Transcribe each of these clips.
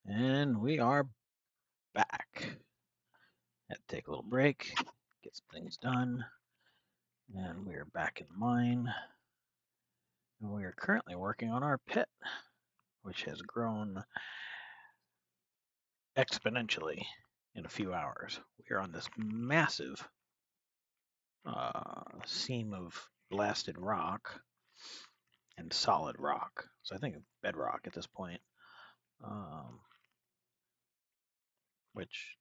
And we are back. Had to take a little break, get some things done, and we are back in the mine. And we are currently working on our pit, which has grown exponentially in a few hours. We are on this massive seam of blasted rock and solid rock. So I think bedrock at this point, which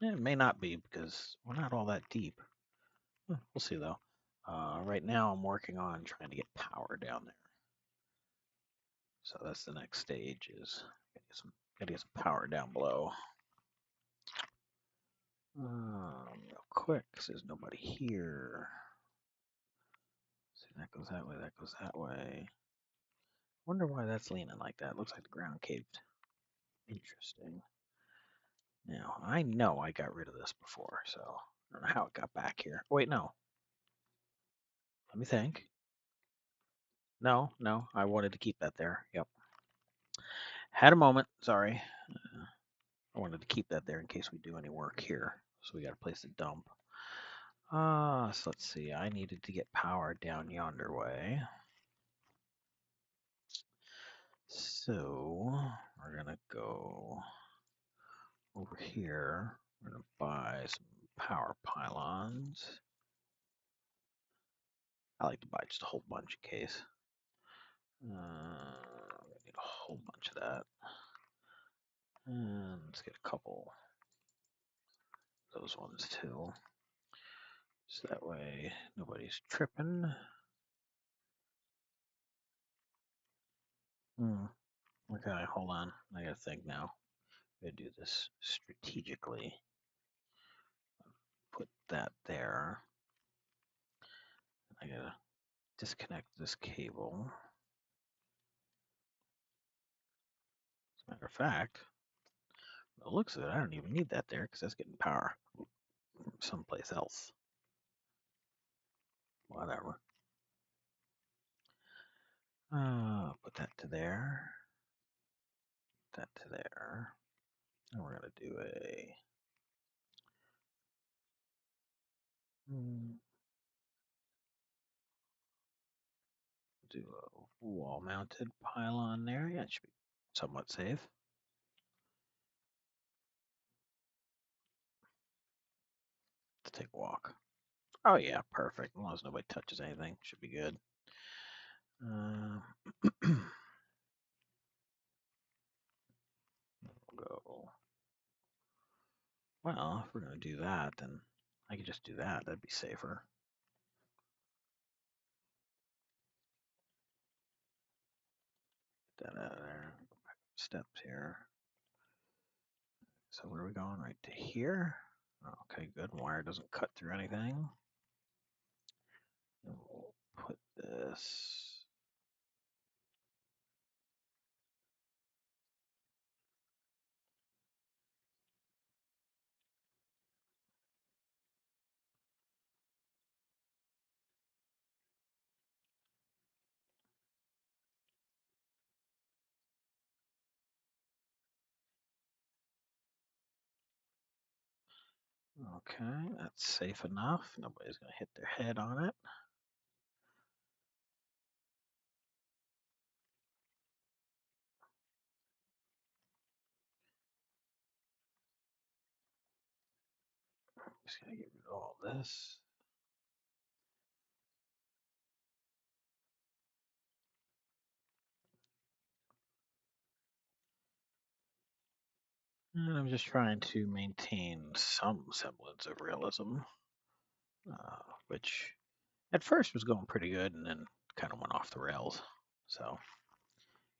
it may not be because we're not all that deep. We'll see though. Right now, I'm working on trying to get power down there. So that's the next stage is gotta get some power down below. Real quick, 'cause there's nobody here. See, that goes that way, that goes that way. Wonder why that's leaning like that. Looks like the ground caved. Interesting. Now, I know I got rid of this before, so I don't know how it got back here. Wait, no. Let me think. No, I wanted to keep that there. Yep. Had a moment, sorry. I wanted to keep that there in case we do any work here. So we got a place to dump. So let's see. I needed to get power down yonder way. So we're gonna go over here. We're gonna buy some power pylons. I like to buy just a whole bunch in case. I need a whole bunch of that. And let's get a couple of those ones too. So that way nobody's tripping. Okay, hold on. I gotta think now. I gotta do this strategically. Put that there. I gotta disconnect this cable. As a matter of fact, it looks good. I don't even need that there because that's getting power from someplace else. Whatever. Put that to there. That to there. And we're gonna do a wall-mounted pylon there. Yeah, it should be somewhat safe. Let's take a walk. Oh yeah, perfect. As long as nobody touches anything, should be good. We'll go. Well, if we're gonna do that, then I could just do that. That'd be safer. Get that out of there. Go back up steps here. So where are we going? Right to here. Okay, good. Wire doesn't cut through anything. And we'll put this. Okay, that's safe enough. Nobody's gonna hit their head on it. Just gonna get rid of all this. And I'm just trying to maintain some semblance of realism, which at first was going pretty good and then kind of went off the rails. So,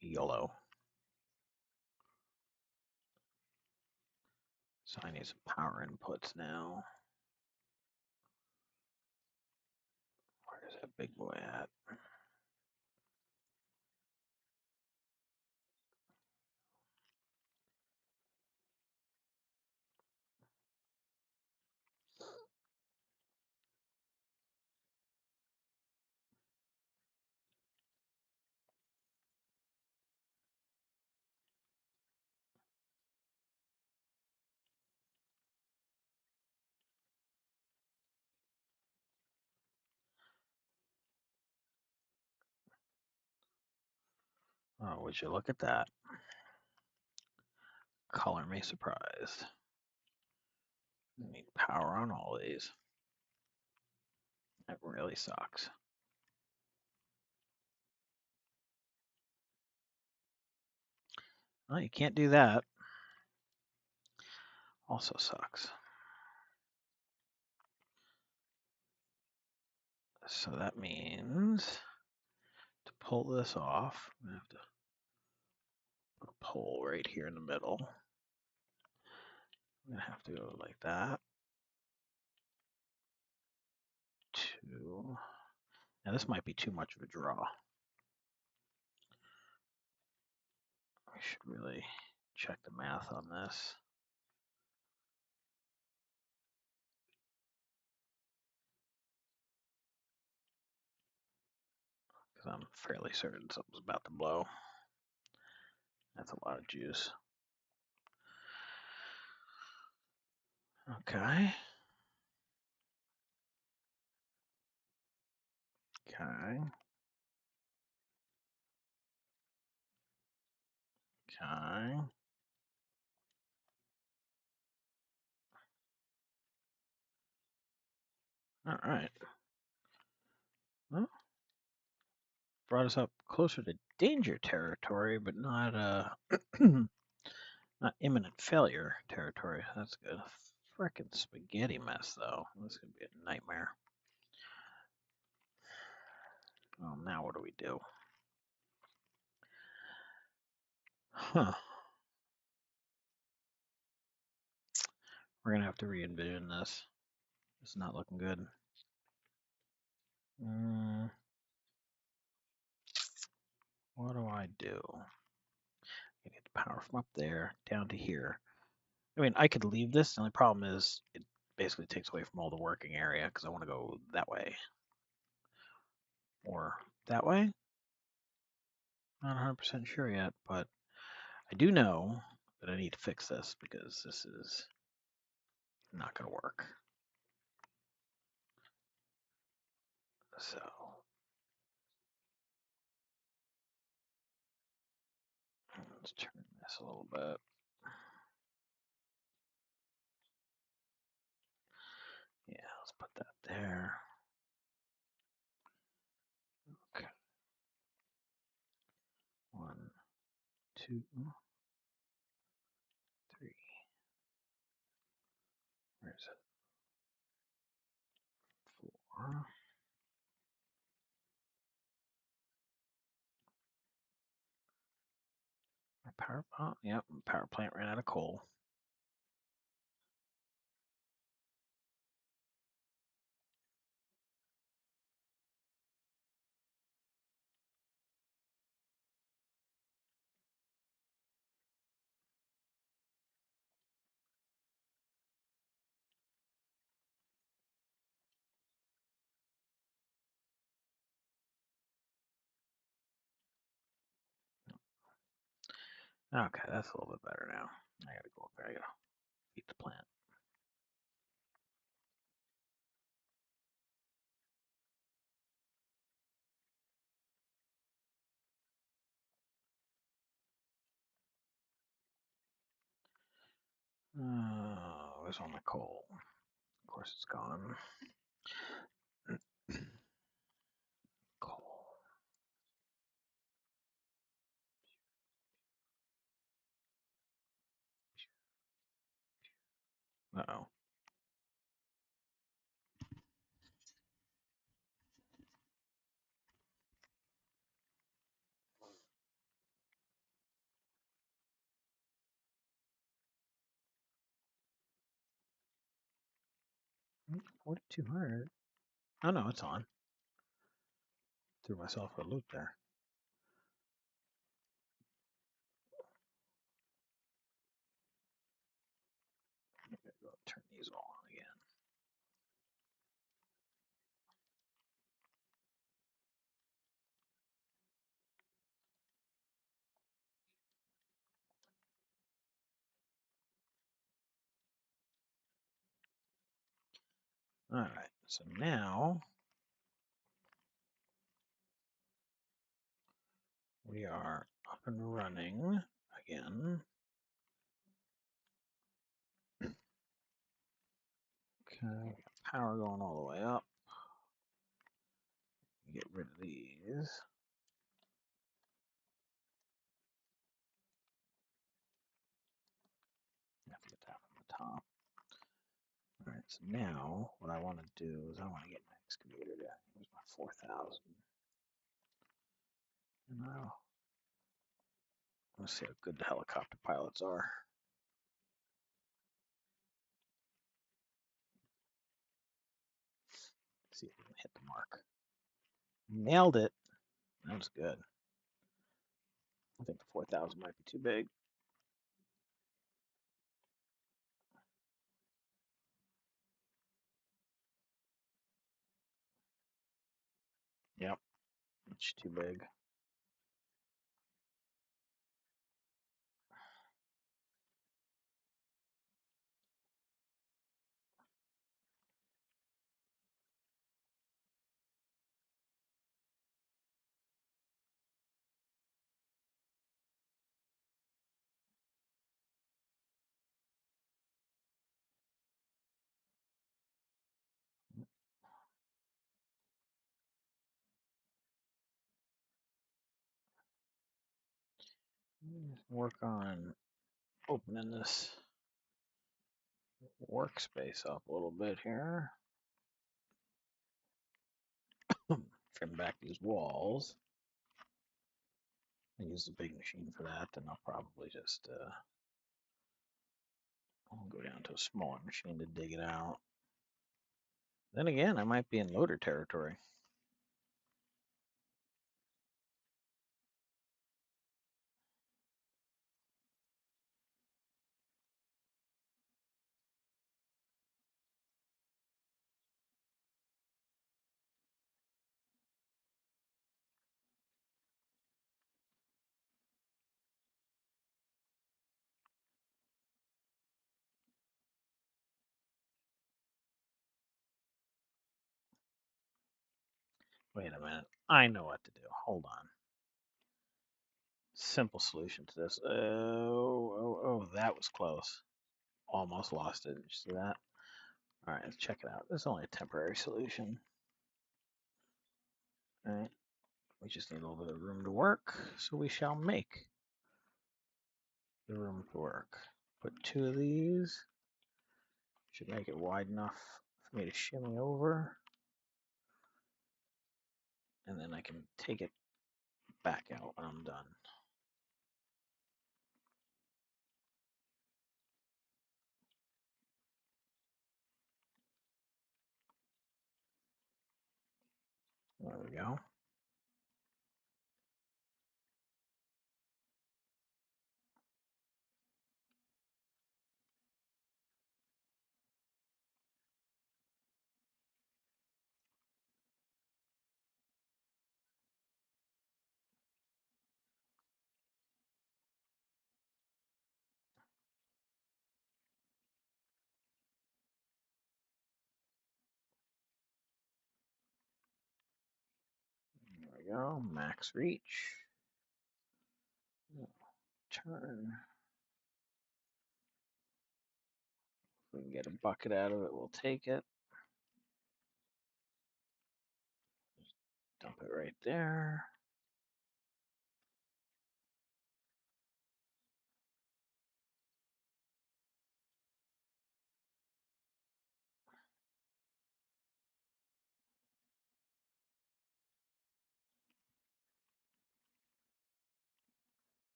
YOLO. So I need some power inputs now. Where's that big boy at? Oh, would you look at that? Color me surprised. Need power on all these. That really sucks. Well, you can't do that. Also sucks. So that means to pull this off, I'm going to have to put a pole right here in the middle. I'm going to have to go like that. 2. Now this might be too much of a draw. I should really check the math on this. Because I'm fairly certain something's about to blow. That's a lot of juice. Okay. Okay. Okay. All right. Well, brought us up closer to danger territory, but not not imminent failure territory. That's good. Frickin' spaghetti mess, though. This is gonna be a nightmare. Well, now what do we do? Huh. We're gonna have to re-envision this. It's not looking good. What do I do? I get the power from up there down to here. I mean, I could leave this. The only problem is it basically takes away from all the working area because I want to go that way or that way. Not 100% sure yet, but I do know that I need to fix this because this is not going to work. So let's turn this a little bit. Yeah, let's put that there. Okay. 1, 2, 3. Where is it? 4. My power plant. Yep, power plant ran out of coal. Okay, that's a little bit better now. I gotta go up there. I gotta feed the plant. Where's all my coal? Of course, it's gone. Coal. Uh-oh. Hmm, 4,200. Oh no, it's on. Threw myself for a loop there. I gotta go turn these all on again. All right, so now we are and running again. Okay, power going all the way up. Get rid of these. Have to get that from the top. All right, so now what I want to do is I want to get my excavator down. Here's my 4,000. And let's see how good the helicopter pilots are. See if we can hit the mark. Nailed it. That was good. I think the 4,000 might be too big. Yep, it's too big. Work on opening this workspace up a little bit here. Trim back these walls. I use the big machine for that, then I'll probably just I'll go down to a smaller machine to dig it out. Then again, I might be in loader territory. Wait a minute. I know what to do. Hold on. Simple solution to this. Oh, that was close. Almost lost it. Did you see that? All right, let's check it out. This is only a temporary solution. All right. We just need a little bit of room to work, so we shall make the room to work. Put 2 of these. Should make it wide enough for me to shimmy over. And then I can take it back out when I'm done. There we go. There we go. Max reach. Turn. If we can get a bucket out of it, we'll take it. Dump it right there.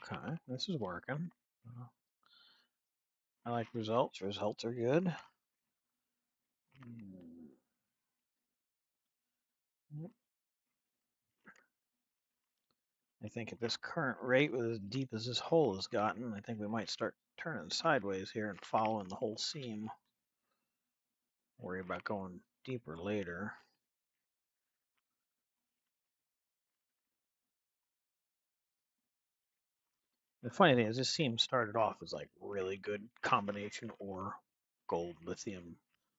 Okay, this is working. I like results. Results are good. I think at this current rate, with as deep as this hole has gotten, I think we might start turning sideways here and following the whole seam. Worry about going deeper later. The funny thing is, this seam started off as like really good combination ore, gold, lithium,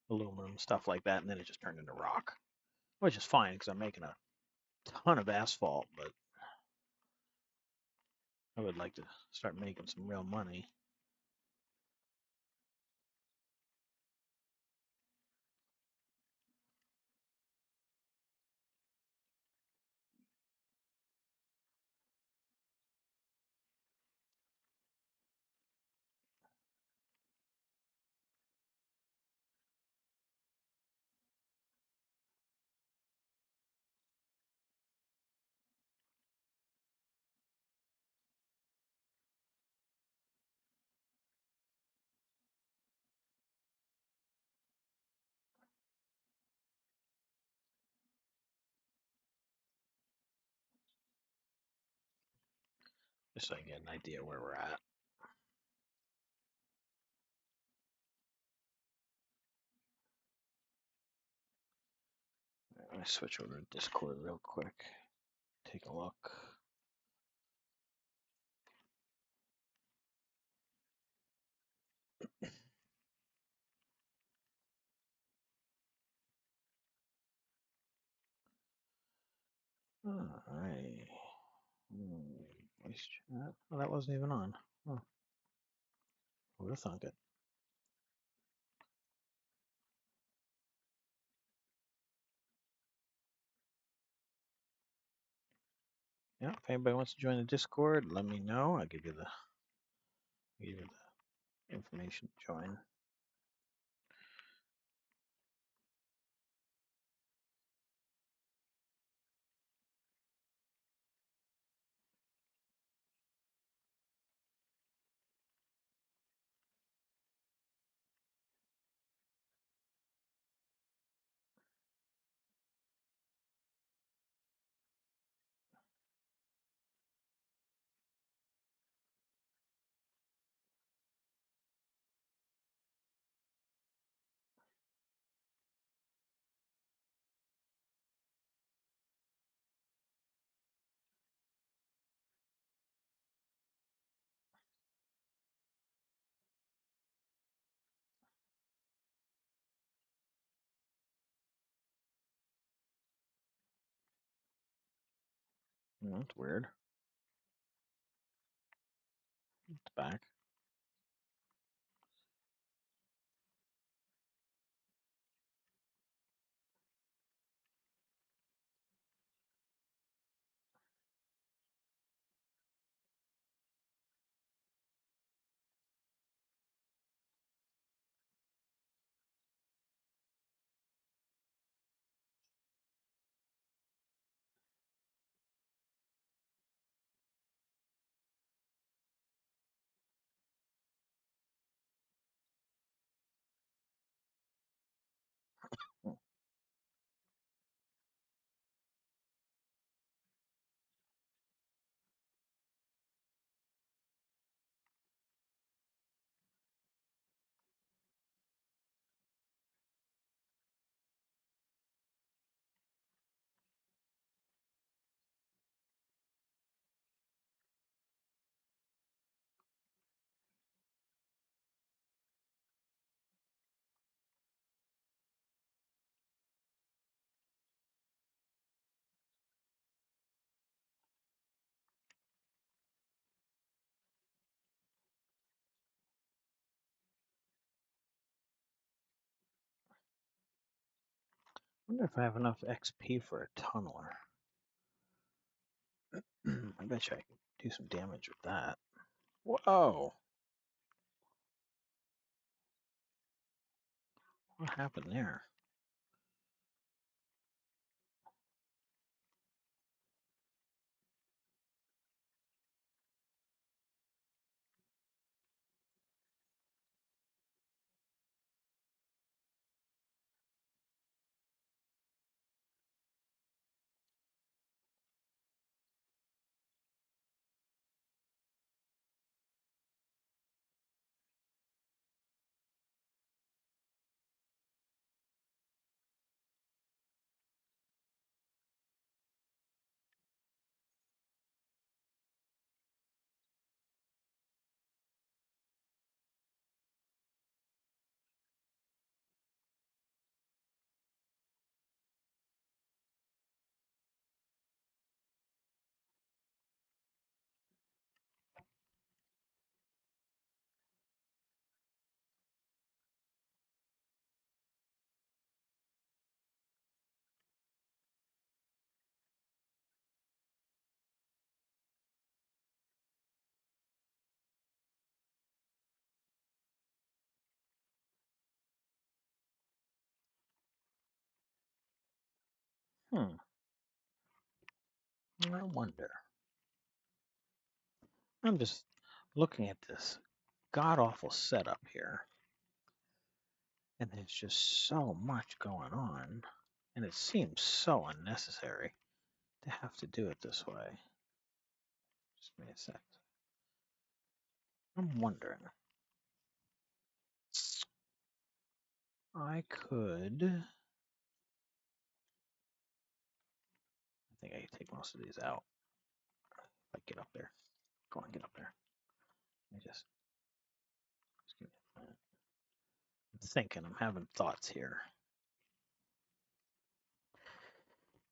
aluminum, stuff like that, and then it just turned into rock, which is fine because I'm making a ton of asphalt, but I would like to start making some real money. Just so I can get an idea where we're at. I'm gonna switch over to Discord real quick. Take a look. Alright. Voice chat. Oh, that wasn't even on. Oh, who would have thunk it? Yeah, if anybody wants to join the Discord, let me know. I'll give you the information to join. That's weird. It's back. I wonder if I have enough XP for a tunneler. I bet you I can do some damage with that. Whoa! What happened there? Hmm. I wonder. I'm just looking at this god awful setup here, and there's just so much going on, and it seems so unnecessary to have to do it this way. Just give me a sec. I'm wondering. I could. I think I can take most of these out. If I get up there. Go on, get up there. Let me just give me a minute. I'm thinking, I'm having thoughts here.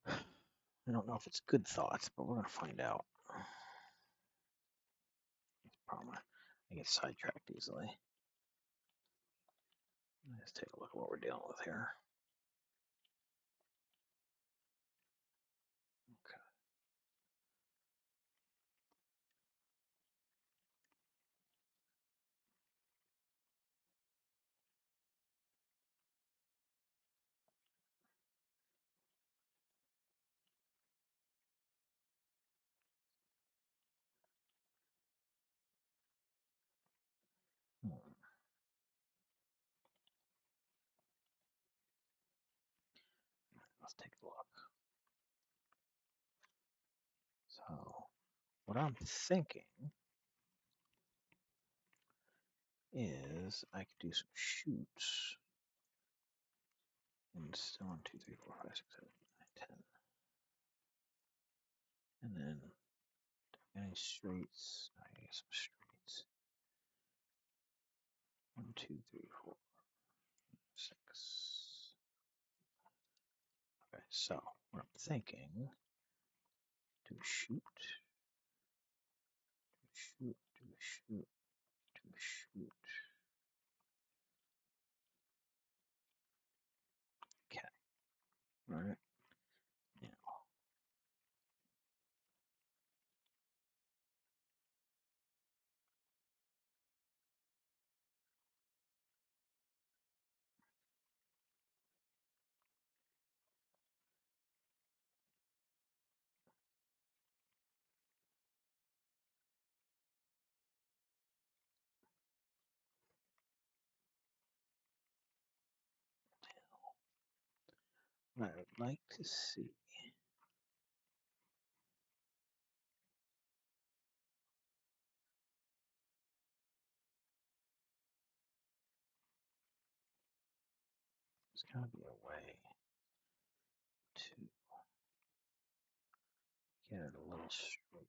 I don't know if it's good thoughts, but we're going to find out. Problem. I get sidetracked easily. Let's take a look at what we're dealing with here. Okay. Let's take a look. So, what I'm thinking is I could do some shoots. And still 1, 2, 3, 4, 5, 6, 7, 8, 9, 10. And then any straights. I get some straights. 1, 2, 3, 4, 6. Okay, so what I'm thinking, do a shoot, do a shoot, do a shoot, do a shoot. Okay, right now, what I would like to see is going to be a way to get it a little straight.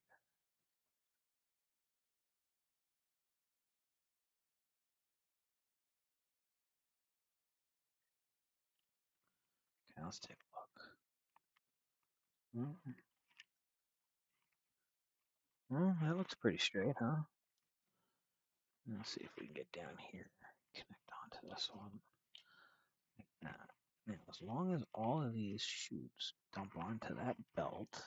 Okay, let's take a look. That looks pretty straight, huh? Let's see if we can get down here, connect onto this one, like that. Now, as long as all of these shoots dump onto that belt,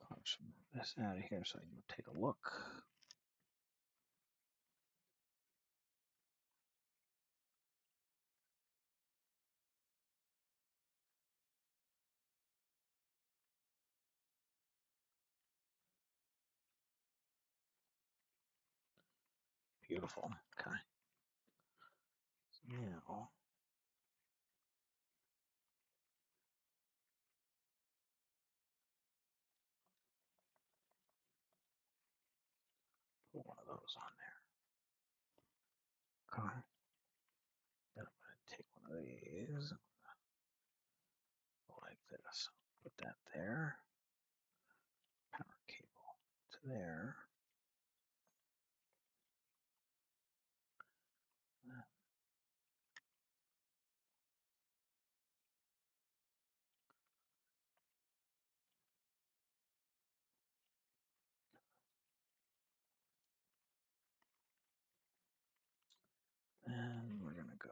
carve some of this out of here so I can take a look. Beautiful. Okay. So now, put one of those on there. Okay. Then I'm going to take one of these, like this. Put that there. Power cable to there. And we're going to go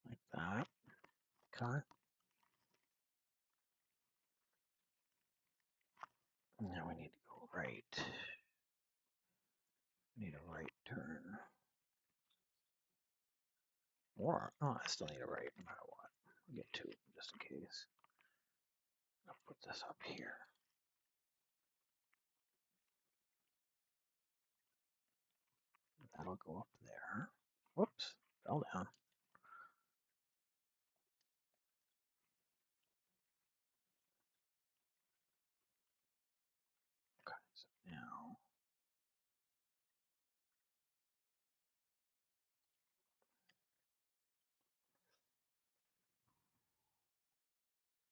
like that. Okay. Or, oh, I still need a right no matter what. I'll get two just in case. I'll put this up here. That'll go up there. Whoops, fell down. Okay, so now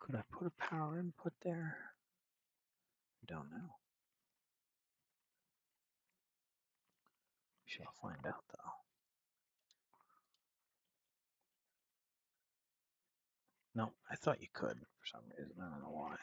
could I put a power input there? Don't know. Shall find out though. No, I thought you could for some reason. I don't know why.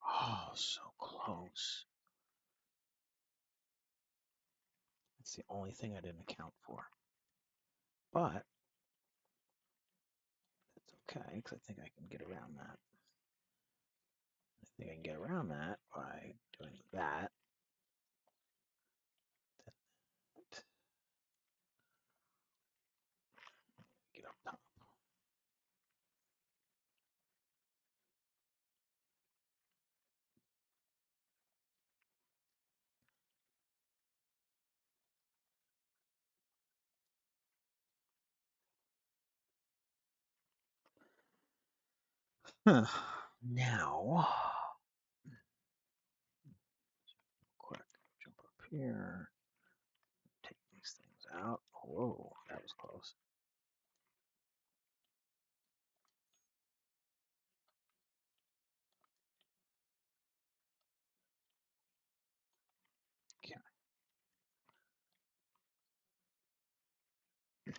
Oh, so close. That's the only thing I didn't account for. But that's okay, because I think I can get around that. I think I can get around that by doing that. Get up top. Now, quick, jump up here, take these things out. Whoa, that was close. Okay. Okay.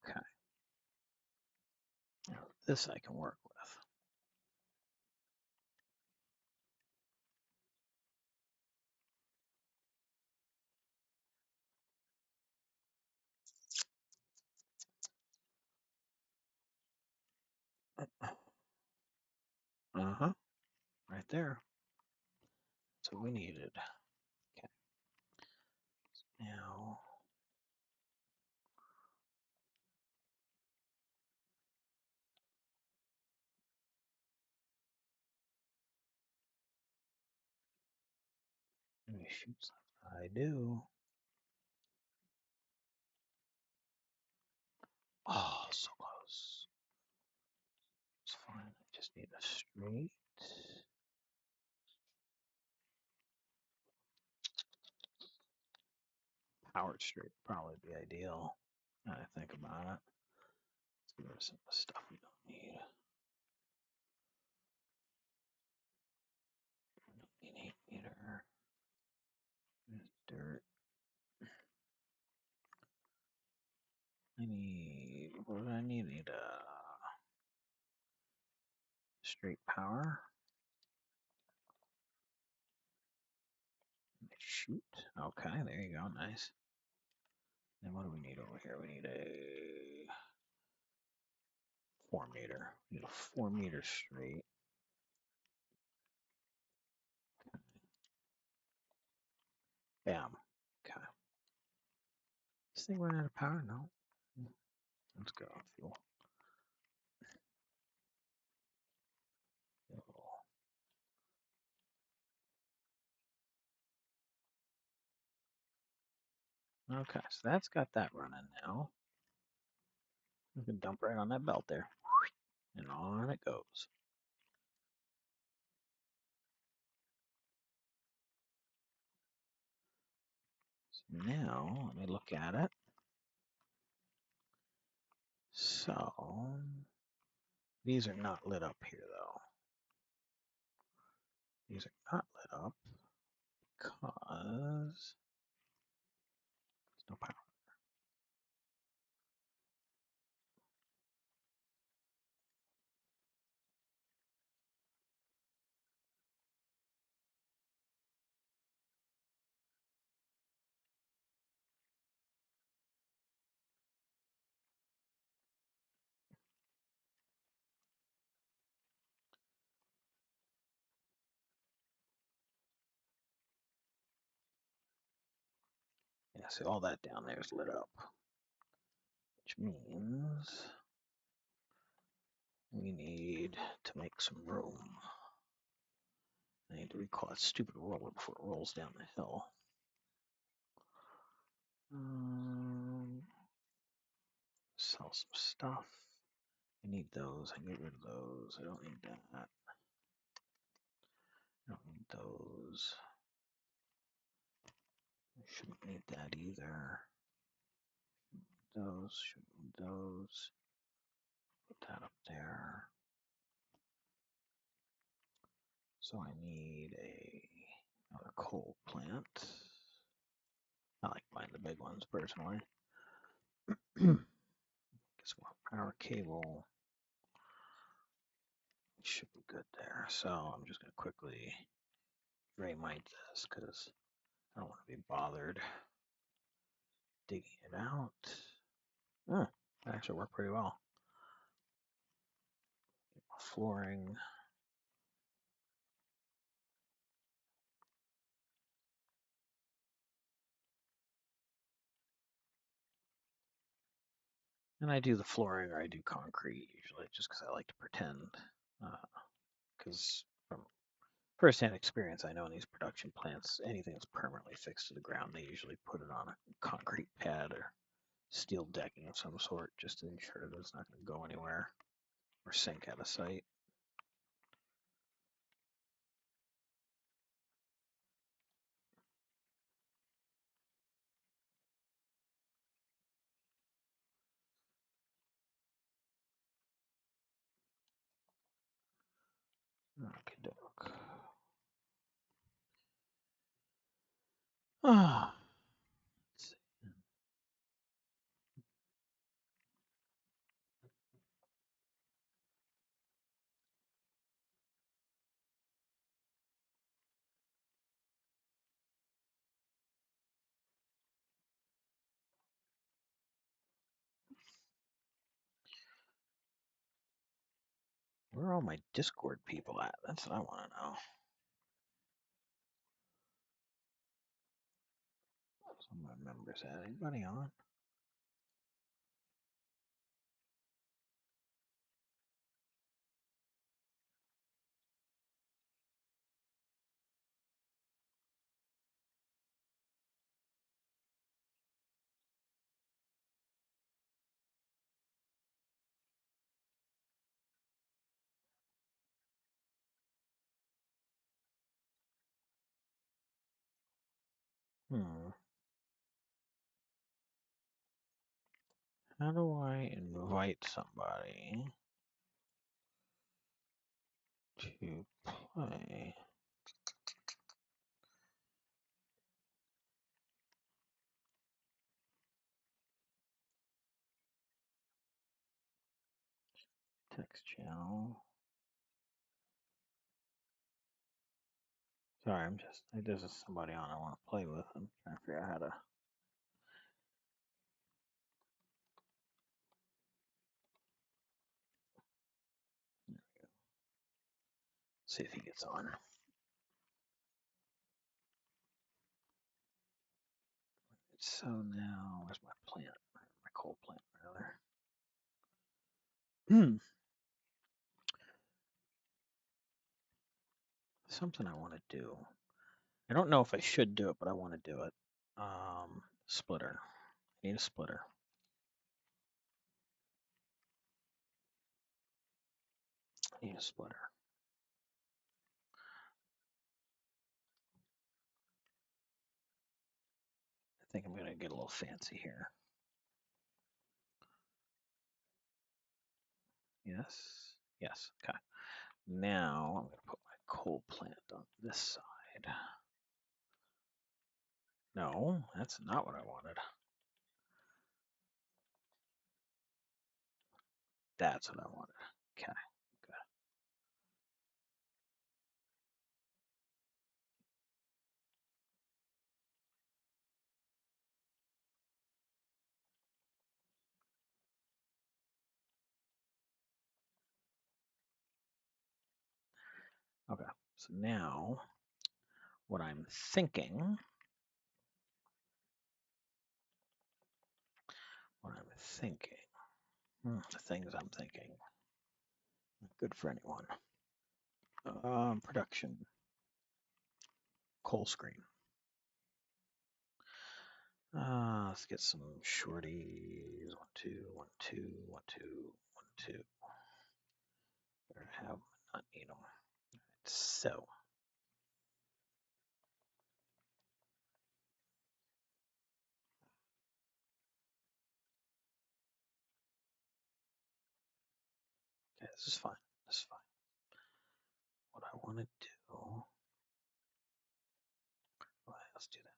Okay. Now this I can work with. Uh-huh. Right there. That's what we needed. Okay. Now, let me shoot something. I do. Oh, so close. It's fine. I just need a straight. Powered straight would probably be ideal. Now that I think about it. Let's get rid of some of the stuff we don't need. We don't need 8 meter. There's dirt. I need, what do I need? I need a straight power. Shoot. Okay, there you go. Nice. Then what do we need over here? We need a 4 meter. We need a 4 meter straight. Bam. Okay. This thing run out of power? No. Let's go. Fuel. Okay, so that's got that running now. You can dump right on that belt there. And on it goes. So now, let me look at it. So, these are not lit up here, though. These are not lit up because there's no power. Yeah, see, all that down there is lit up, which means we need to make some room. I need to recall that stupid roller before it rolls down the hill. Sell some stuff. I need those. I get rid of those. I don't need that. I don't need those. I shouldn't need that either. Those, shouldn't need those. Put that up there. So I need another coal plant. I like buying the big ones personally. Guess what? Power cable should be good there. So I'm just going to quickly remite this because I don't want to be bothered digging it out. That actually worked pretty well. Flooring. And I do the flooring or I do concrete usually just because I like to pretend. Because from first-hand experience, I know in these production plants, anything that's permanently fixed to the ground, they usually put it on a concrete pad or steel decking of some sort just to ensure that it's not going to go anywhere or sink out of sight. Okay, doke. Ah, let's see. Where are all my Discord people at? That's what I want to know. Some of my members at. Anybody on? How do I invite somebody to play? Text channel. Sorry, there's just somebody on I want to play with. I'm trying to figure out how to. See if he gets on. So now, where's my plant? My coal plant, rather. Something I want to do. I don't know if I should do it, but I want to do it. Splitter. I need a splitter. Need a splitter. I think I'm going to get a little fancy here. Yes. Yes. Okay. Now I'm going to put my coal plant on this side. No, that's not what I wanted. That's what I wanted. Okay. Good. Okay. So now what I'm thinking, the things I'm thinking, not good for anyone. Production, coal screen. Let's get some shorties. 1, 2, 1, 2, 1, 2, 1, 2. Better have them, not need them. So, okay, this is fine. This is fine. What I want to do, let's do that.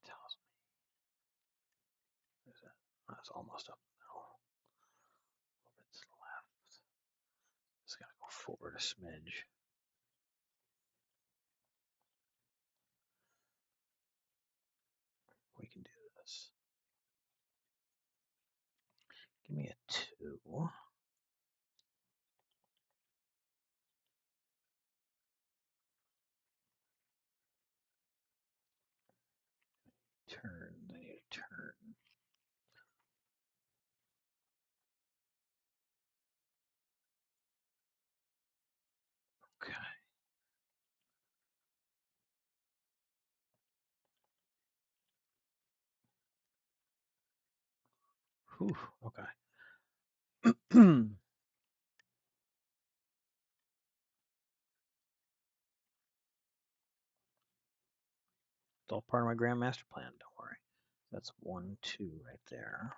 It tells me, where's that? That's almost up the middle. It's left. Just gotta go forward a smidge. We can do this. Give me a 2. Turn. I need a turn. Okay. Whew, okay. It's all part of my grand master plan, don't worry. That's 1, 2 right there.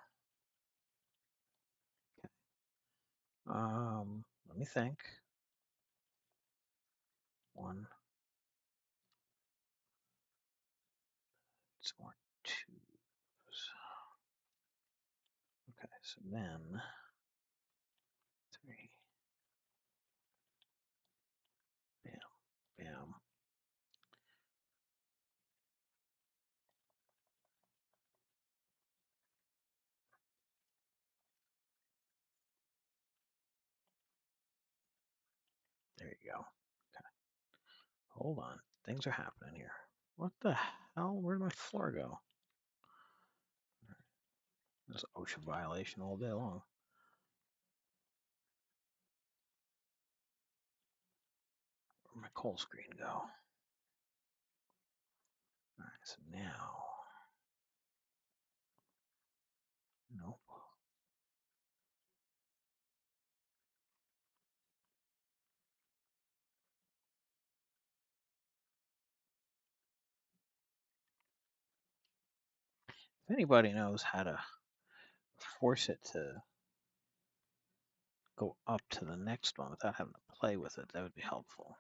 Okay. Let me think. 1. Some more 2s. Okay, so then 3. Bam, bam. There you go. Okay. Hold on. Things are happening here. What the hell? Where'd my floor go? There's OSHA violation all day long. Where'd my coal screen go? Alright, so now. Nope. If anybody knows how to force it to go up to the next one without having to play with it, that would be helpful.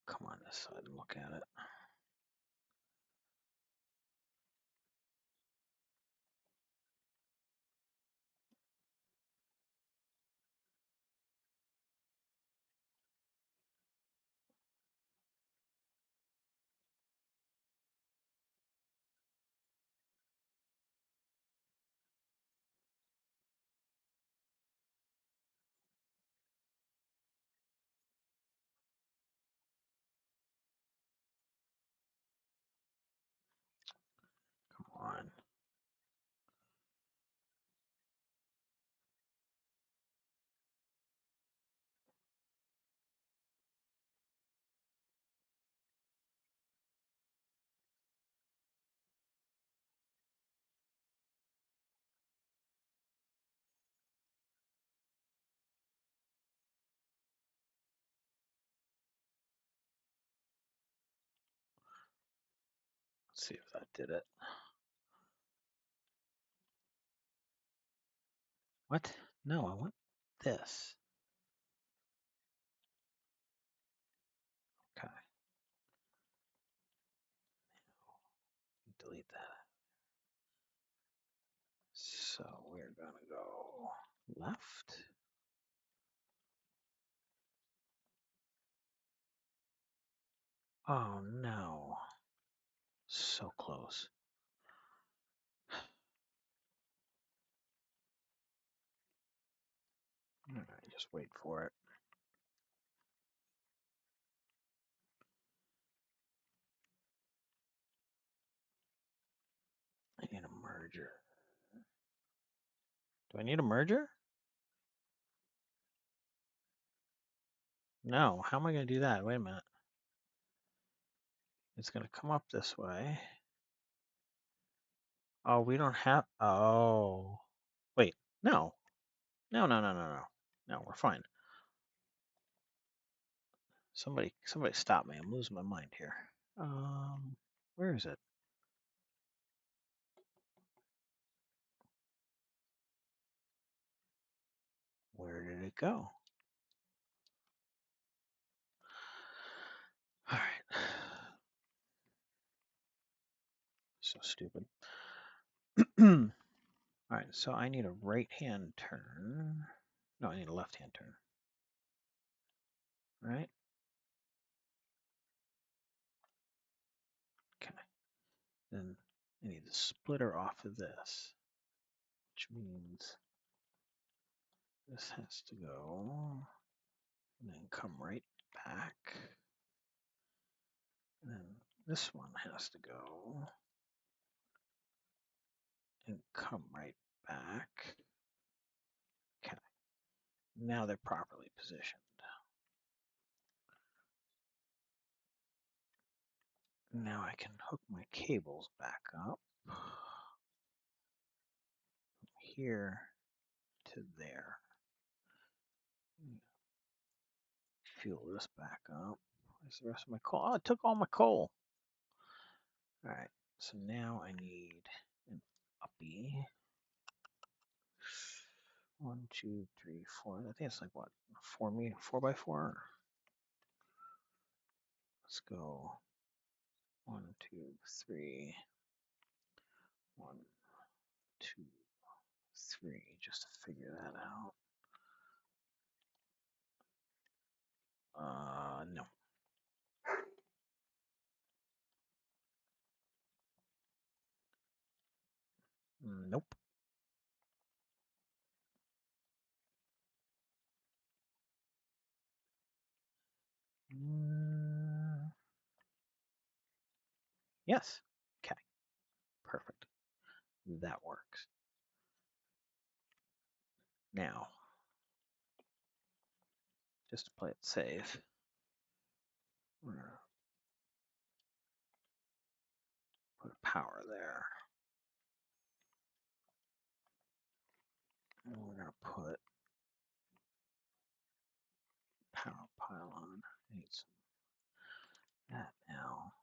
Come on this side and look at it. Let's see if that did it. What? No, I want this. Okay. Delete that. So we're gonna go left. Oh no. So close. Alright, just wait for it. I need a merger. Do I need a merger? No. How am I going to do that? Wait a minute. It's going to come up this way. Oh, we don't have. Oh. Wait. No. No, no, no, no, no. No, we're fine. Somebody stop me. I'm losing my mind here. Where is it? Where did it go? All right. So stupid. All right, so I need a right-hand turn. No, I need a left-hand turn. Right? Okay. Then I need the splitter off of this, which means this has to go and then come right back. And then this one has to go and come right back. Okay. Now they're properly positioned. Now I can hook my cables back up from here to there. Fuel this back up. Where's the rest of my coal? Oh, it took all my coal. All right, so now I need an uppie. 1, 2, 3, 4. I think it's like what, 4 by 4. Let's go 1, 2, 3. 1, 2, 3. Just to figure that out. No. Nope. Yes. Okay. Perfect. That works. Now, just to play it safe, we're gonna put a power there. And we're gonna put power pylon. I need some that now.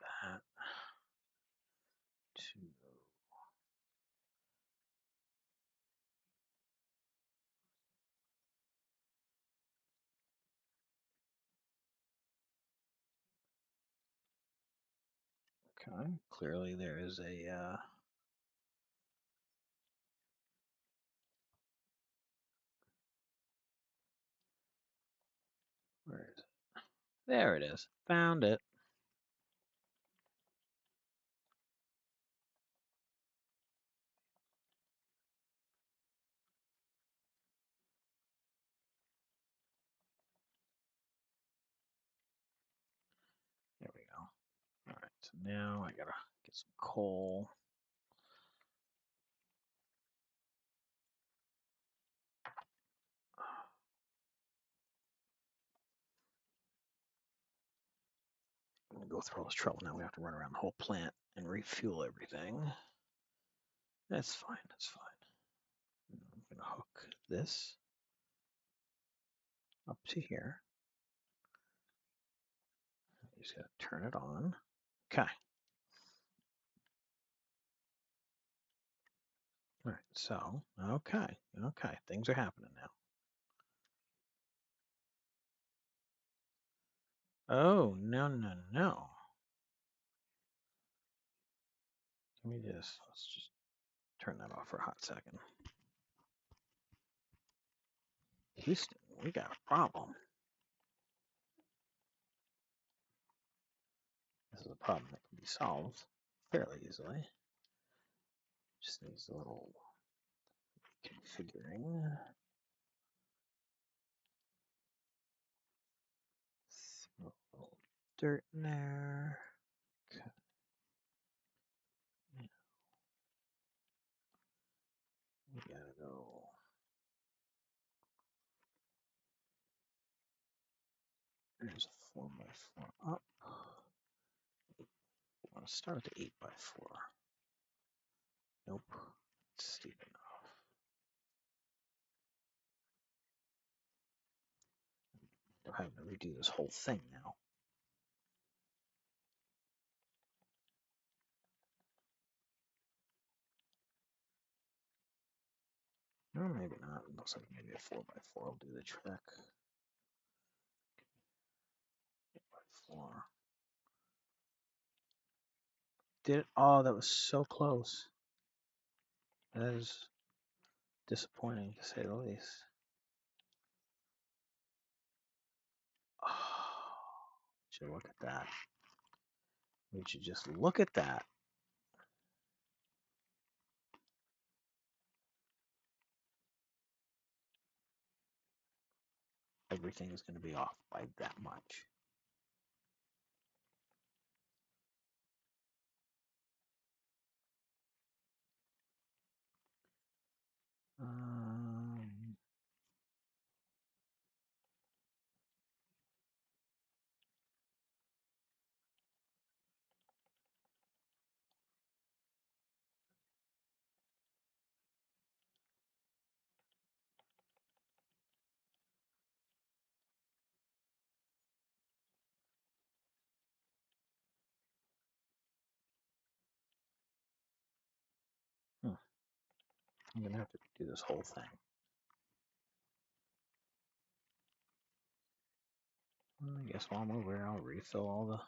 That to okay. Clearly there is a where is it? There it is. Found it. There we go. All right, so now I gotta get some coal. go through all this trouble. Now we have to run around the whole plant and refuel everything. That's fine. That's fine. I'm going to hook this up to here. You just got to turn it on. Okay. All right. So, okay. Things are happening now. Oh, no. Let's just turn that off for a hot second. Houston, we got a problem. This is a problem that can be solved fairly easily. Just needs a little configuring. Throw a little dirt in there. Okay. We gotta go. There's a 4x4 up. I want to start at the 8x4. Nope, it's steep enough. I'm having to redo this whole thing now. Or maybe not. It looks like maybe a 4x4 will do the trick. 4x4. Did it? Oh, that was so close. That is disappointing to say the least. Oh, would you look at that? Would you just look at that? Everything is going to be off by that much. Um, I'm going to have to do this whole thing. I guess while I'm over here, I'll refill all the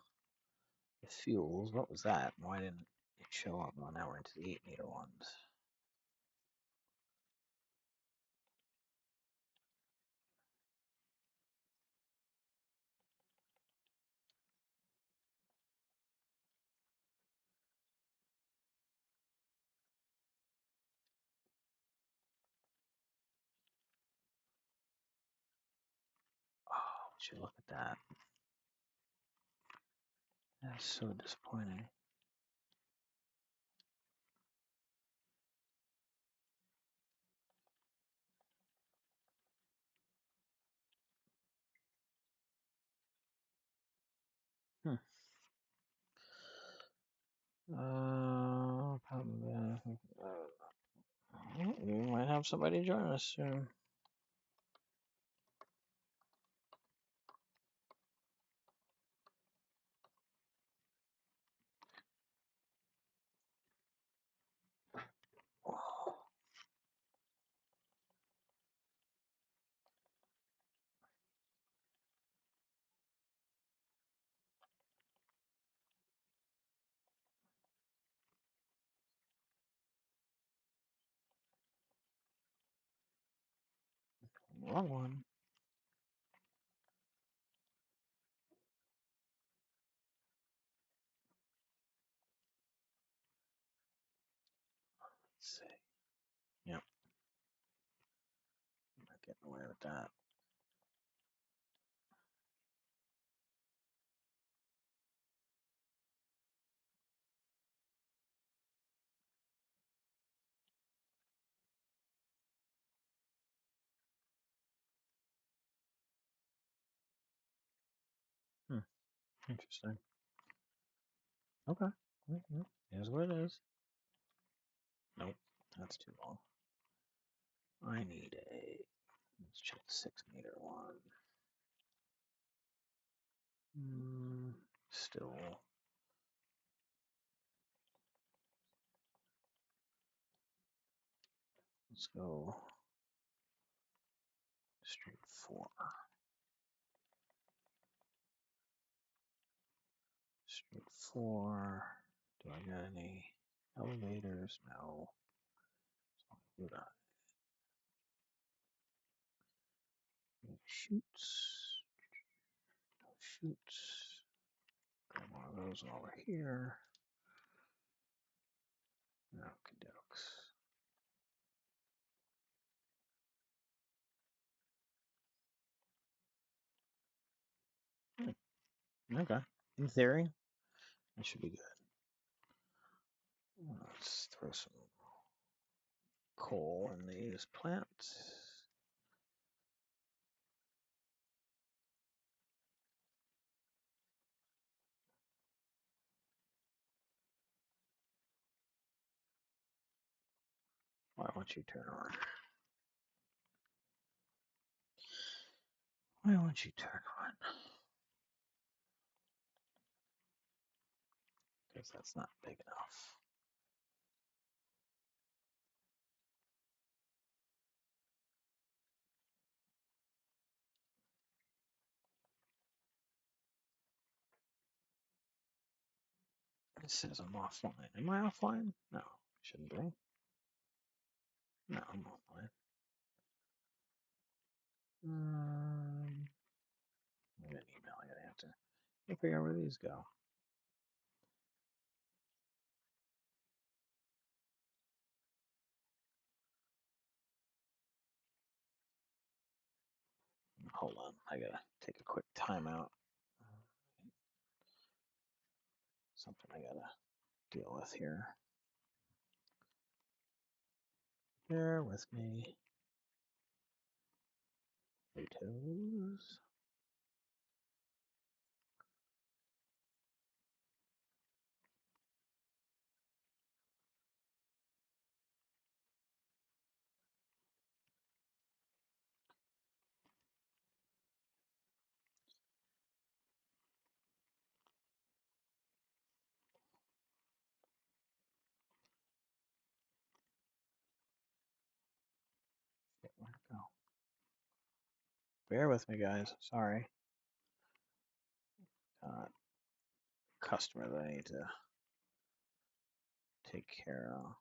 fuels. What was that? Why didn't it show up? Well, now we're into the 8-meter ones. Oh, would you look at that? That's so disappointing. Probably. We might have somebody join us soon. Wrong one. Let's see. Yep. I'm not getting away with that. Interesting. Okay. Here's what it is. Nope, that's too long. I need a, let's check the 6 meter one. Still, let's go straight 4. Straight 4. Do I got any elevators? No. Good eye. Shoots. No shoots. Got one of those while we're here. Okie dokes. Okay. In theory, that should be good. Let's throw some coal in these plants. Why won't you turn on? Why won't you turn on? Because that's not big enough. It says I'm offline. Am I offline? No, shouldn't be. No, I'm offline. I got an email I gotta answer. Can't figure out where these go. Hold on, I gotta take a quick timeout. Something I gotta deal with here. Bear with me. Potatoes. Where'd it go? Bear with me, guys. Sorry. Customer that I need to take care of.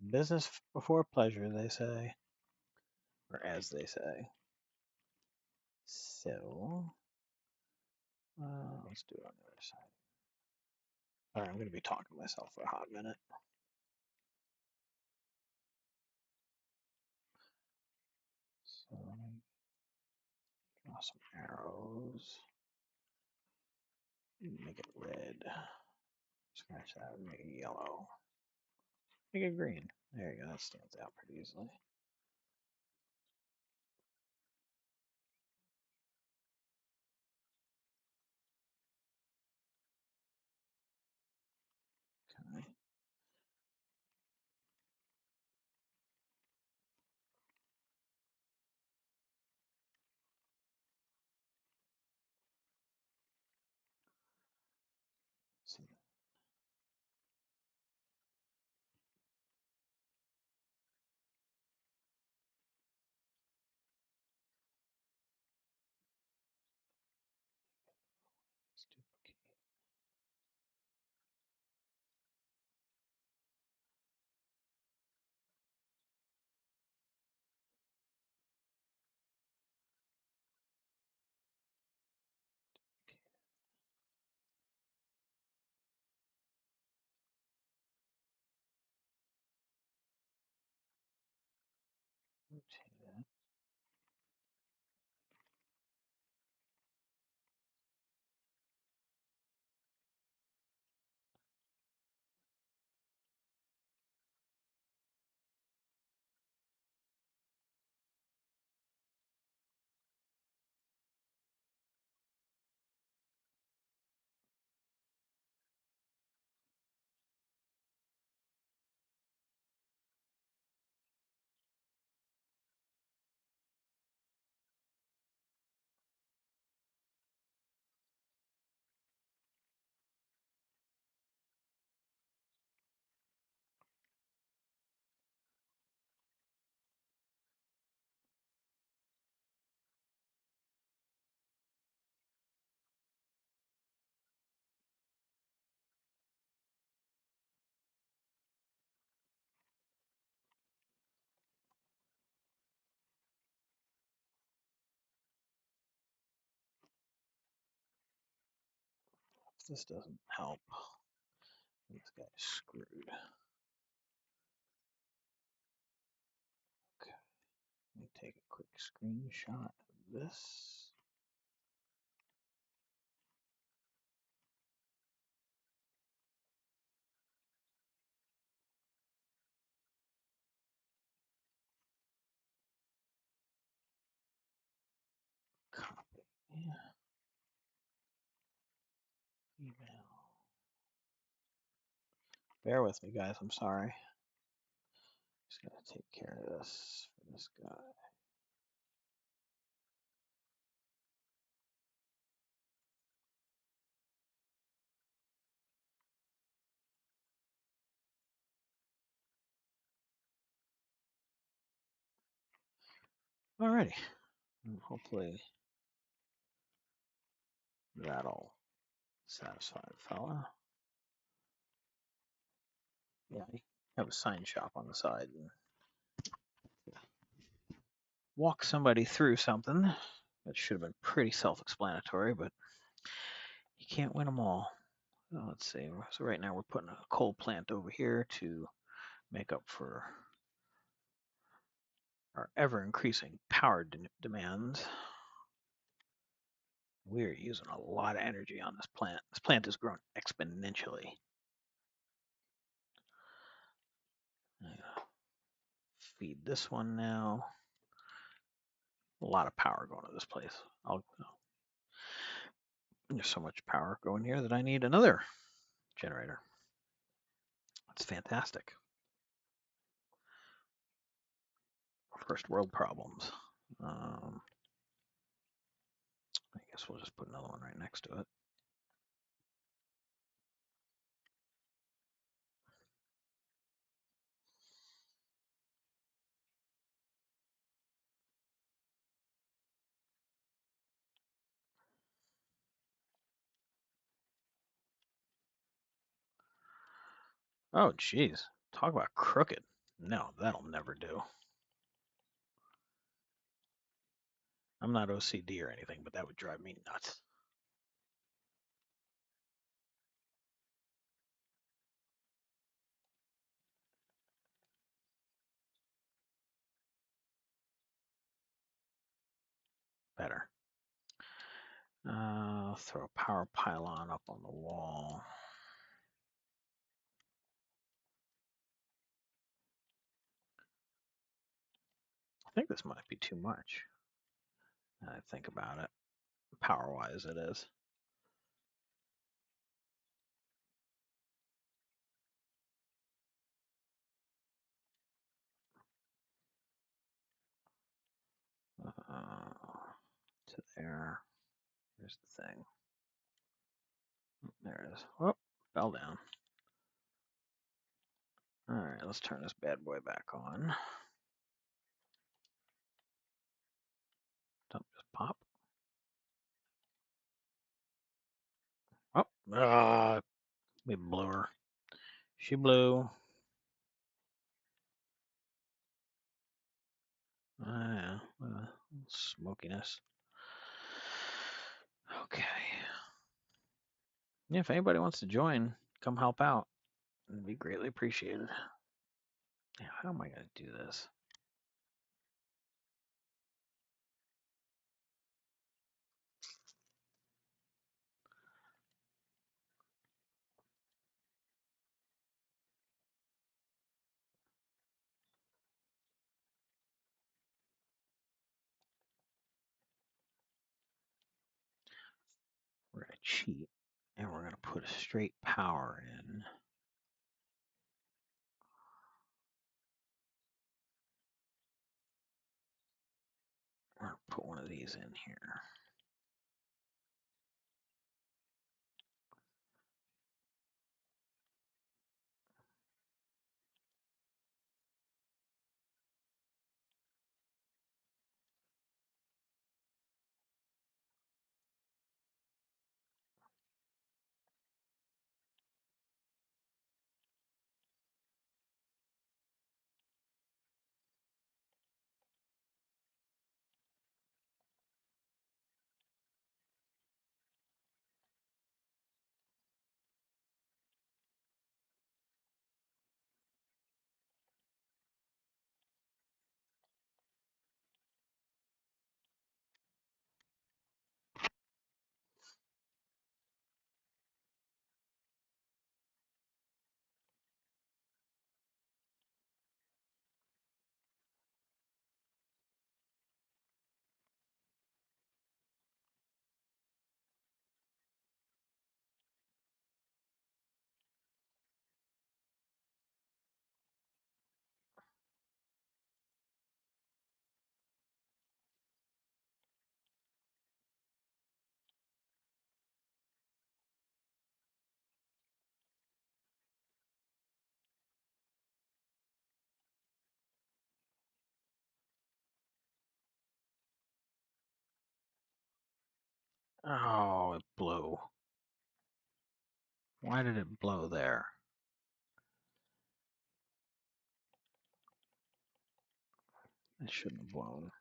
Business before pleasure, they say, or as they say. So, let's do it on the other side. All right, I'm going to be talking to myself for a hot minute. So, let me draw some arrows. Make it red. Scratch that, make it yellow. Make it green. There you go, that stands out pretty easily. Okay. So, This doesn't help. This guy's screwed. Okay, let me take a quick screenshot of this. Copy. Email. Bear with me, guys. I'm sorry. Just gotta take care of this for this guy. Alrighty. Hopefully that'll satisfy the fella. Yeah, I have a sign shop on the side and walk somebody through something that should have been pretty self-explanatory, but you can't win them all. Let's see. So right now we're putting a coal plant over here to make up for our ever-increasing power demands. We're using a lot of energy on this plant. This plant has grown exponentially. Feed this one now. A lot of power going to this place. There's so much power going here that I need another generator. That's fantastic. First world problems. I guess we'll just put another one right next to it. Oh, geez. Talk about crooked. No, that'll never do. I'm not OCD or anything, but that would drive me nuts. Better. Throw a power pylon up on the wall. I think this might be too much. Now I think about it. Power-wise, it is. To there. Here's the thing. There it is. Oh, fell down. All right, let's turn this bad boy back on. Don't just pop. Oh, we blew her. She blew. Yeah, smokiness. Okay. Yeah, if anybody wants to join, come help out. It'd be greatly appreciated. Yeah, how am I going to do this? We're going to cheat, and we're going to put a straight power in. We're going to put one of these in here. Oh, it blew. Why did it blow there? It shouldn't have blown.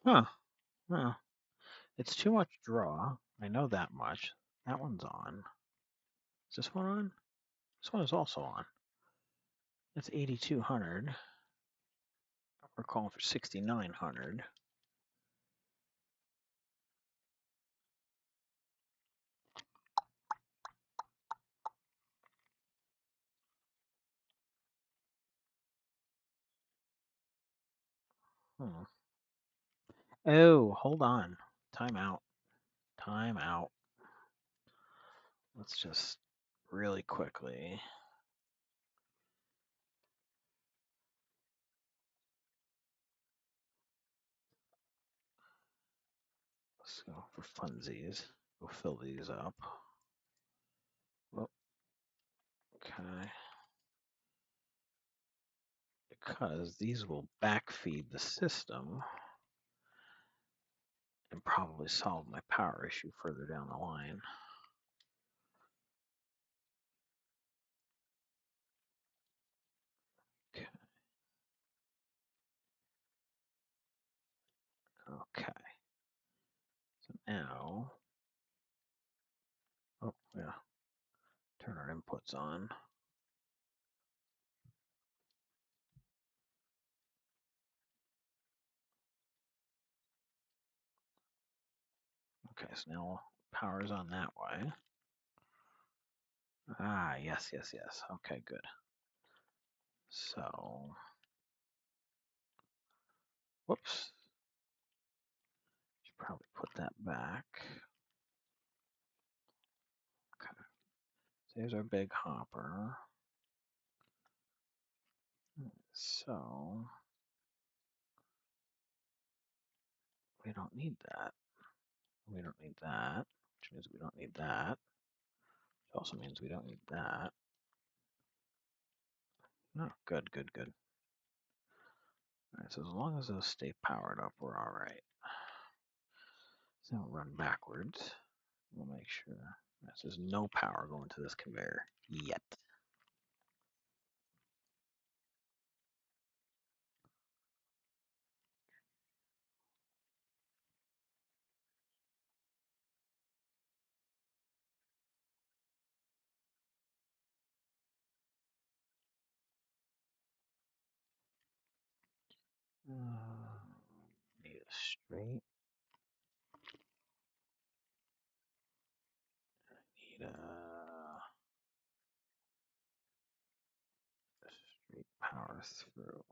Huh. Huh. It's too much draw. I know that much. That one's on. Is this one on? This one is also on. It's 8,200. We're calling for 6,900. Hmm. Oh, hold on. Time out. Time out. Let's just really quickly. Let's go for funsies. We'll fill these up. Well, okay. Because these will backfeed the system and probably solve my power issue further down the line. Okay. Okay. So now, oh yeah, turn our inputs on. Okay, so now power's on that way. Ah, yes, yes, yes. Okay, good. So, whoops. Should probably put that back. Okay. So here's our big hopper. So, we don't need that. We don't need that, which means we don't need that. Which also means we don't need that. No, good, good, good. All right, so as long as those stay powered up, we're all right. So we'll run backwards. We'll make sure there's no power going to this conveyor yet. Need a straight. Need a straight power through.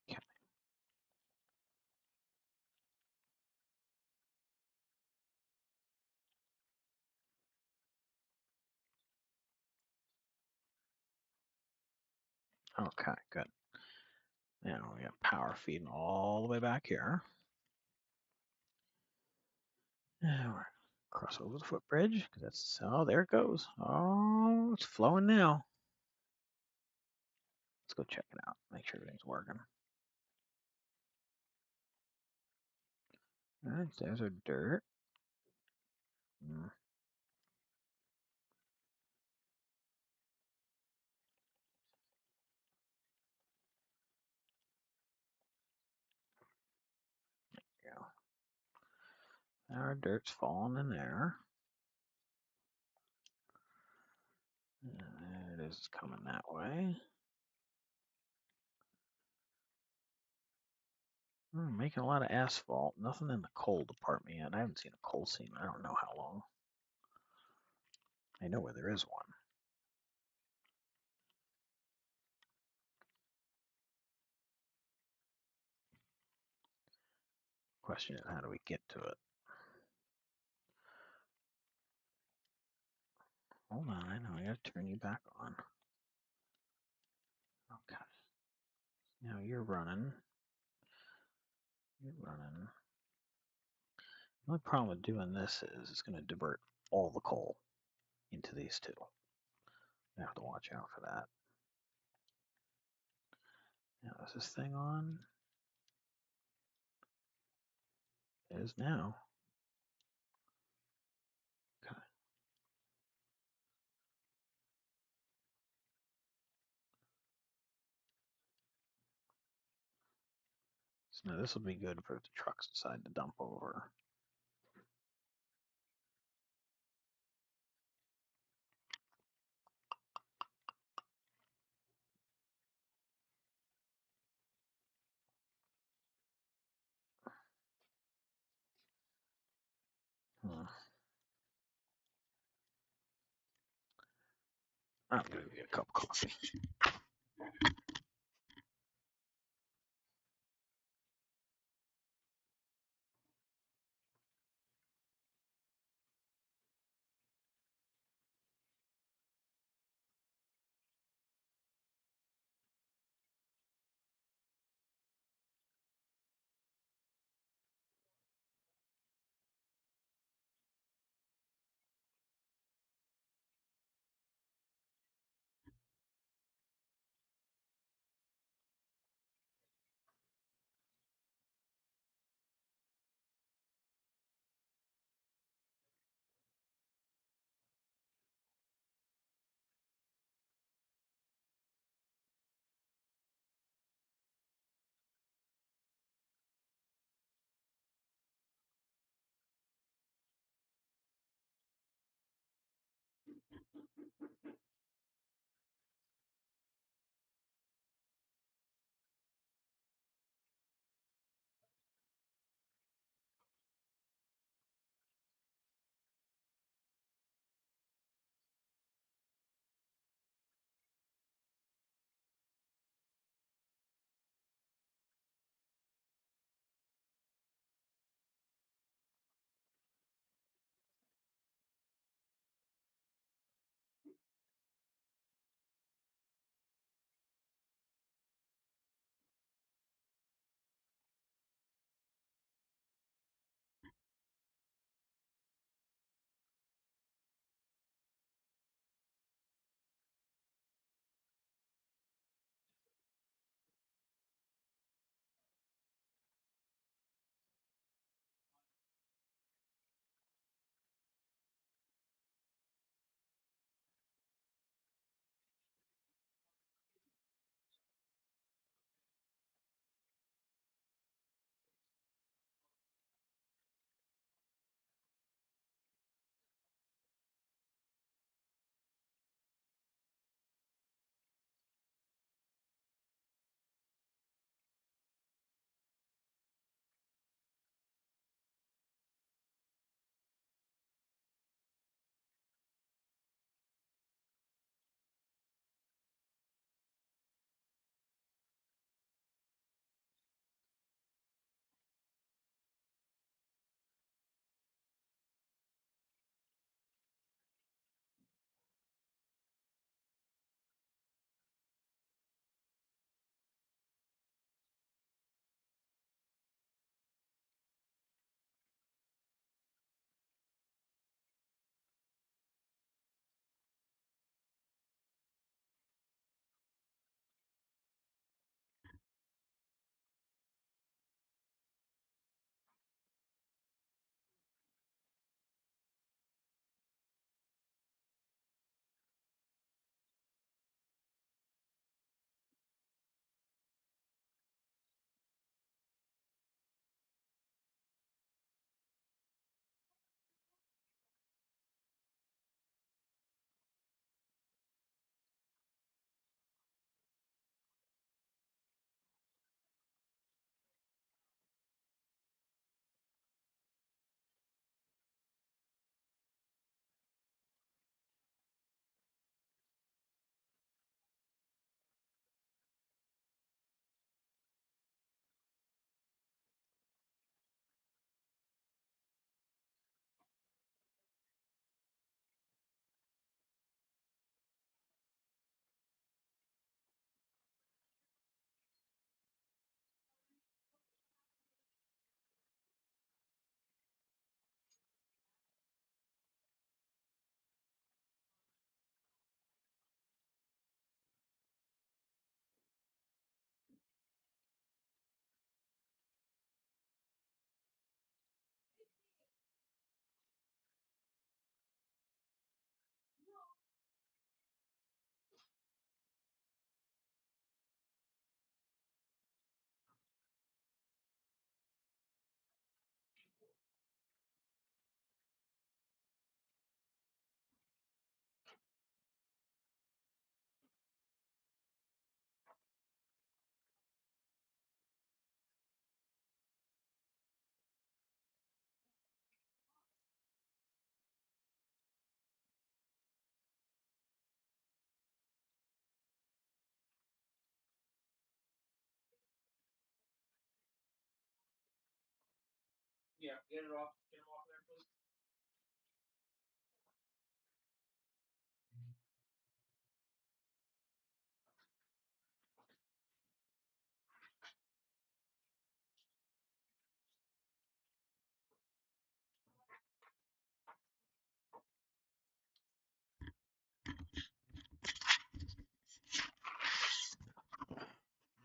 Okay. Okay, good. Now we got power feeding all the way back here. Now we're cross over the footbridge because that's there it goes. Oh, it's flowing now. Let's go check it out. Make sure everything's working. All right, there's our dirt. Mm. Yeah. Our dirt's falling in there. There it is coming that way. Making a lot of asphalt. Nothing in the coal department yet. I haven't seen a coal seam. I don't know how long. I know where there is one. Question is, how do we get to it? Hold on, I know. I gotta turn you back on. Okay. Now you're running. You're running. The only problem with doing this is it's going to divert all the coal into these two. I have to watch out for that. Now, is this thing on? It is now. Okay. So now this will be good for if the trucks decide to dump over. Hmm. I'm going to get a cup of coffee.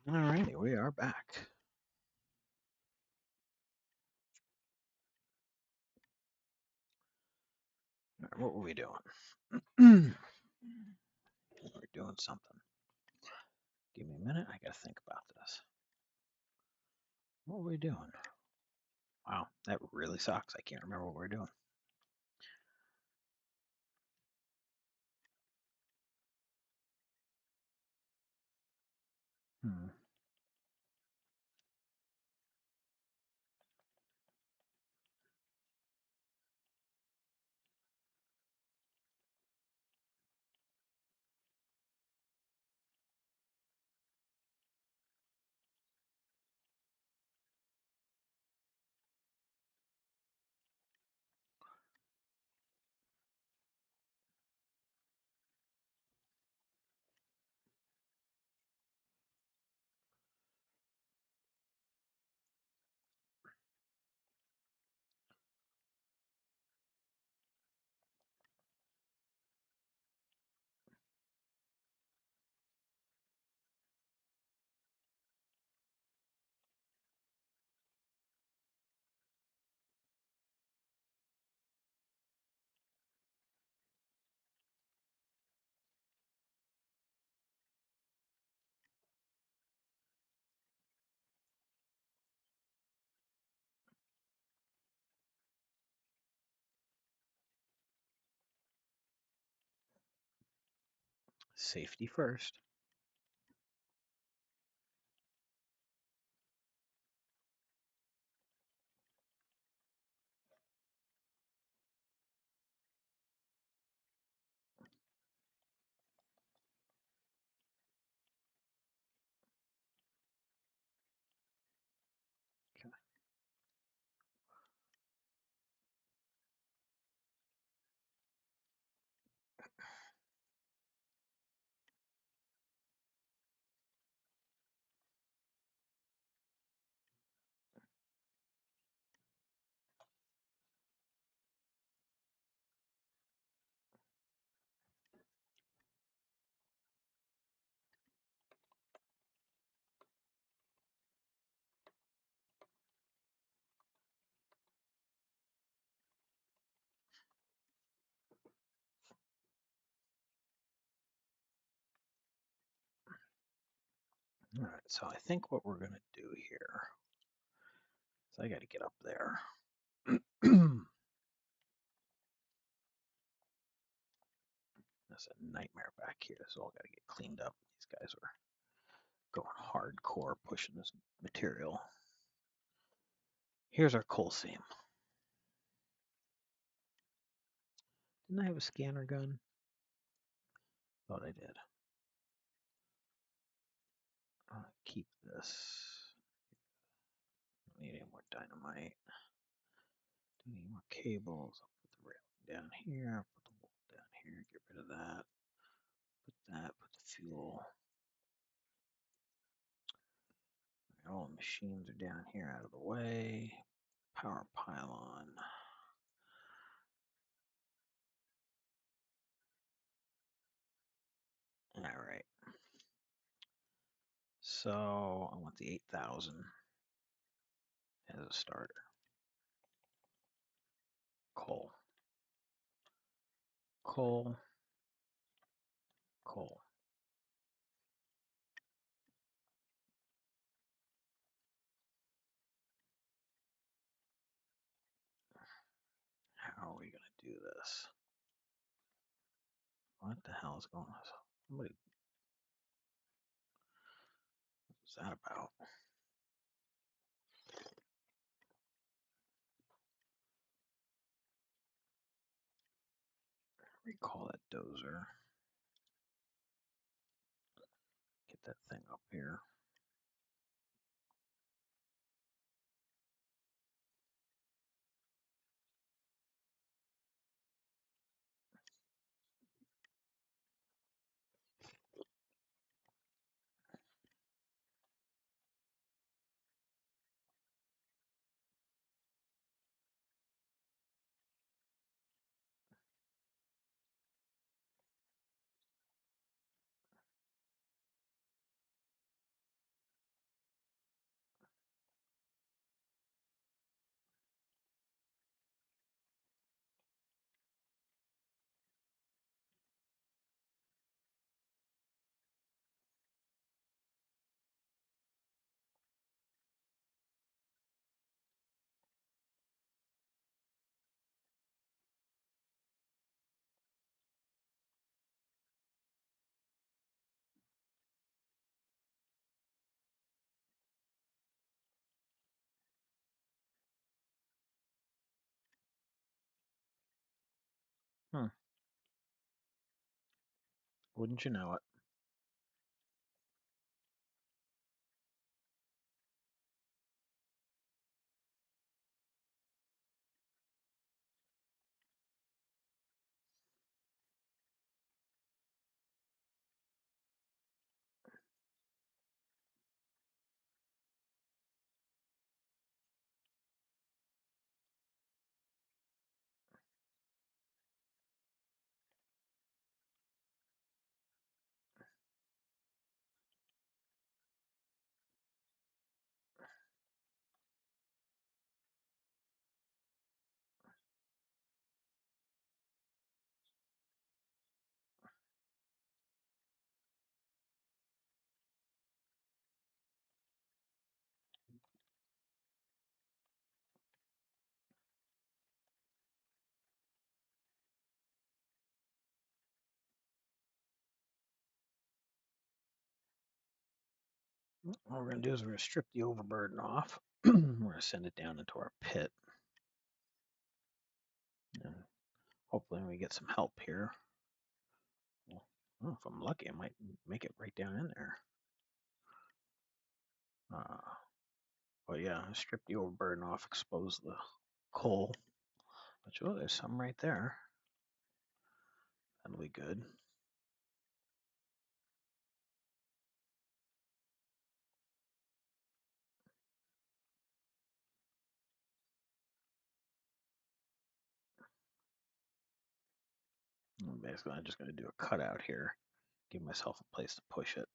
Alrighty, we are back. Alright, what were we doing? We're doing something. Give me a minute. I gotta think about this. What were we doing? Wow, that really sucks. I can't remember what we're doing. Hmm. Safety first. Okay. All right, so I think what we're gonna do here is I gotta get up there. That's a nightmare back here. This all gotta get cleaned up. These guys are going hardcore pushing this material. Here's our coal seam. Didn't I have a scanner gun? Thought I did. Keep this. Don't need any more dynamite. Don't need more cables. I'll put the railing down here. I'll put the wall down here. Get rid of that. Put that. Put the fuel. All the machines are down here out of the way. Power pylon. All right. So I want the 8,000 as a starter. Coal. Coal. Coal. How are we going to do this? What the hell is going on? Somebody, what's that about? Recall that dozer. Get that thing up here. Hmm. Wouldn't you know it? What we're going to do is we're going to strip the overburden off. We're going to send it down into our pit. And hopefully we get some help here. Well, if I'm lucky, I might make it right down in there. But yeah, strip the overburden off, expose the coal. But oh, there's some right there. That'll be good. Basically, I'm just going to do a cutout here, give myself a place to push it.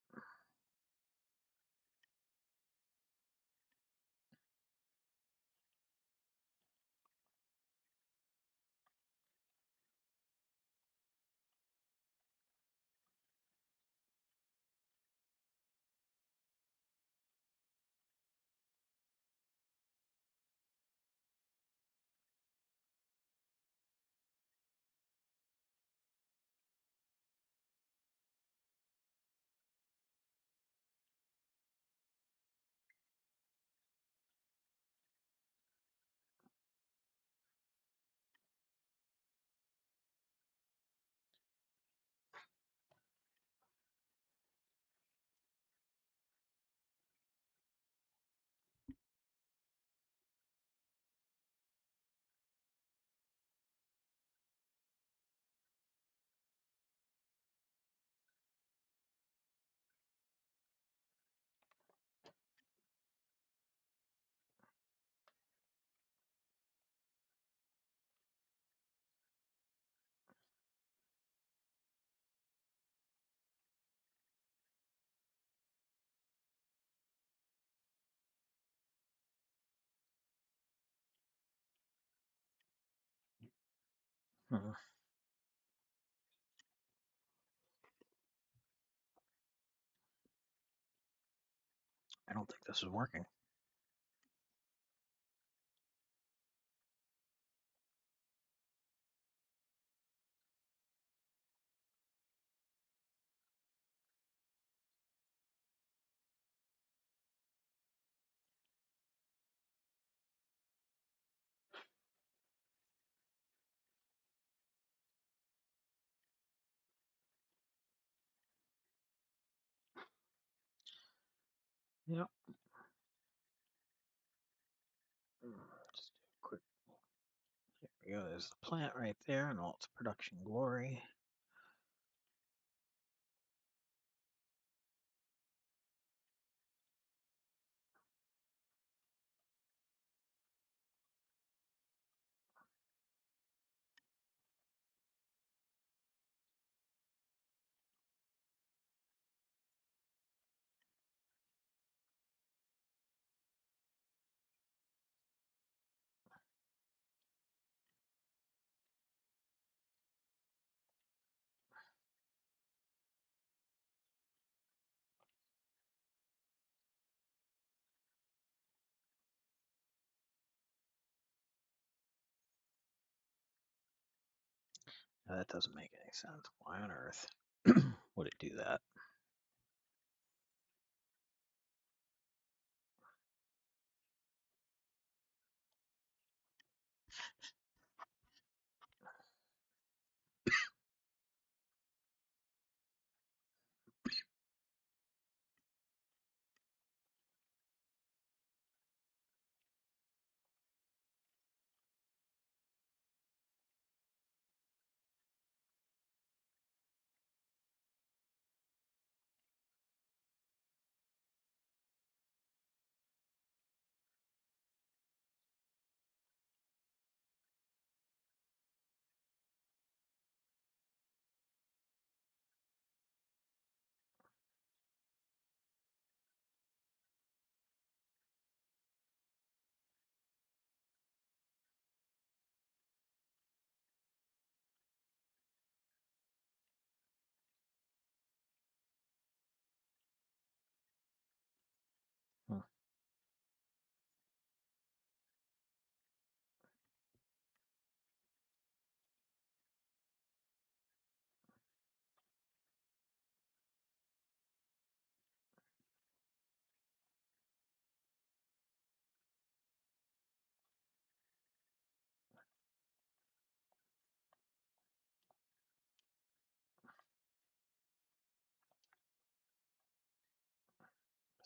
Hmm. I don't think this is working. Yep. Just do a quick. There we go. There's the plant right there in all its production glory. Now, that doesn't make any sense. Why on earth would it do that?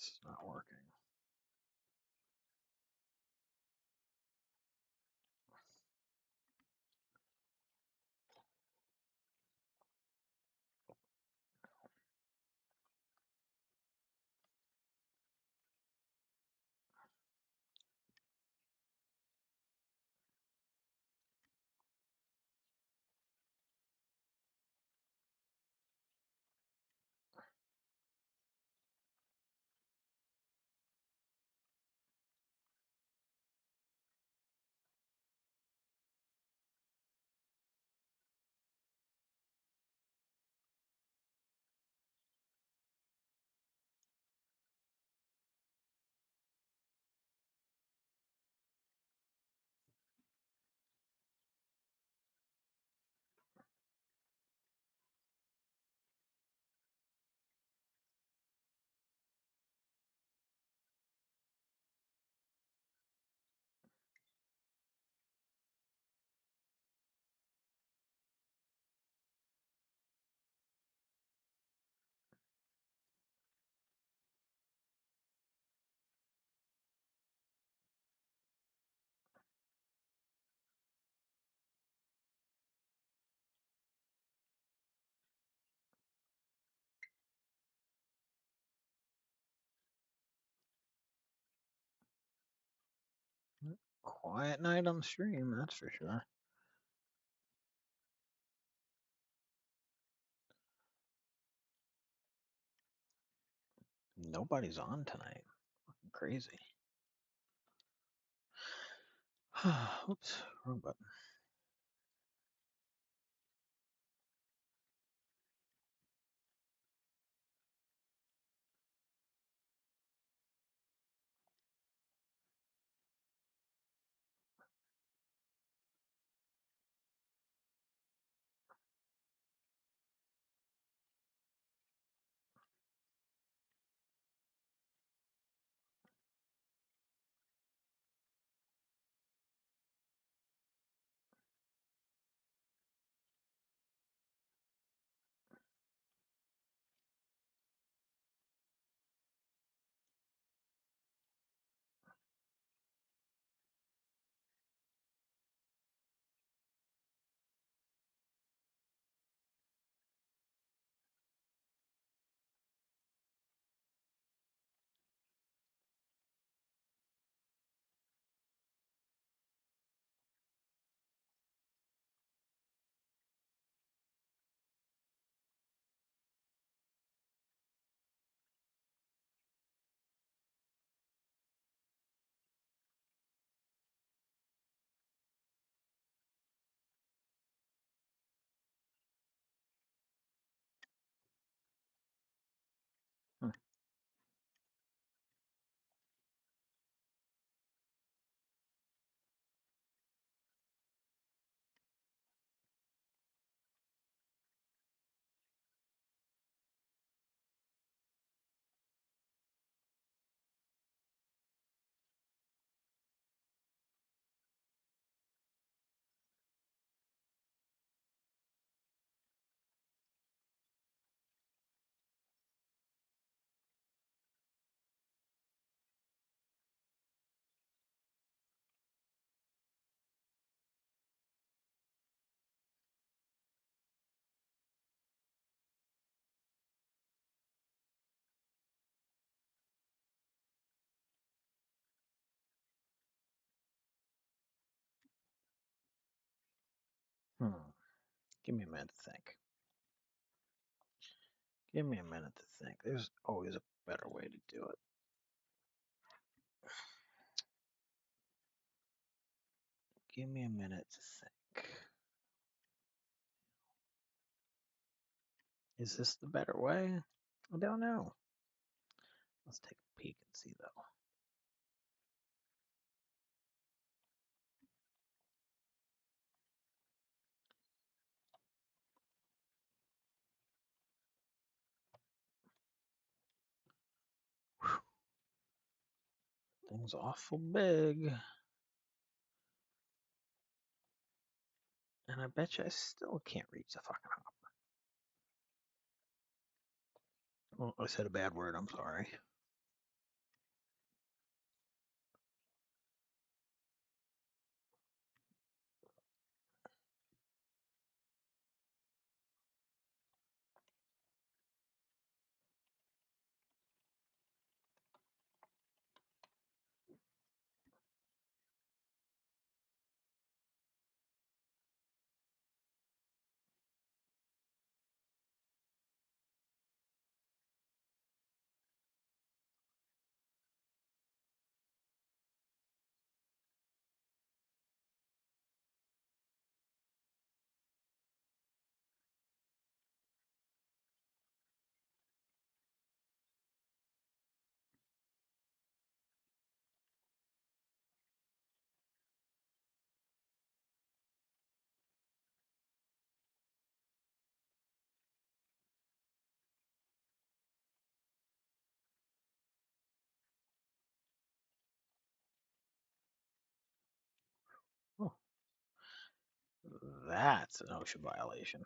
This is not working. Quiet night on the stream, that's for sure. Nobody's on tonight. Crazy. Oops, wrong button. Hmm. Hmm. Give me a minute to think. Give me a minute to think. There's always a better way to do it. Give me a minute to think. Is this the better way? I don't know. Let's take a peek and see though. Thing's awful big. And I bet you I still can't reach the fucking hop. Oh, I said a bad word, I'm sorry. that's an OSHA violation.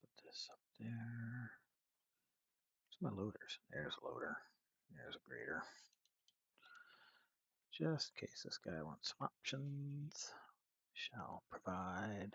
Put this up there. Where's my loaders? There's a loader. There's a grader. Just in case this guy wants some options. Shall provide.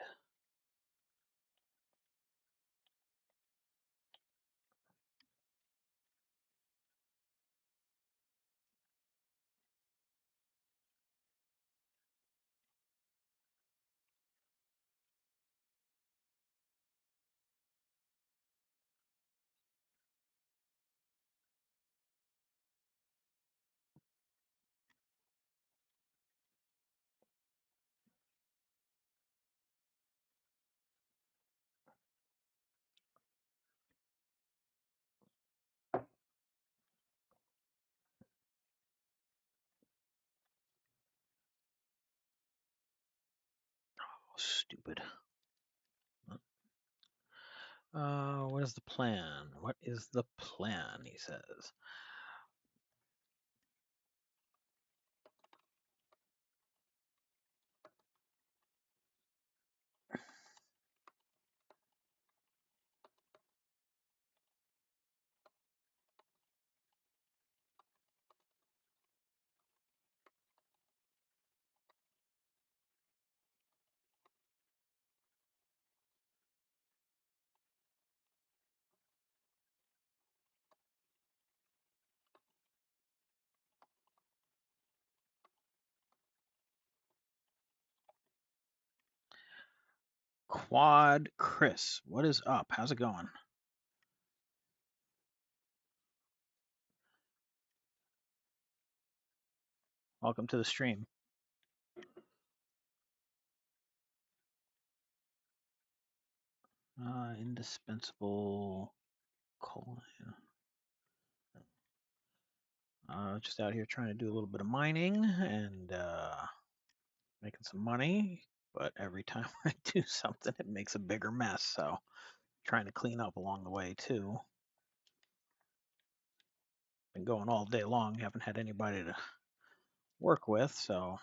Oh, stupid. What is the plan? What is the plan? He says. Quad Chris, what is up? How's it going? Welcome to the stream. Indispensable colon. Just out here trying to do a little bit of mining and making some money. But every time I do something, it makes a bigger mess. So trying to clean up along the way too. Been going all day long. Haven't had anybody to work with, so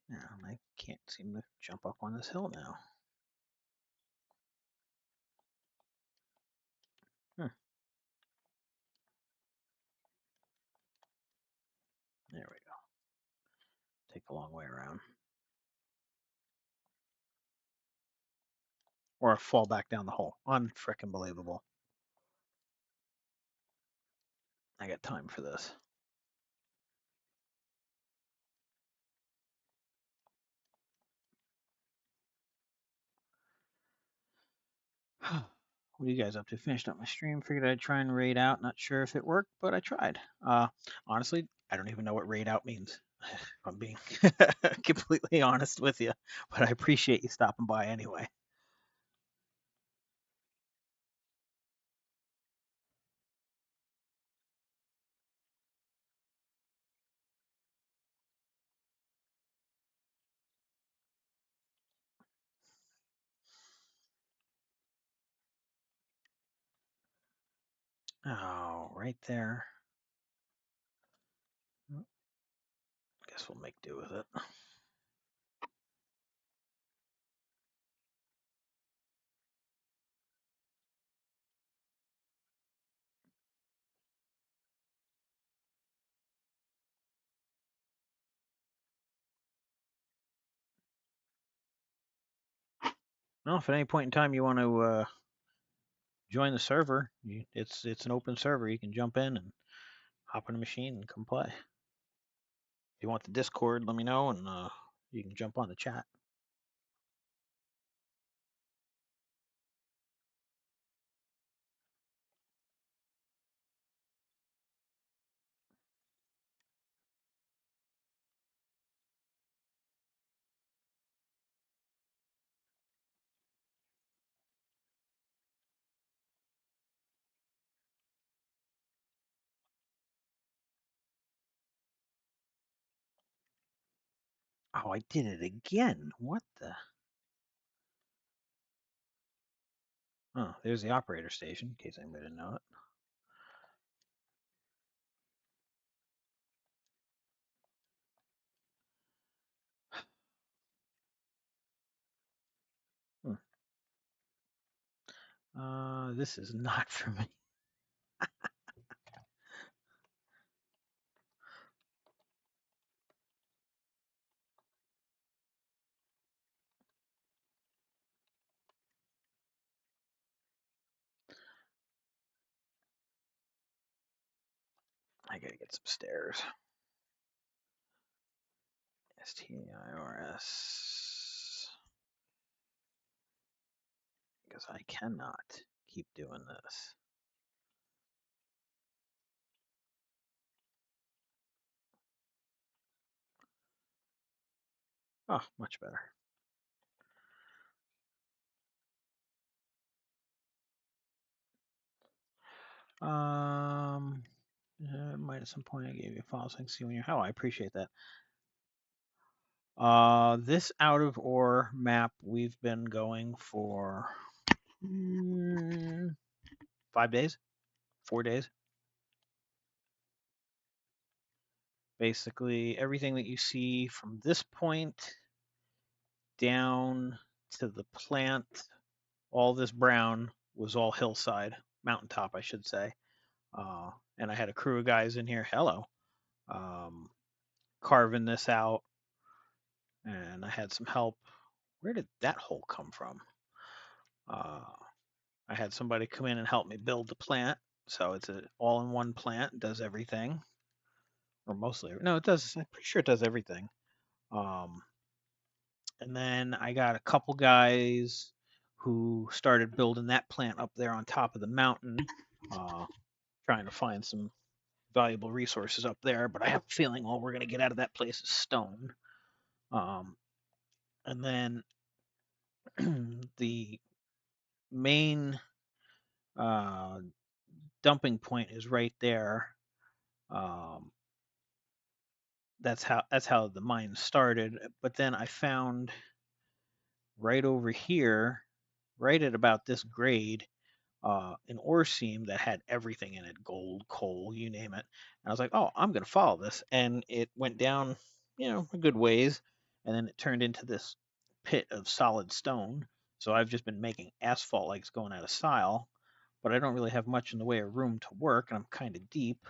yeah, I can't seem to jump up on this hill now. There we go. Take a long way around. Or I fall back down the hole. Unfrickin' believable. I got time for this. What are you guys up to? Finished up my stream. Figured I'd try and raid out. Not sure if it worked, but I tried. Honestly, I don't even know what raid out means. If I'm being completely honest with you, but I appreciate you stopping by anyway. Oh, right there. Guess we'll make do with it. Well, if at any point in time you want to join the server, it's an open server. You can jump in and hop on a machine and come play. If you want the Discord, let me know, and you can jump on the chat. Oh, I did it again. What the? Oh, there's the operator station, in case anybody didn't know it. This is not for me. I gotta get some stairs. STIRS. Because I cannot keep doing this. Oh, much better. Might at some point I gave you a file so I can see when you're. Oh, I appreciate that. This out of ore map we've been going for 5 days, 4 days. Basically, everything that you see from this point down to the plant, all this brown was all hillside, mountaintop, I should say. And I had a crew of guys in here. Hello. Um, Carving this out, and I had some help. Where did that hole come from? Uh, I had somebody come in and help me build the plant. So it's an all-in-one plant, does everything, or mostly. No, it does. I'm pretty sure it does everything. Um, and then I got a couple guys who started building that plant up there on top of the mountain, uh, trying to find some valuable resources up there. But I have a feeling all we're going to get out of that place is stone. Um, and then the main uh, dumping point is right there. Um, that's how the mine started. But then I found right over here, right at about this grade, an ore seam that had everything in it: gold, coal, you name it. And I was like, oh, I'm gonna follow this, and it went down, a good ways, and then it turned into this pit of solid stone. So I've just been making asphalt like it's going out of style, but I don't really have much in the way of room to work, and I'm kind of deep.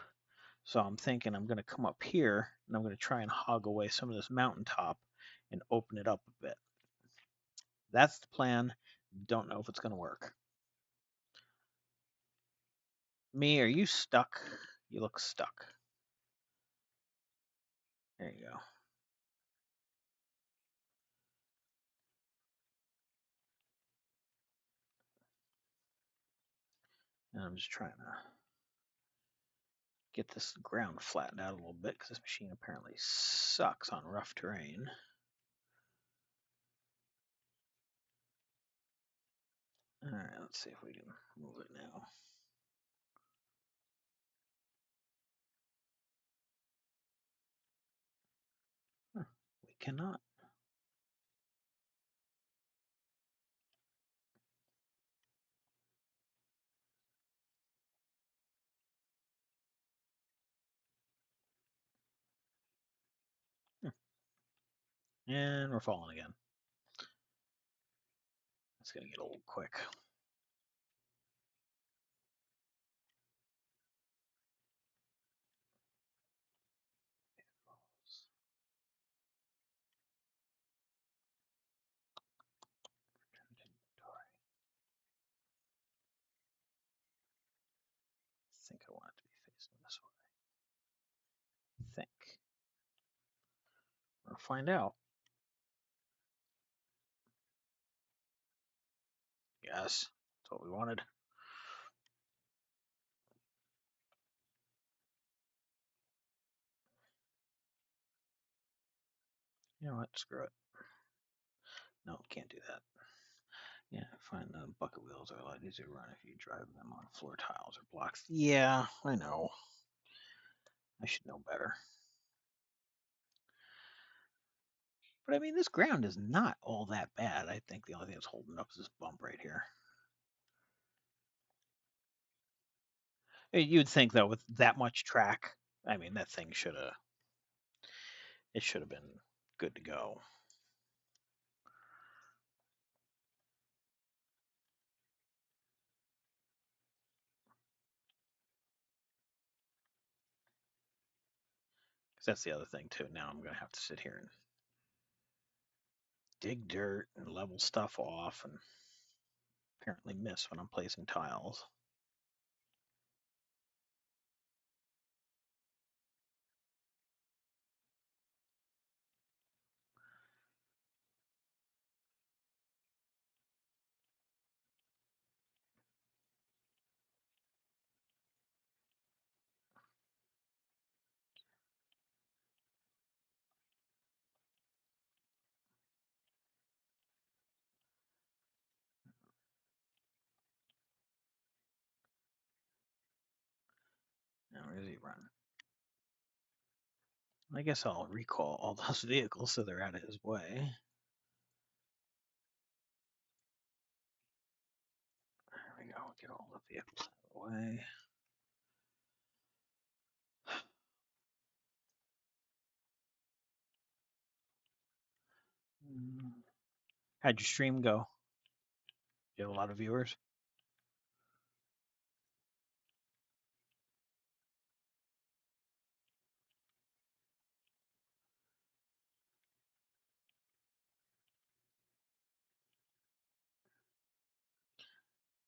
So I'm thinking I'm going to come up here and I'm going to try and hog away some of this mountaintop and open it up a bit. That's the plan. Don't know if it's going to work. Me, are you stuck? You look stuck. There you go. And I'm just trying to get this ground flattened out a little bit because this machine apparently sucks on rough terrain. All right, let's see if we can move it now. Huh, we cannot. And we're falling again. It's going to get old quick. I think I want it to be facing this way. I think. We'll find out. Yes, that's what we wanted. You know what? Screw it. No, can't do that. Yeah, find the bucket wheels are a lot easier to run if you drive them on floor tiles or blocks. Yeah, I know. I should know better. But I mean, this ground is not all that bad. I think the only thing that's holding up is this bump right here. You'd think though, with that much track, I mean, that thing should have been good to go. Because that's the other thing too. Now I'm gonna have to sit here and dig dirt and level stuff off, and apparently miss when I'm placing tiles. Now where does he run? I guess I'll recall all those vehicles so they're out of his way. There we go. Get all the vehicles out of the way. How'd your stream go? You have a lot of viewers?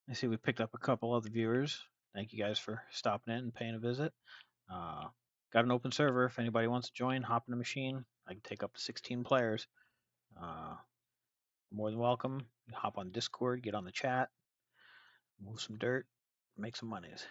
I see we picked up a couple other viewers. Thank you guys for stopping in and paying a visit. Uh, got an open server. If anybody wants to join, hop in the machine. I can take up to 16 players. Uh, more than welcome. Hop on Discord, get on the chat, move some dirt, make some monies.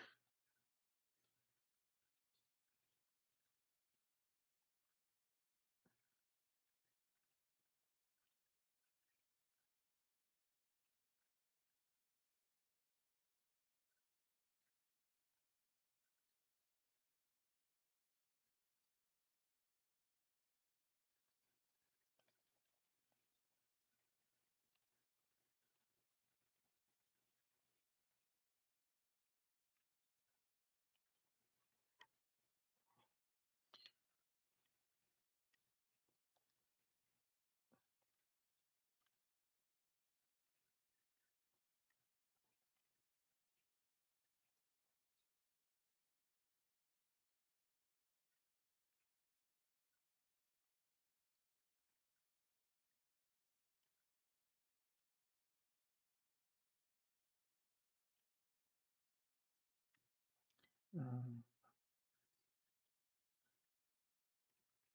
Um,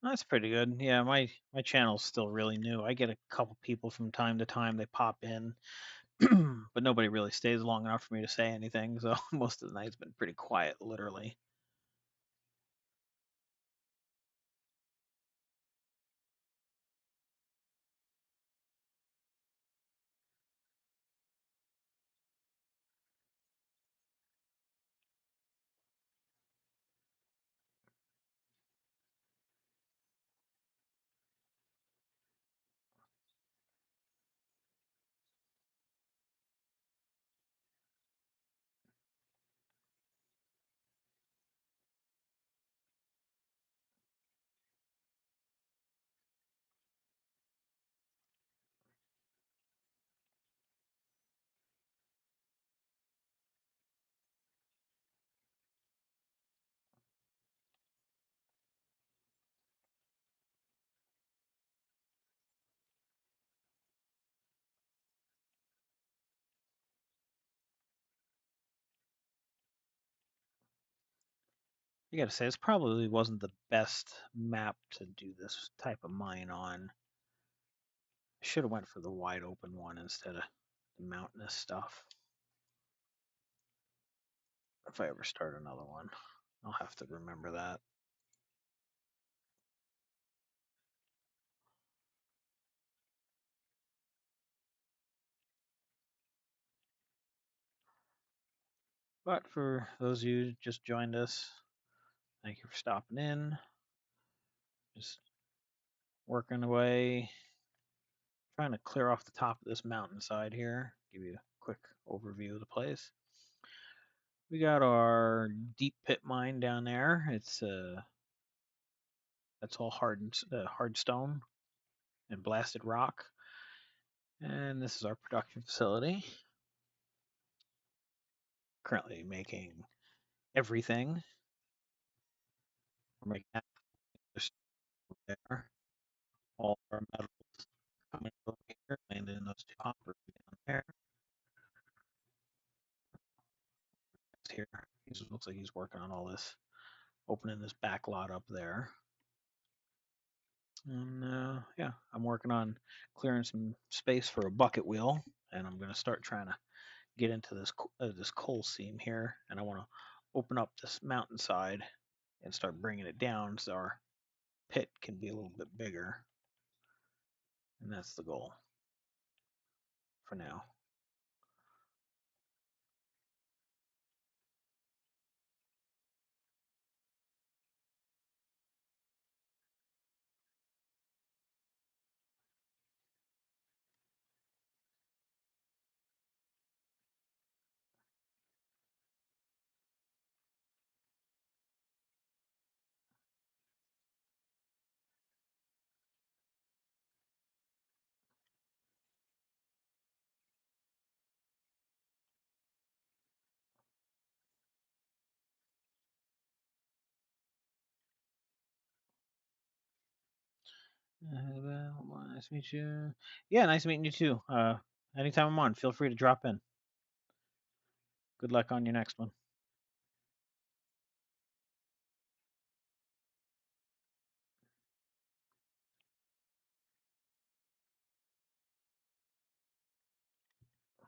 That's pretty good. Yeah, my channel's still really new. I get a couple people from time to time. They pop in, but nobody really stays long enough for me to say anything. So most of the night's been pretty quiet, literally. I gotta say, this probably wasn't the best map to do this type of mine on. I should have went for the wide open one instead of the mountainous stuff. If I ever start another one, I'll have to remember that. But for those of you who just joined us, thank you for stopping in. Just working away, Trying to clear off the top of this mountainside here. Give you a quick overview of the place. We got our deep pit mine down there. It's that's all hard stone and blasted rock. And this is our production facility. Currently making everything. We're making that there. All our metals coming over here, landing in those two hoppers down there. Here, he looks like he's working on all this, opening this back lot up there. And yeah, I'm working on clearing some space for a bucket wheel, and I'm gonna start trying to get into this coal seam here, and I want to open up this mountainside and start bringing it down so our pit can be a little bit bigger, and that's the goal for now. Well, nice to meet you. Yeah, nice meeting you too. Anytime I'm on, feel free to drop in. Good luck on your next one.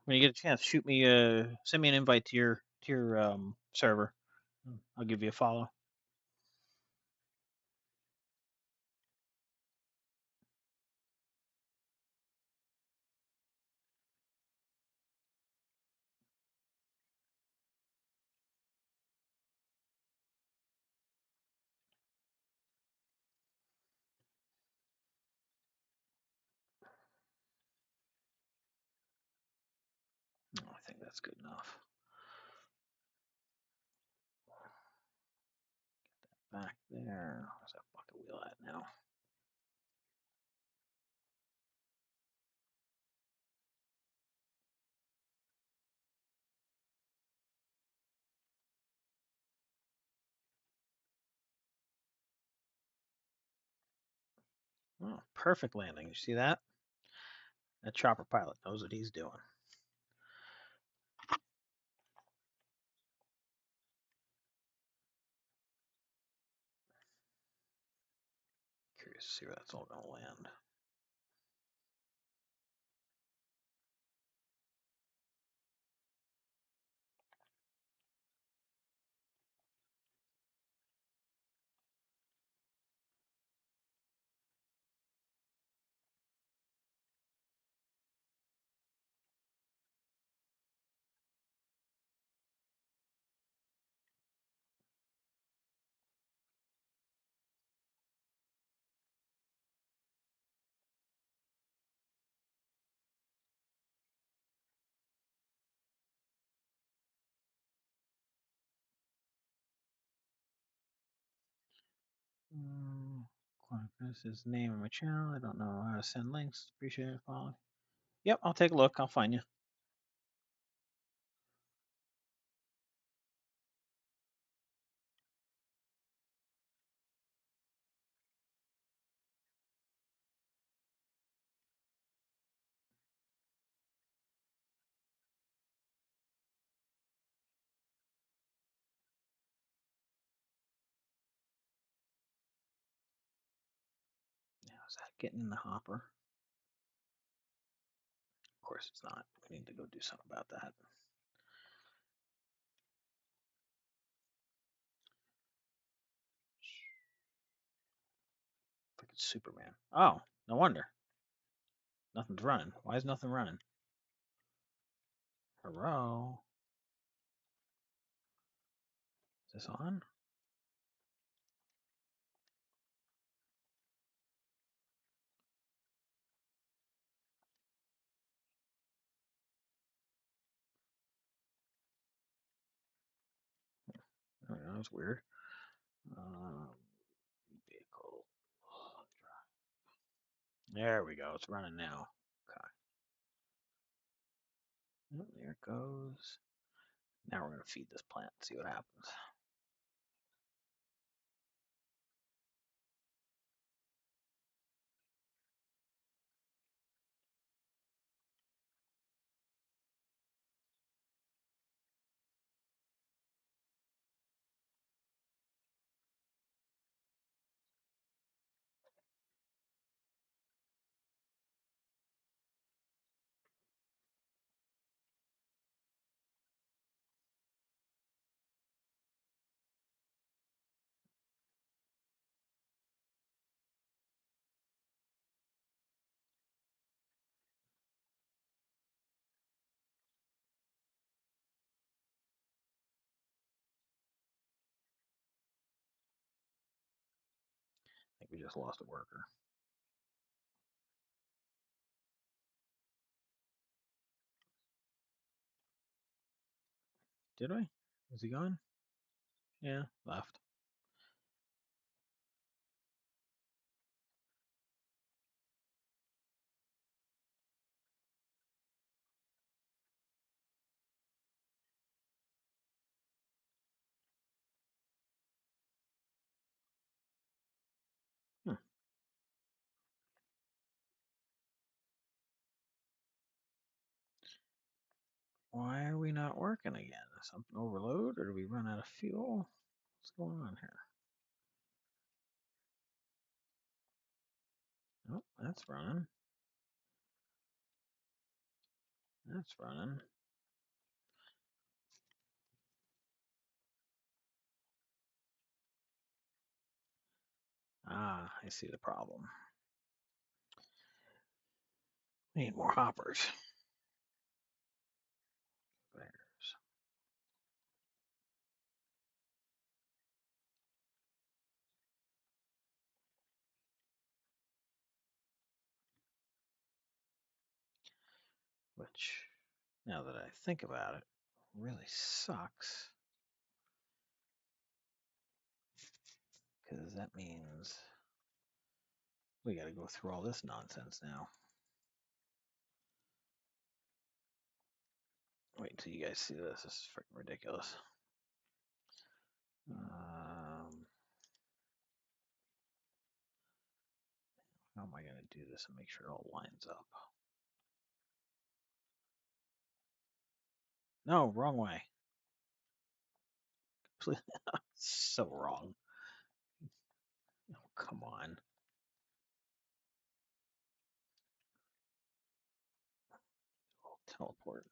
When you get a chance, send me an invite to your server. I'll give you a follow. Oh, I think that's good enough. Back there. Where's that bucket wheel at now? Oh, perfect landing. You see that? That chopper pilot knows what he's doing. Curious to see where that's all going to land. This is the name of my channel. I don't know how to send links. Appreciate it. Follow. Yep, I'll take a look. I'll find you. Now, is that getting in the hopper? Of course it's not. We need to go do something about that. Freaking Superman. Oh, no wonder. Nothing's running. Why is nothing running? Hello? Is this on? That's weird. Vehicle. There we go. It's running now. Okay. Oh, there it goes. Now we're going to feed this plant, see what happens. I think we just lost a worker. Did we? Is he gone? Yeah, left. Hmm. Why are we not working again? Is something overload or do we run out of fuel? What's going on here? Oh, that's running. That's running. Ah, I see the problem. We need more hoppers. There's. Which, now that I think about it, really sucks. Because that means we got to go through all this nonsense now. Wait until you guys see this. This is freaking ridiculous. How am I going to do this and make sure it all lines up? No, wrong way. So wrong. Oh, come on. I'll teleport.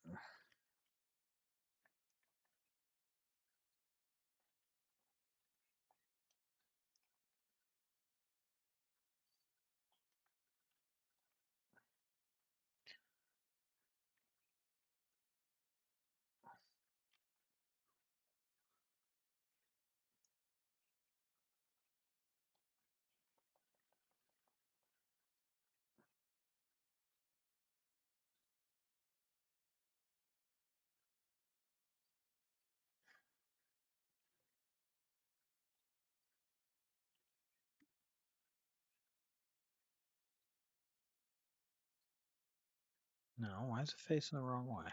No, why is it facing the wrong way?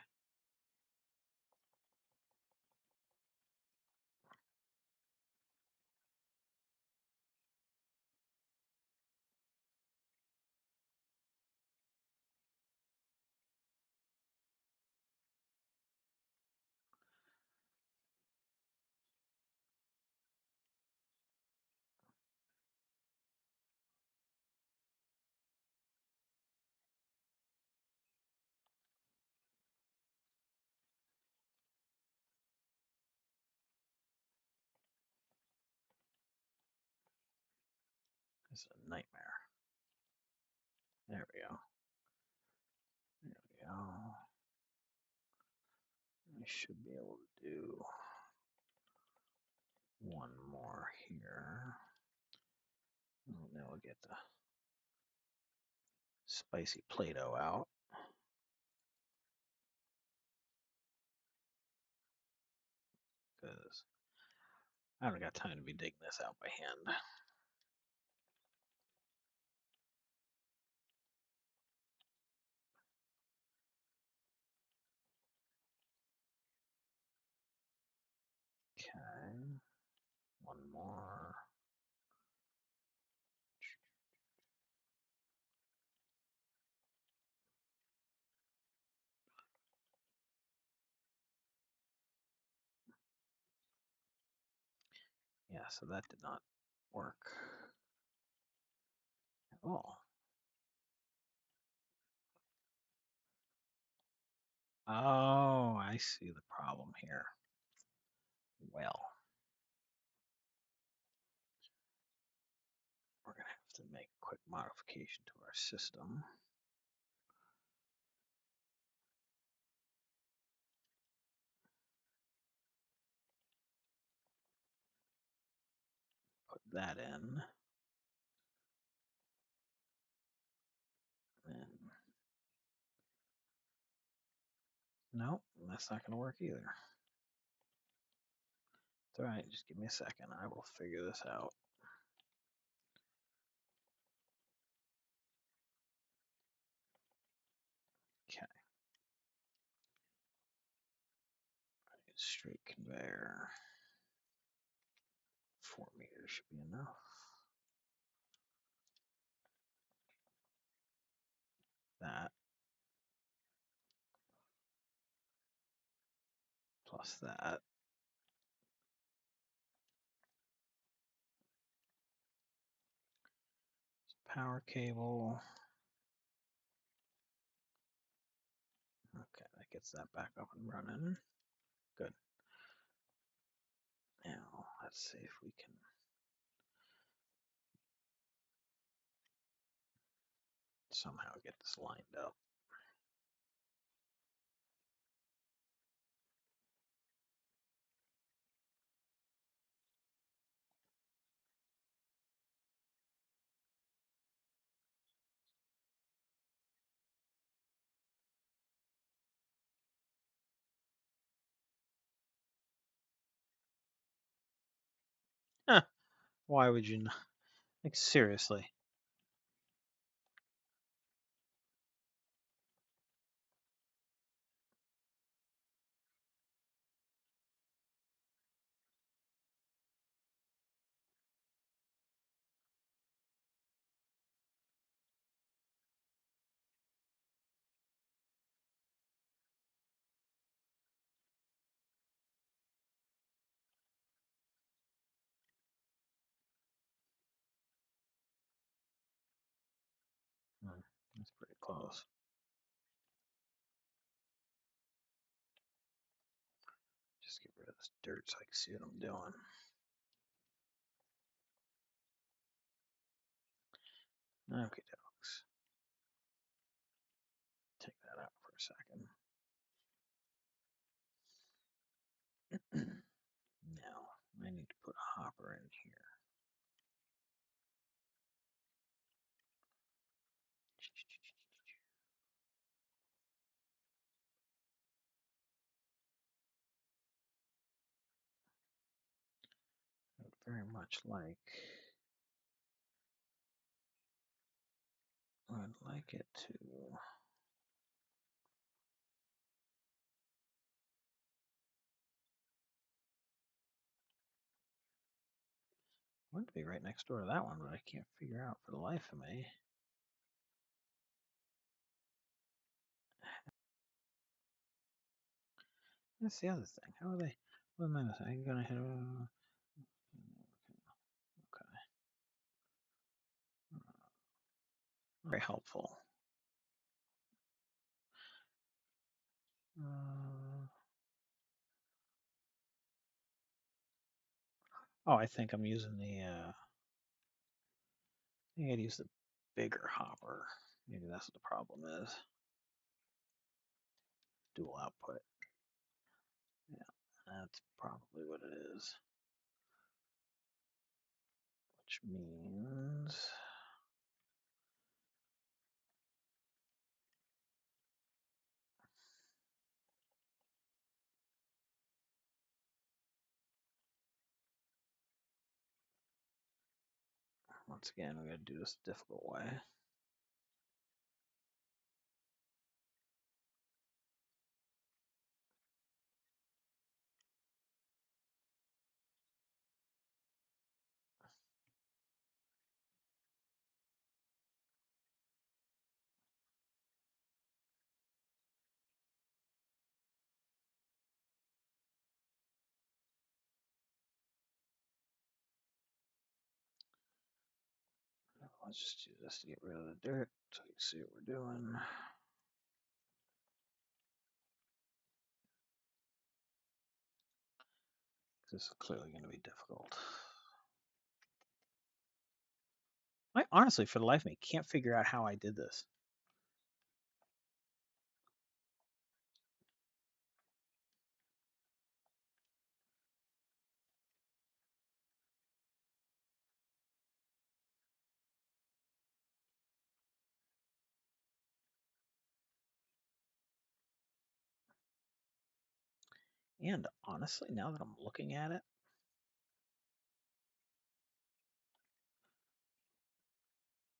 It's a nightmare. There we go. There we go. I should be able to do one more here. And then we'll get the spicy Play-Doh out. Because I haven't got time to be digging this out by hand. Okay, one more. Yeah, so that did not work at all. Oh, I see the problem here. Well, we're going to have to make a quick modification to our system. Put that in. And no, that's not going to work either. It's all right. Just give me a second. I will figure this out. Okay. Straight conveyor. 4 meters should be enough. That plus that. Power cable. Okay, that gets that back up and running. Good. Now, let's see if we can somehow get this lined up. Huh, why would you not? Like, seriously. That's pretty close. Just get rid of this dirt so I can see what I'm doing. Okay, dogs. Take that out for a second. Now, I need to put a hopper in here. I would very much like, I'd like it to I want it to be right next door to that one, but I can't figure out for the life of me. That's the other thing. How are they? What am I missing? Are you gonna hit? Okay. Very helpful. Oh, I think I'm using the. I think I'd use the bigger hopper. Maybe that's what the problem is. Dual output. Yeah, that's probably what it is. Which means Once again, we gotta do this the difficult way. Let's just do this to get rid of the dirt so you can see what we're doing. This is clearly going to be difficult. I honestly, for the life of me, can't figure out how I did this. And honestly, now that I'm looking at it,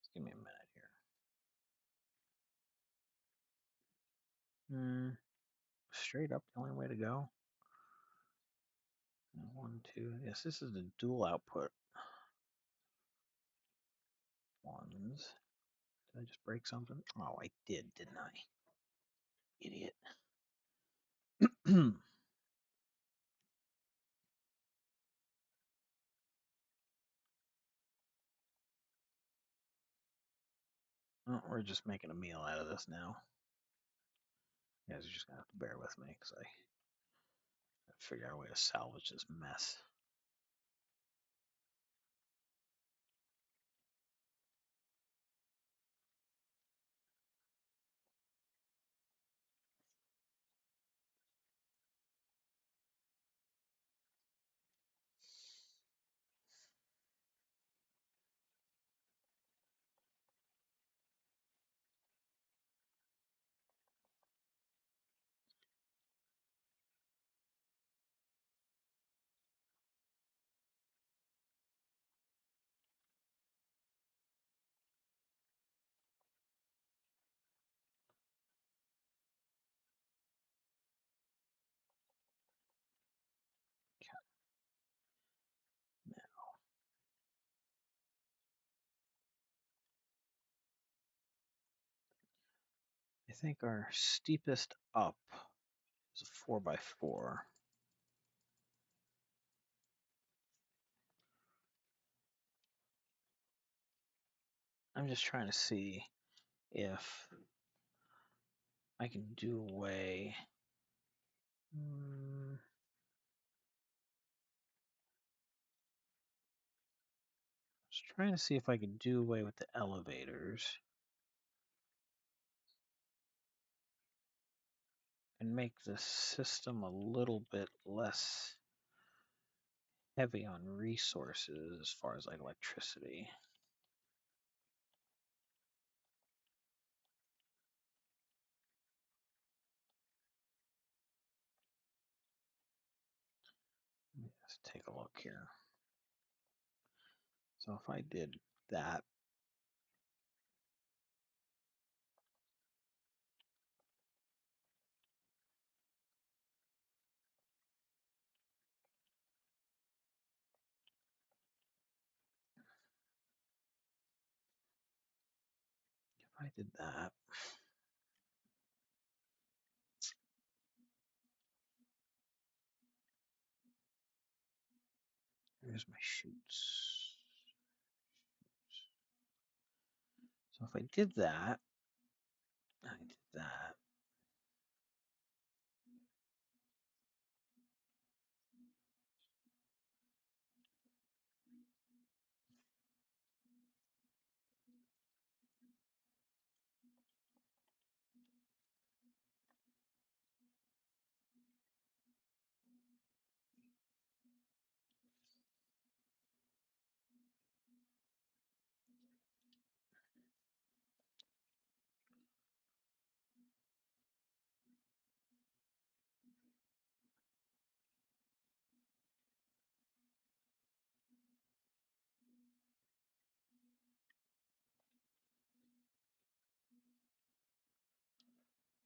just give me a minute here. Straight up, the only way to go. One, two. Yes, this is the dual output ones. Did I just break something? Oh, I did, didn't I? Idiot. Well, we're just making a meal out of this now. You guys are just gonna have to bear with me because I gotta figure out a way to salvage this mess. I think our steepest up is a 4x4. I'm just trying to see if I can do away. Just trying to see if I can do away with the elevators and make the system a little bit less heavy on resources as far as like electricity. Let's take a look here. So if I did that, if I did that, here's my chutes. So if I did that, I did that.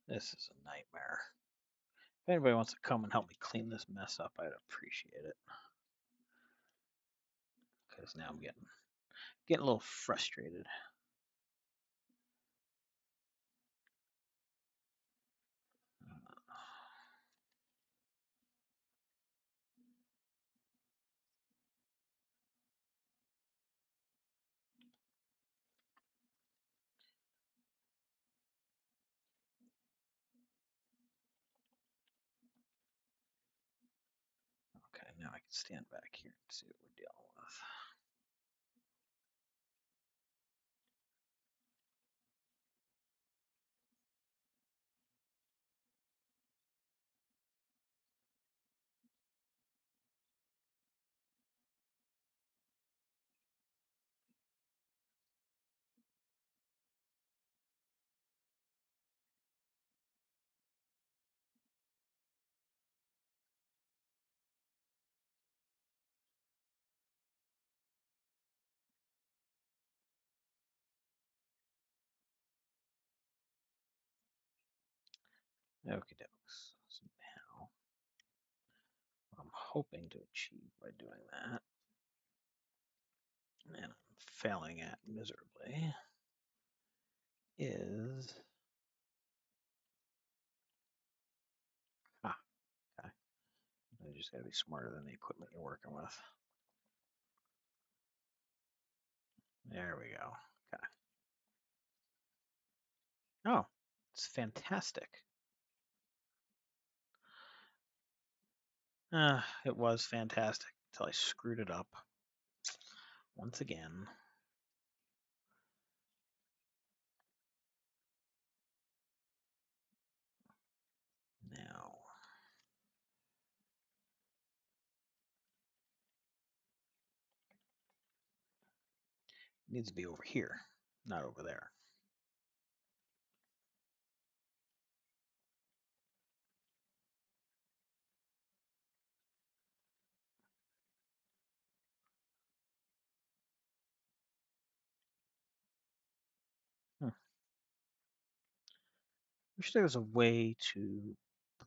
This is a nightmare. If anybody wants to come and help me clean this mess up, I'd appreciate it. Because now I'm getting a little frustrated. Okay, now I can stand back here and see what we're dealing with. Okie dokes. So now, what I'm hoping to achieve by doing that, and I'm failing at miserably, is okay. You just gotta be smarter than the equipment you're working with. There we go. Okay. Oh, it's fantastic. It was fantastic until I screwed it up once again. Now, it needs to be over here, not over there. Wish there was a way to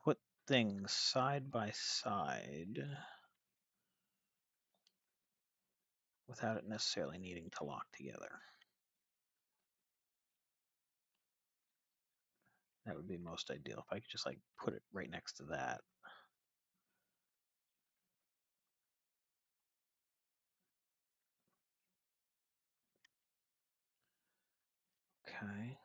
put things side by side without it necessarily needing to lock together. That would be most ideal if I could just like put it right next to that. Okay.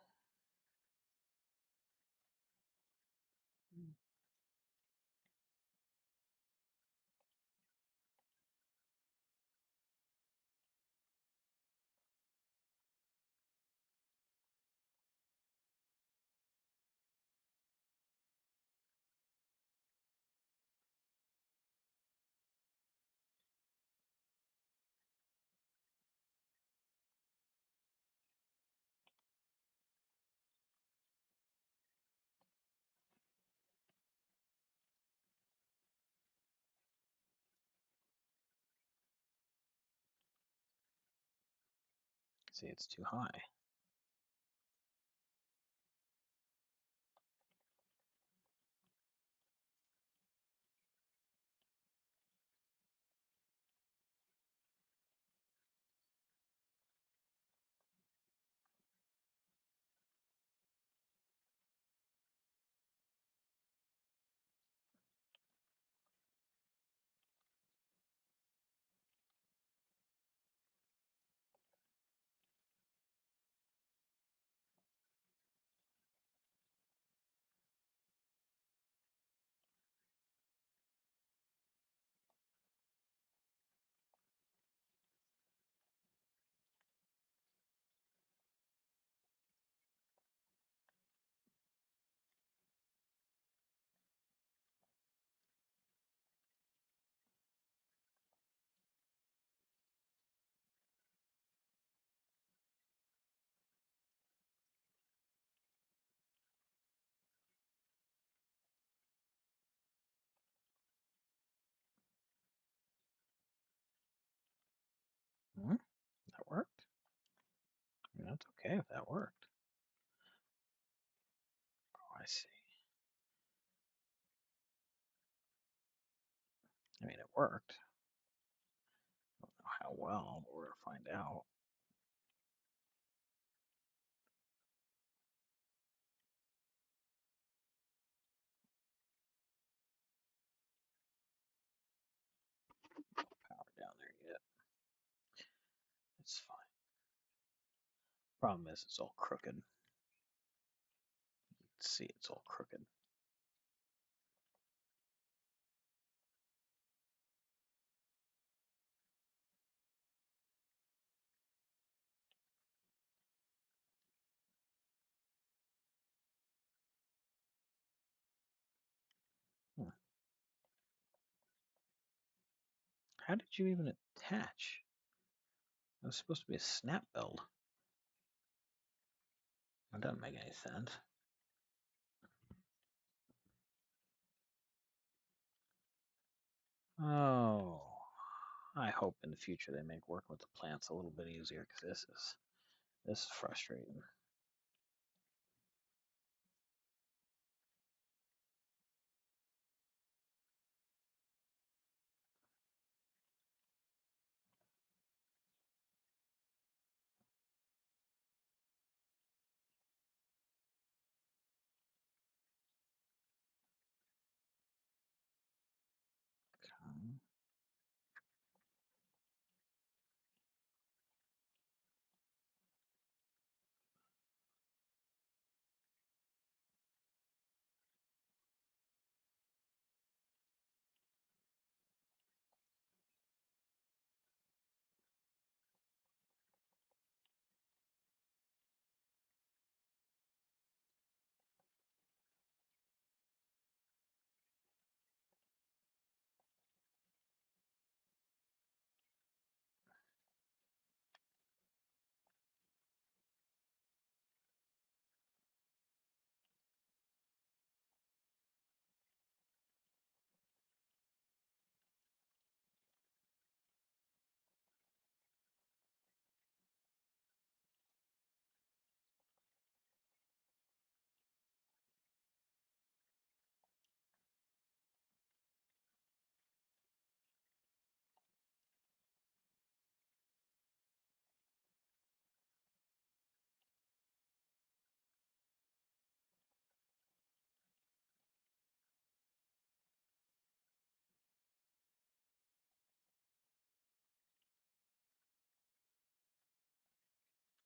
See, it's too high. Hmm? That worked? I mean, that's okay if that worked. Oh, I see. worked. I don't know how well, but we're gonna find out. Power down there yet? It's fine. Problem is, it's all crooked. See, it's all crooked. Hmm. How did you even attach? It was supposed to be a snap build. That doesn't make any sense. Oh, I hope in the future they make working with the plants a little bit easier because this is frustrating. Okay.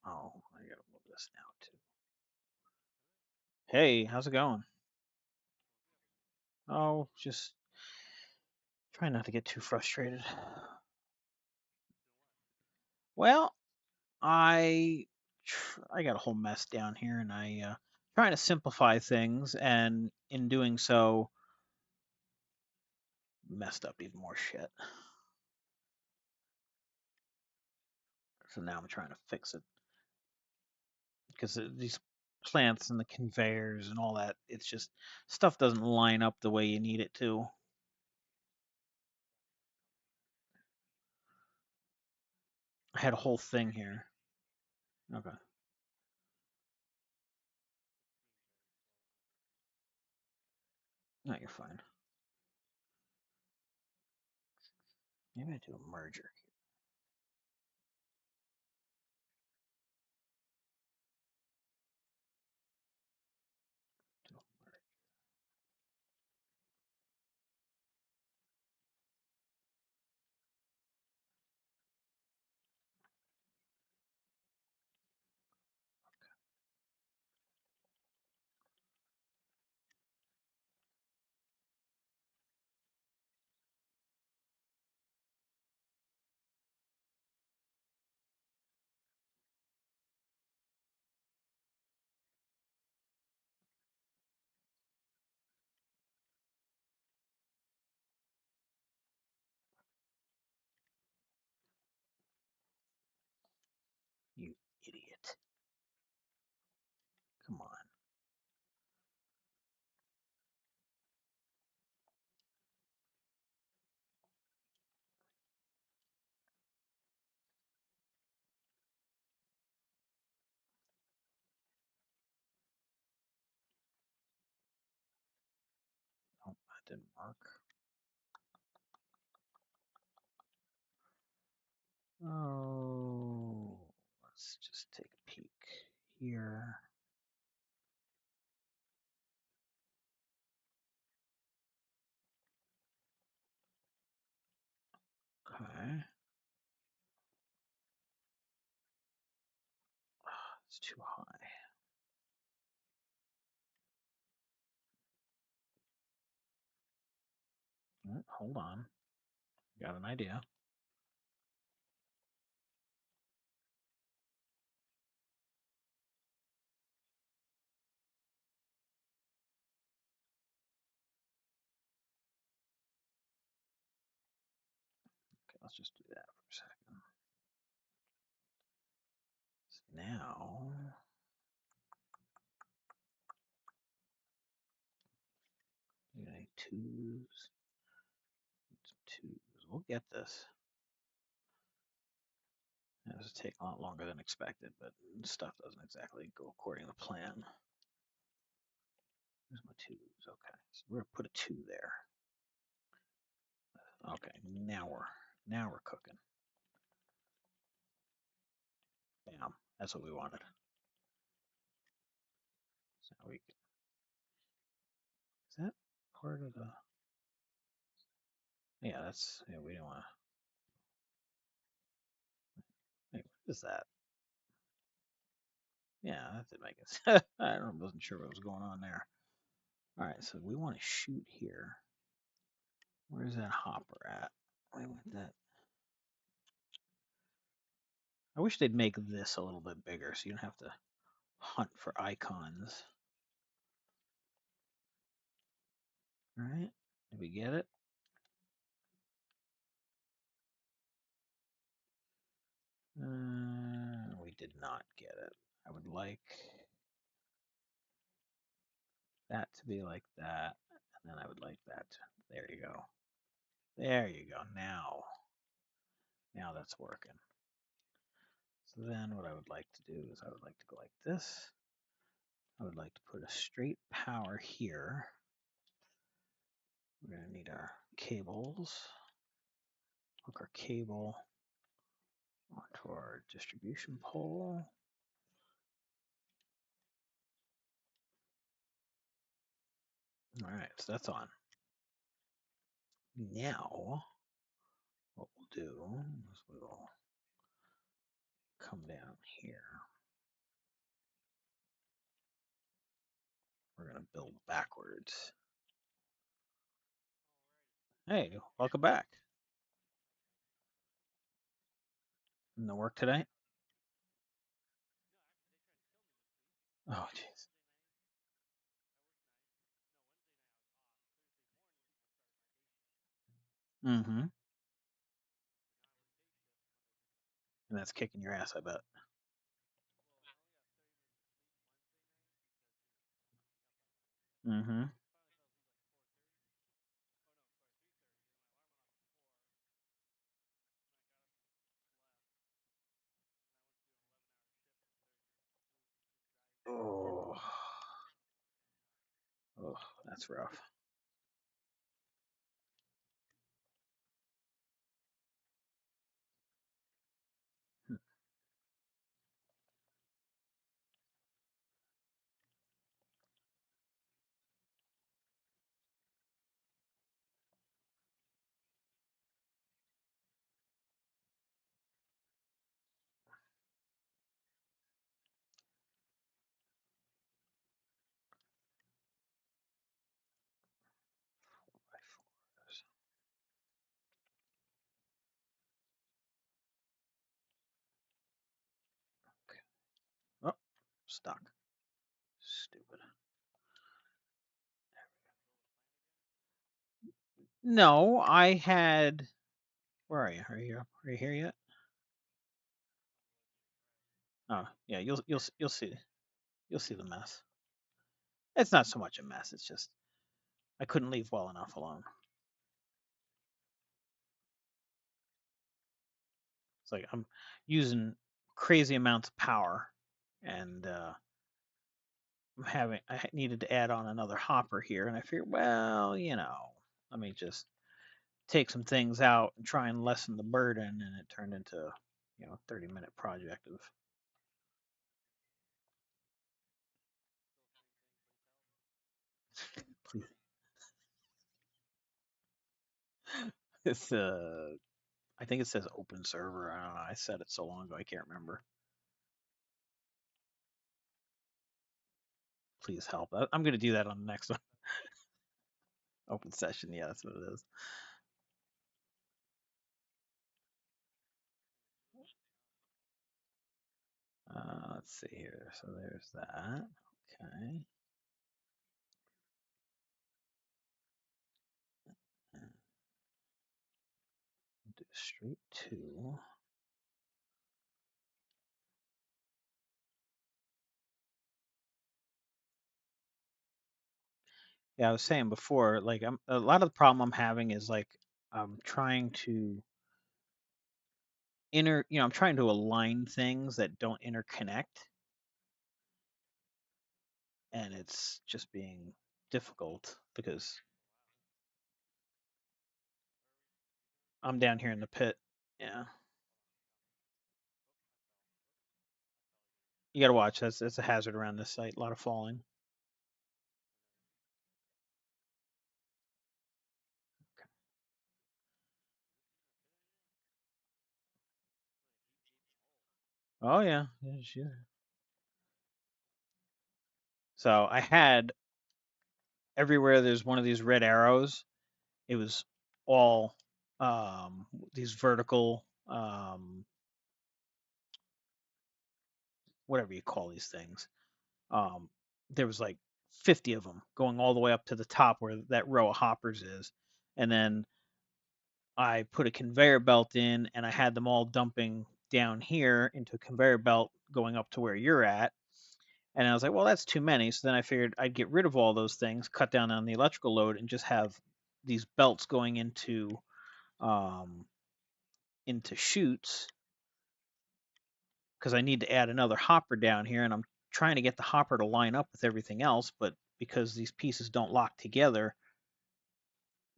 Oh, I gotta move this now too. Hey, how's it going? Oh, just trying not to get too frustrated. Well, I got a whole mess down here, and I trying to simplify things, and in doing so, messed up even more shit. So now I'm trying to fix it because these plants and the conveyors and all that, it's just stuff doesn't line up the way you need it to. I had a whole thing here. Okay. No, you're fine. Maybe I do a merger. Do a merge. You idiot. Come on. Oh, that didn't work. Oh, let's just take a peek here. Okay. It's too high. Hold on. Got an idea. Okay, let's just do that for a second. So now, any twos, some twos. We'll get this. It was taking a lot longer than expected, but stuff doesn't exactly go according to plan. There's my twos. Okay, so we're gonna put a two there. Okay, now we're cooking. Bam, that's what we wanted. So now is that part of the? Yeah, that's yeah. We don't want to. Wait, what is that? Yeah, that didn't make it. Wasn't sure what was going on there. All right, so we want to shoot here. Where's that hopper at? Wait, with that. I wish they'd make this a little bit bigger so you don't have to hunt for icons. All right, did we get it? We did not get it. I would like that to be like that, and then I would like that. There you go. There you go. Now that's working. So then what I would like to do is I would like to go like this. I would like to put a straight power here. We're going to need our cables. Hook our cable onto our distribution pole. All right, so that's on. Now, what we'll do is we'll come down here. We're going to build backwards. Hey, welcome back. No work today? Oh, jeez. Mm-hmm. And that's kicking your ass, I bet. Mm-hmm. Oh, oh, that's rough. Hmm. By fours. Okay. Oh, stuck. Stupid. No, I had. Where are you? Are you here yet? Oh, yeah. You'll see the mess. It's not so much a mess. It's just I couldn't leave well enough alone. It's like I'm using crazy amounts of power, and I needed to add on another hopper here, and I figured, well, let me just take some things out and try and lessen the burden, and it turned into 30-minute project of. Please. It's I think it says open server. I don't know. I said it so long ago I can't remember. Please help. I'm going to do that on the next one. Open session. Yeah, that's what it is. Let's see here. So there's that. Okay. Do straight to. Yeah, I was saying before, like a lot of the problem I'm having is like I'm trying to I'm trying to align things that don't interconnect, and it's just being difficult because I'm down here in the pit. Yeah, you got to watch. That's a hazard around this site. A lot of falling. Oh yeah, yeah, sure. So I had everywhere there's one of these red arrows. It was all these vertical whatever you call these things. Um, there was like 50 of them going all the way up to the top where that row of hoppers is, and then I put a conveyor belt in, and I had them all dumping down here into a conveyor belt going up to where you're at. And I was like, well, that's too many. So then I figured I'd get rid of all those things, cut down on the electrical load, and just have these belts going um, into chutes because I need to add another hopper down here, and I'm trying to get the hopper to line up with everything else, but because these pieces don't lock together,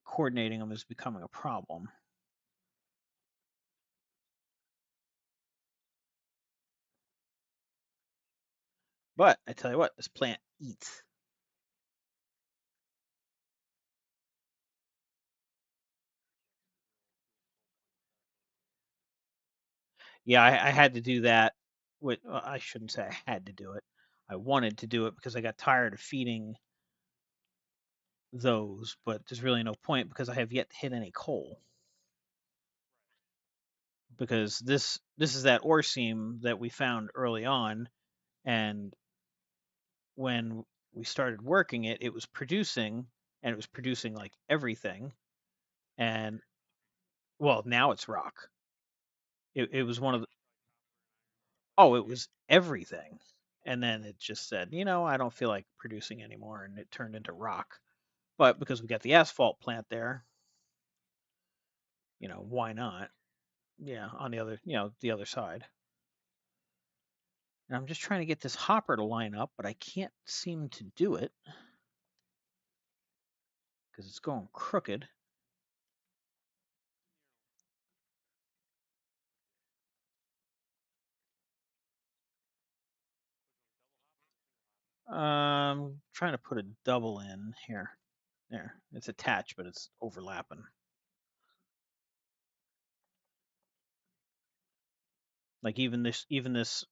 coordinating them is becoming a problem. But I tell you what, this plant eats. Yeah, I had to do that. Well, I shouldn't say I had to do it. I wanted to do it because I got tired of feeding those, but there's really no point because I have yet to hit any coal. Because this is that ore seam that we found early on, and when we started working it, it was producing, and it was producing like everything. And well, now it's rock. It was one of the, oh, it was everything. And then it just said, I don't feel like producing anymore, and it turned into rock. But because we got the asphalt plant there, why not? Yeah, on the other, the other side. And I'm just trying to get this hopper to line up, but I can't seem to do it because it's going crooked. Trying to put a double in here. There, it's attached, but it's overlapping. Like even this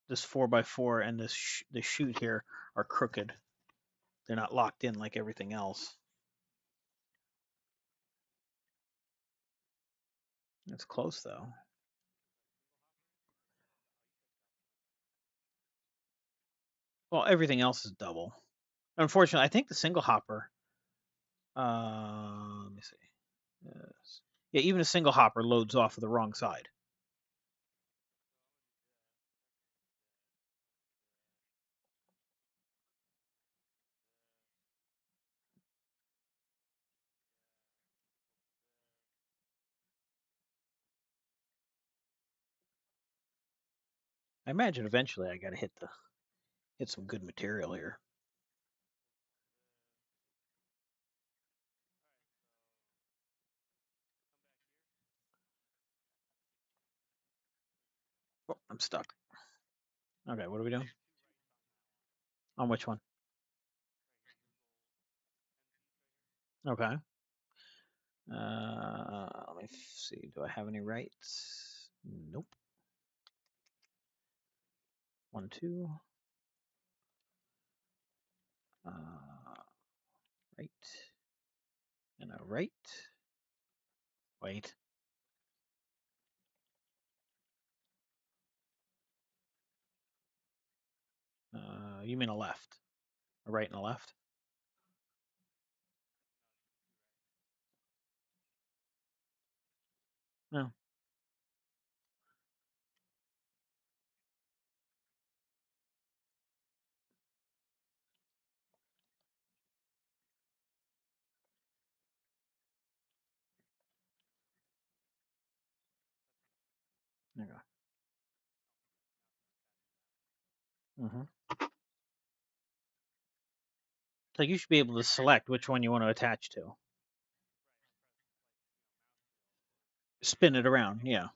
4x4 and this chute here are crooked. They're not locked in like everything else. It's close though. Well, everything else is double. Unfortunately, I think the single hopper. Let me see. Yes. Yeah, even a single hopper loads off of the wrong side. I imagine eventually I got to hit some good material here. I'm stuck. Okay, what are we doing? On which one? Okay. Let me see. Do I have any rights? Nope. 1, 2. Right. And a right. Wait. You mean a left? A right and a left? No. There you go. Like you should be able to select which one you want to attach to. Spin it around, yeah.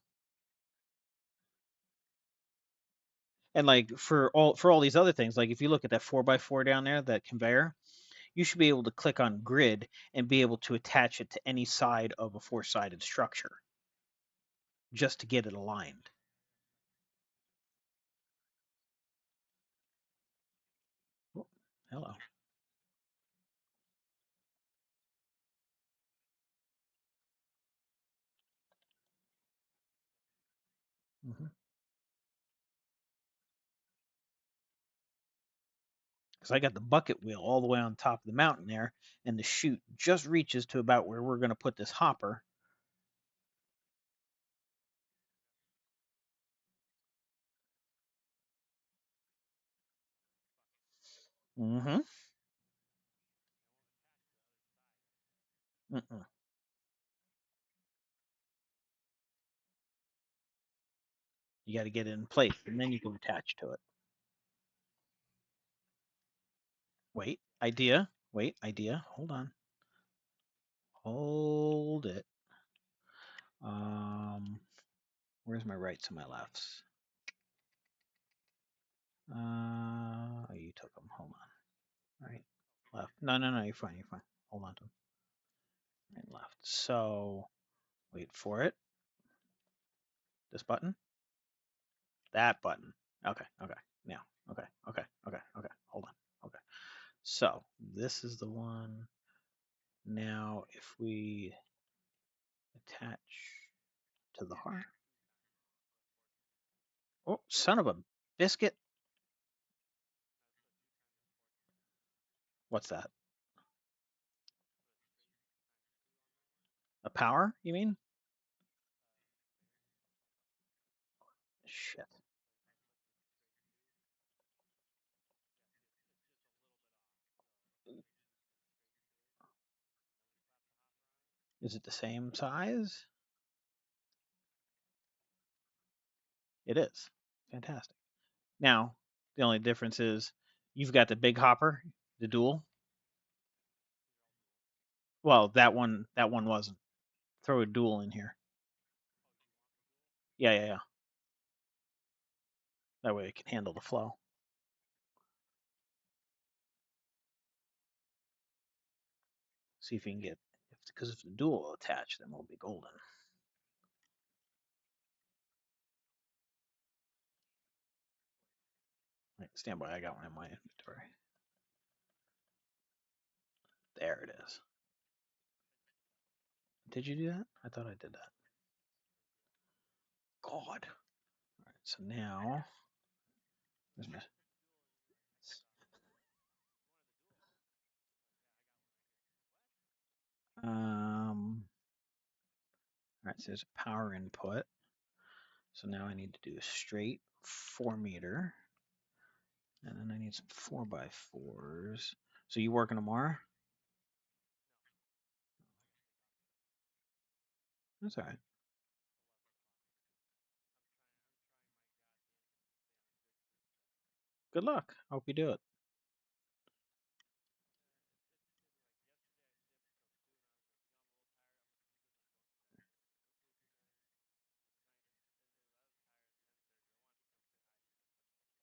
And like for all these other things, like if you look at that 4x4 down there, that conveyor, you should be able to click on grid and be able to attach it to any side of a four-sided structure just to get it aligned. Oh, hello. Because I got the bucket wheel all the way on top of the mountain there, and the chute just reaches to about where we're going to put this hopper. Mm-hmm. Mm-mm. You got to get it in place, and then you can attach to it. Wait, idea. Wait, idea. Hold on. Hold it. Where's my rights and my lefts? Oh, you took them. Hold on. Right, left. No, you're fine. You're fine. Hold on to them. Right, left. So, wait for it. This button. That button. Okay. Now. Okay. Hold on. Okay. So this is the one. Now, if we attach to the heart. Oh, son of a biscuit. What's that? A power, you mean? Shit. Is it the same size? It is. Fantastic. Now, the only difference is you've got the big hopper, the dual. Well, that one wasn't. Throw a dual in here. Yeah. That way it can handle the flow. See if you can get, because if the dual will attach, then we'll be golden. Right, stand by. I got one in my inventory. There it is. Did you do that? I thought I did that. God. All right, so now, all right, so there's a power input. So now I need to do a straight 4 meter. And then I need some 4x4s. So you working tomorrow? That's all right. Good luck. Hope you do it.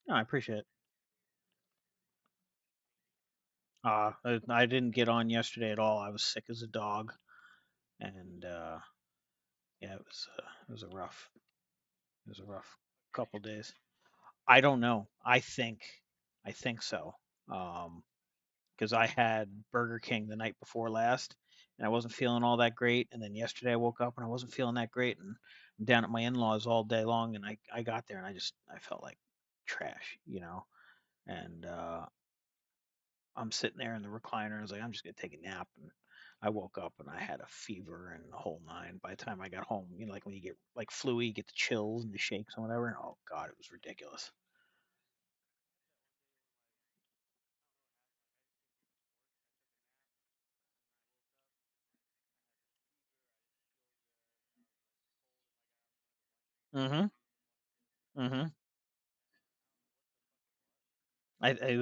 No, I appreciate it. I didn't get on yesterday at all. I was sick as a dog, and yeah, it was a rough couple days. I don't know. I think so. Um, because I had Burger King the night before last, and I wasn't feeling all that great. And then yesterday I woke up and I wasn't feeling that great, and I'm down at my in-laws all day long. And I got there and I felt like trash, you know. And I'm sitting there in the recliner. And I was like, I'm just gonna take a nap. And I woke up and I had a fever and the whole nine. By the time I got home, you know, like when you get like flu, you get the chills and the shakes and whatever. Oh God, it was ridiculous. Mm-hmm. Mm-hmm. It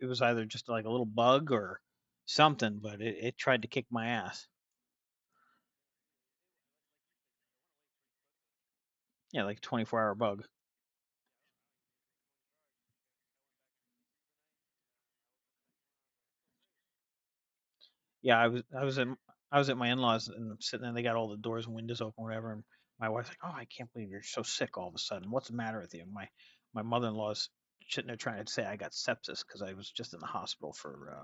was either just like a little bug or something, but it tried to kick my ass. Yeah, like a 24-hour bug. Yeah, I was at my in-laws and I'm sitting there. They got all the doors and windows open, whatever. And my wife's like, "Oh, I can't believe you're so sick all of a sudden. What's the matter with you?" My mother-in-law's sitting there trying to say I got sepsis because I was just in the hospital for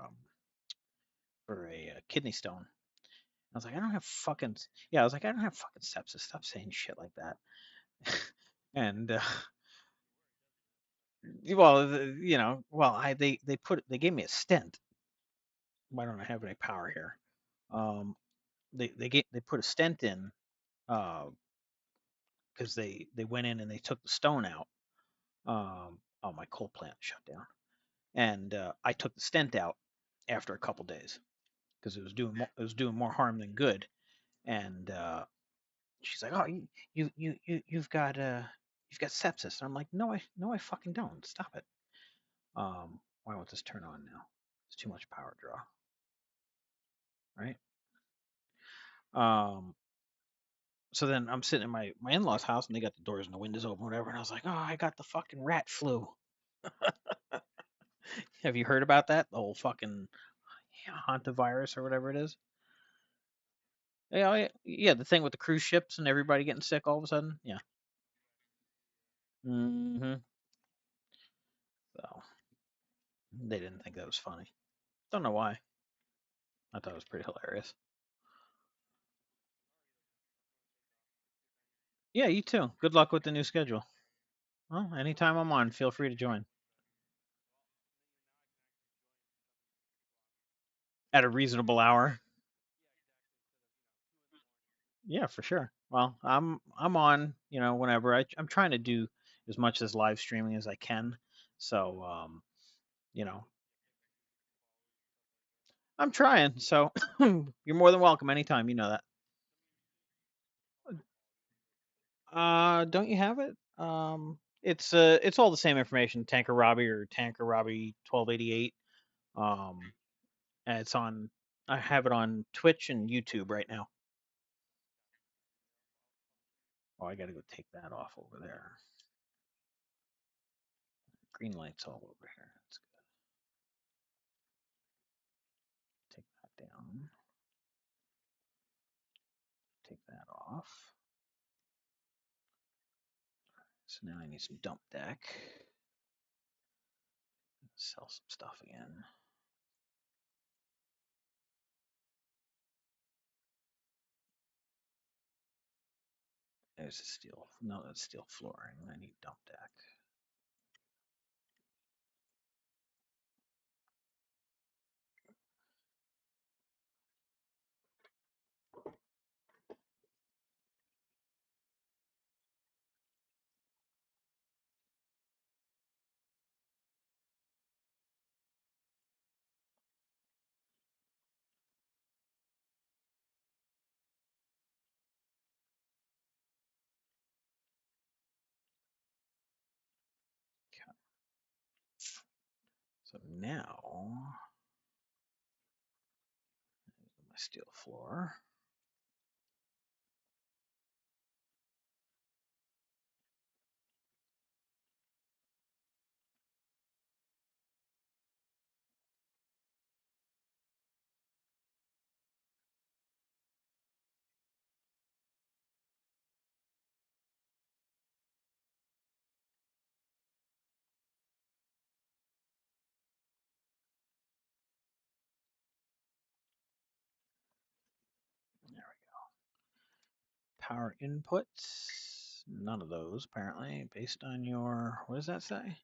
a kidney stone. I was like, I don't have fucking yeah. I was like, I don't have fucking sepsis. Stop saying shit like that. And well, you know, well, they gave me a stent. Why don't I have any power here? Um, they put a stent in because they went in and they took the stone out. Oh, my coal plant shut down, and I took the stent out after a couple days because it was doing more harm than good. And she's like, "Oh, you've got sepsis." And I'm like, "No, I fucking don't. Stop it." Why won't this turn on now? It's too much power draw, right? Um, so then I'm sitting in my in-laws' house and they got the doors and the windows open, whatever. And I was like, "Oh, I got the fucking rat flu." Have you heard about that? The whole fucking hantavirus or whatever it is. Yeah, yeah, the thing with the cruise ships and everybody getting sick all of a sudden. Yeah. Hmm. So they didn't think that was funny. Don't know why. I thought it was pretty hilarious. Yeah, you too. Good luck with the new schedule. Well, anytime I'm on, feel free to join at a reasonable hour. Yeah, for sure. Well, I'm on, you know, whenever I'm trying to do as much as live streaming as I can. So, you know, I'm trying. So, you're more than welcome anytime. You know that. Don't you have it? It's all the same information. Tanker Robbie or Tanker Robbie 1288. Um, and it's on. I have it on Twitch and YouTube right now. Oh, I got to go take that off over there. Green lights all over here. Let's take that down. Take that off. So now I need some dump deck. Sell some stuff again. There's a steel. No, that's steel flooring. I need dump deck. Okay. So now my steel floor. power inputs. None of those, apparently, based on your, what does that say?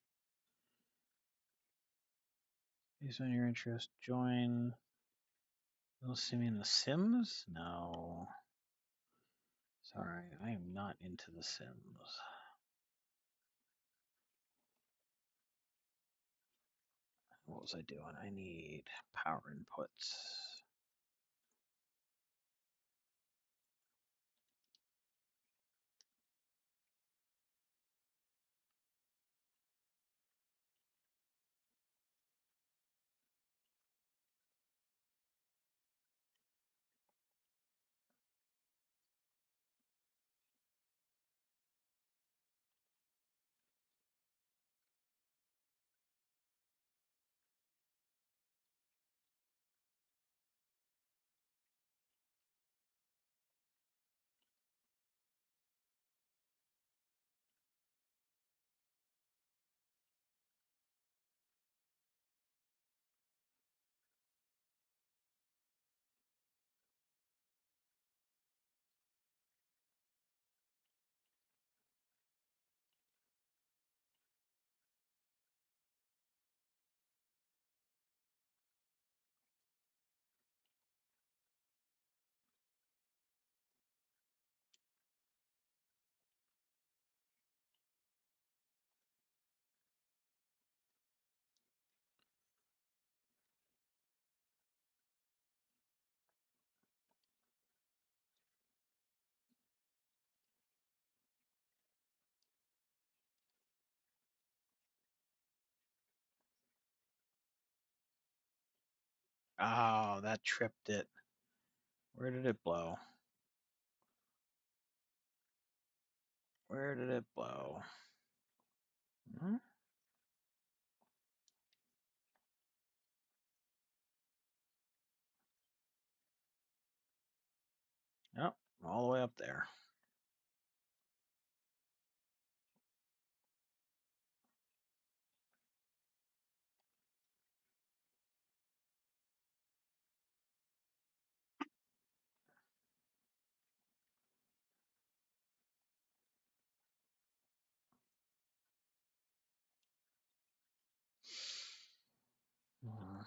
Based on your interest, join Little Simmy in the Sims? No. Sorry, I am not into the Sims. What was I doing? I need power inputs. Oh, that tripped it. Where did it blow? Where did it blow? Hmm? Yep, all the way up there. Hmm.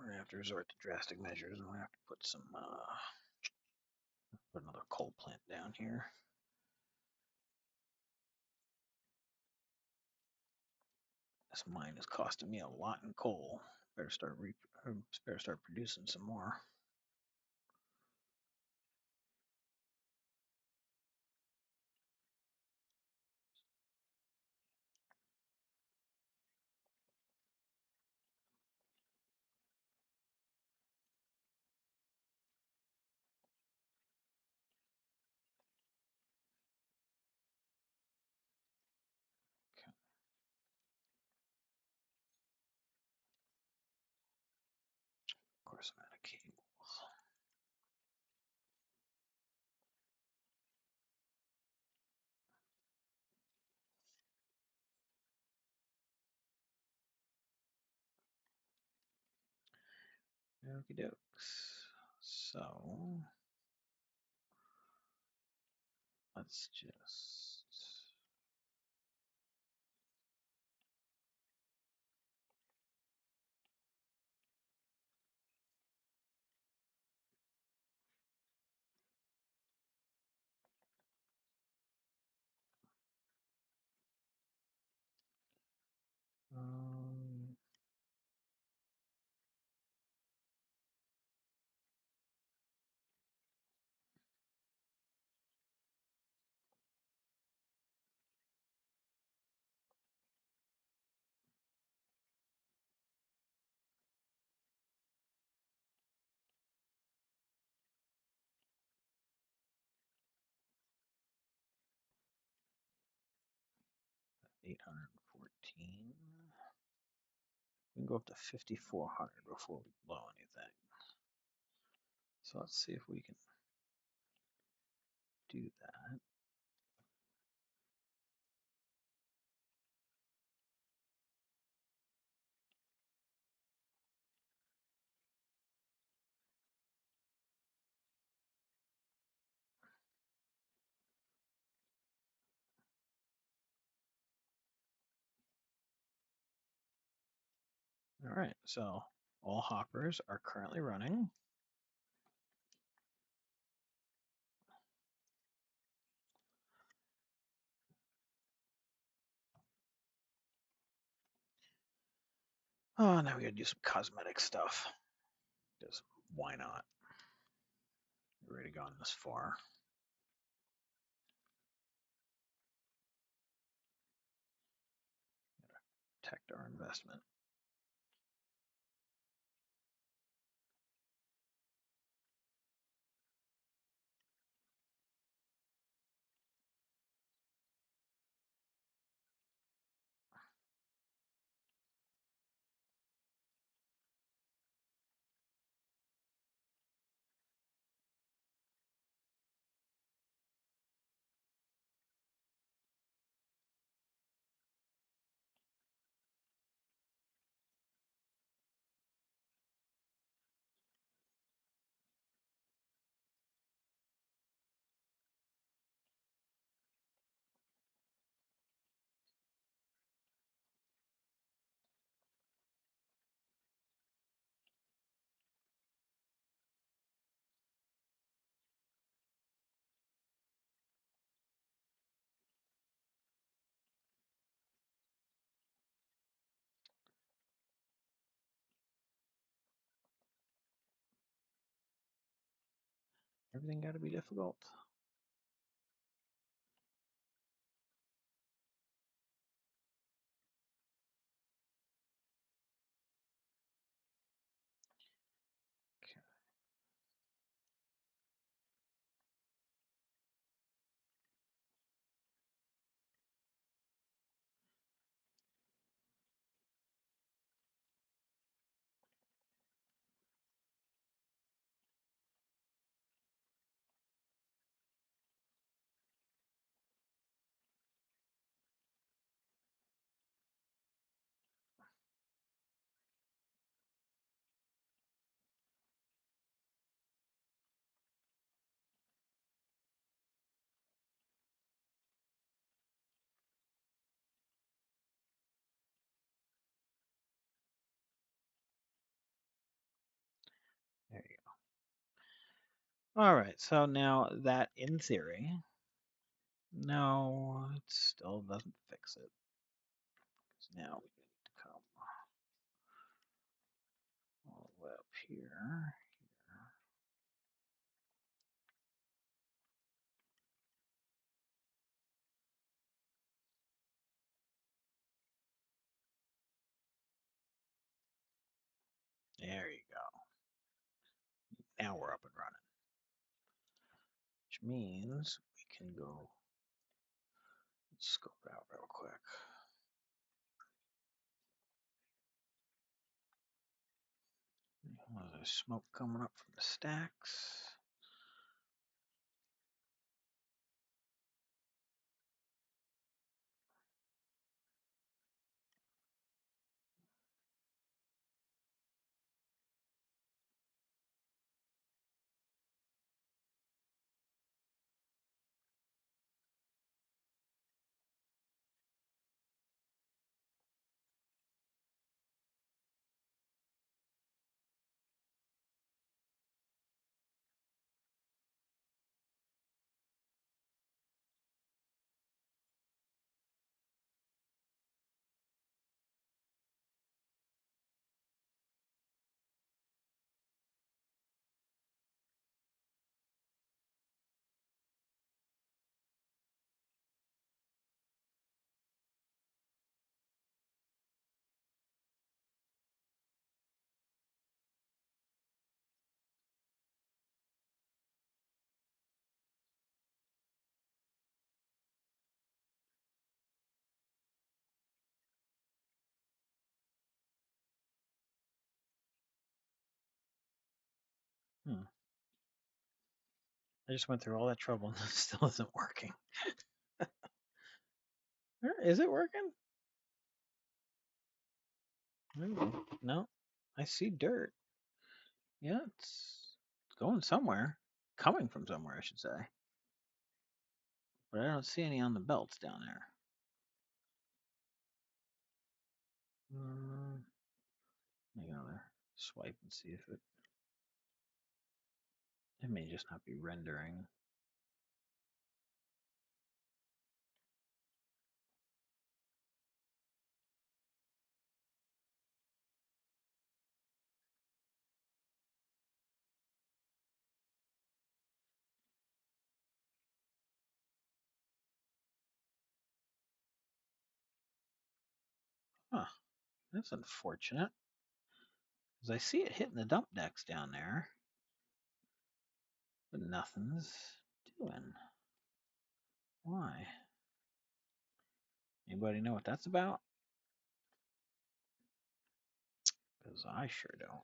We're gonna have to resort to drastic measures. I'm gonna have to put some, put another coal plant down here. This mine is costing me a lot in coal. Better start producing some more. Okay. Of course, I'm out of cable. Okie dokes. So let's just 814. We can go up to 5,400 before we blow anything. So let's see if we can do that. All right, so all hoppers are currently running. Oh, now we gotta do some cosmetic stuff. Just why not? We've already gone this far. Gotta protect our investment. Everything gotta be difficult. Okay. There you go. All right, so now that in theory, no, it still doesn't fix it. Because now we need to come all the way up here. There you go. Now we're up and running, which means we can go. Let's scope it out real quick. There's smoke coming up from the stacks. I just went through all that trouble and it still isn't working. Is it working? Maybe. No. I see dirt. Yeah, it's going somewhere. Coming from somewhere, I should say. But I don't see any on the belts down there. Make another swipe and see if it may just not be rendering. Huh, that's unfortunate. Because I see it hitting the dump decks down there, but nothing's doing. Why? Anybody know what that's about? Because I sure don't.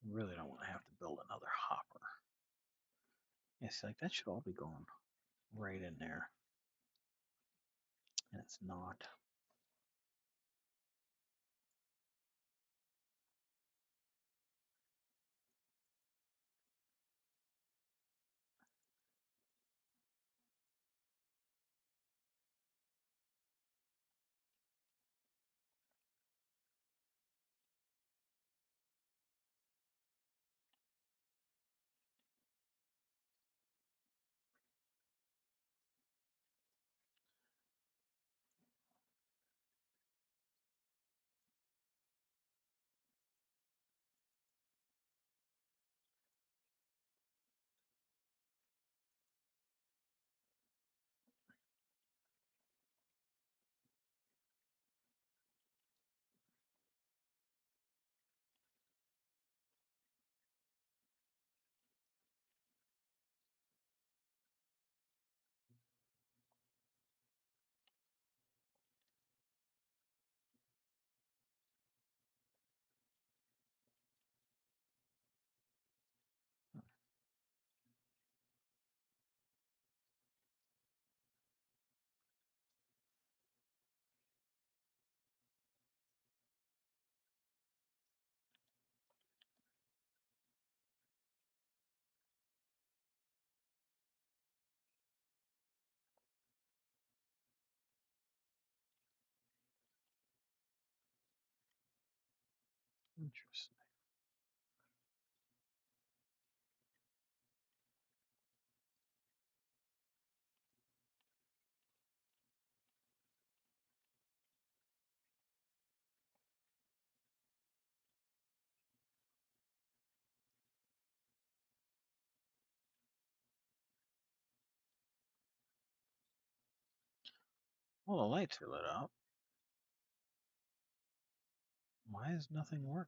I really don't want to have to build another hopper. It's like that should all be going right in there. And it's not. Interesting. Well, the lights are lit up. Why is nothing working?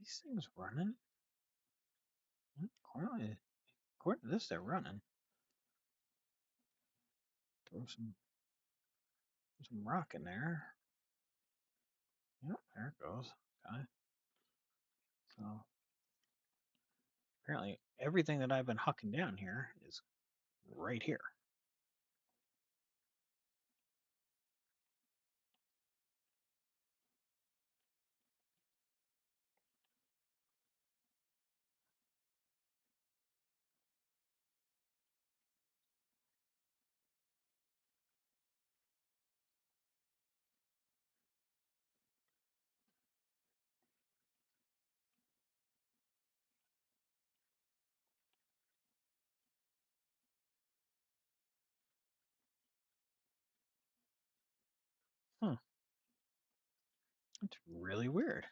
these things running? According to this, they're running. Throw some rock in there. Yep, there it goes. Okay. So apparently everything that I've been hucking down here is right here. Hmm. It's really weird.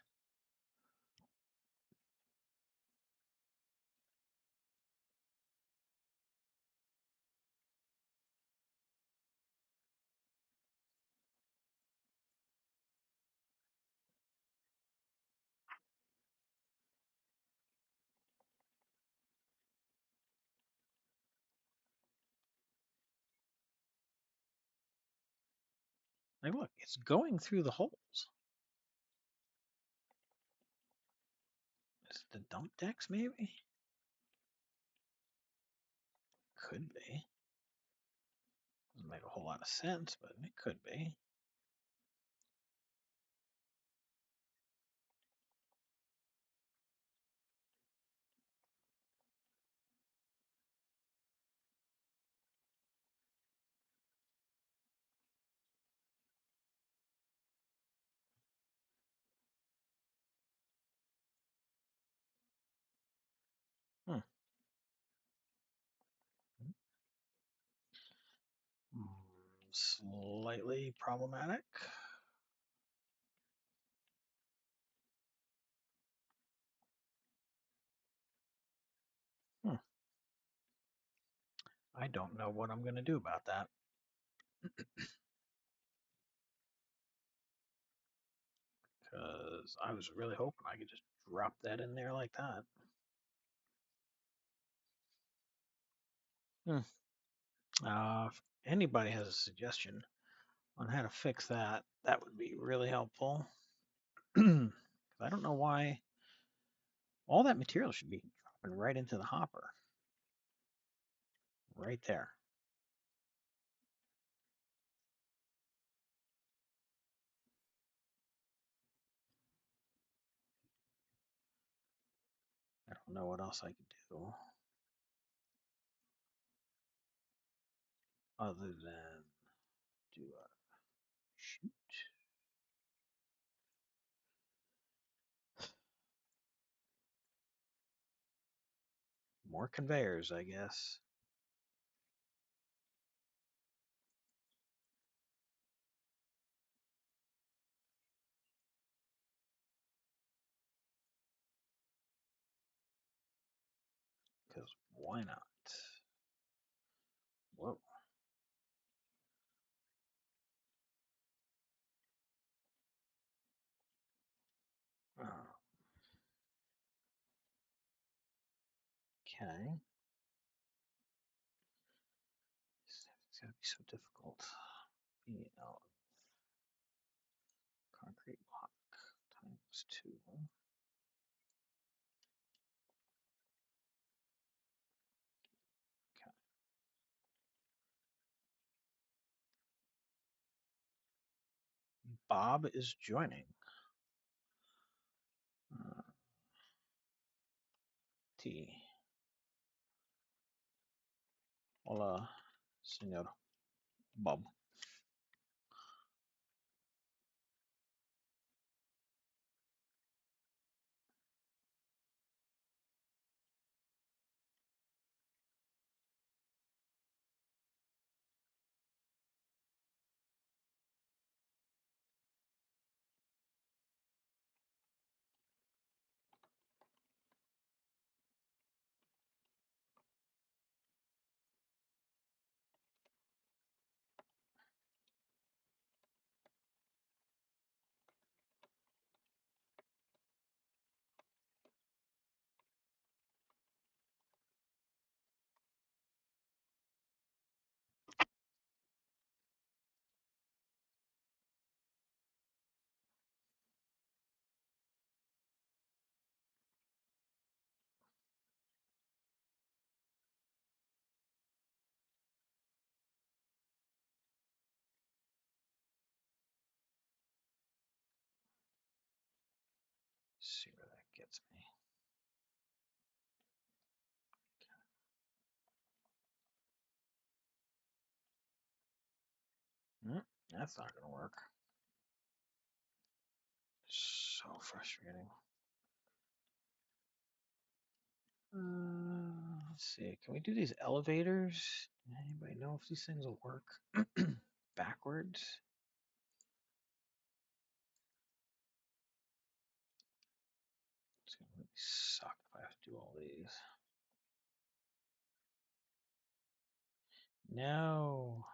Like, look, it's going through the holes. Is it the dump decks, maybe? Could be. Doesn't make a whole lot of sense, but it could be. Hmm. Slightly problematic. Hmm. I don't know what I'm going to do about that. Because I was really hoping I could just drop that in there like that. Hmm. If anybody has a suggestion on how to fix that, that would be really helpful. I don't know why all that material should be dropping right into the hopper. Right there. I don't know what else I could do other than do a shoot. More conveyors, I guess. Because why not? Whoa. Okay. It's gonna be so difficult. BL concrete block times 2. Okay. Bob is joining. T. Hola, señor Bob. That's not gonna work. So frustrating. Let's see. Can we do these elevators? Anybody know if these things will work backwards? It's gonna really suck if I have to do all these. No.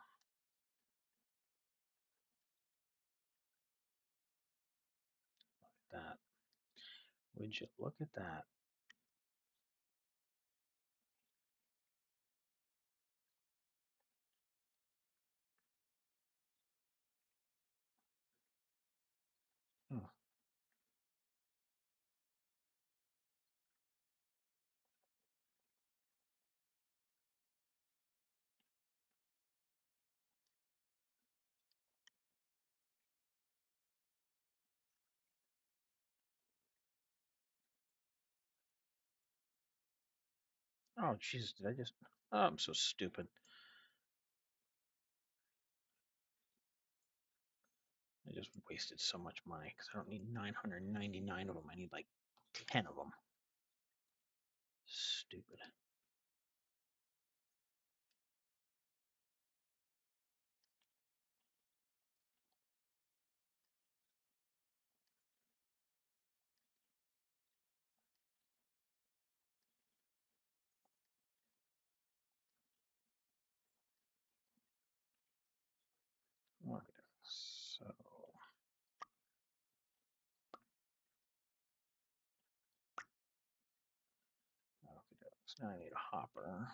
Look at that. Would you look at that? Hmm. Oh, jeez, did I just? Oh, I'm so stupid. I just wasted so much money because I don't need 999 of them. I need like 10 of them. Stupid. Look at this. So, now I need a hopper.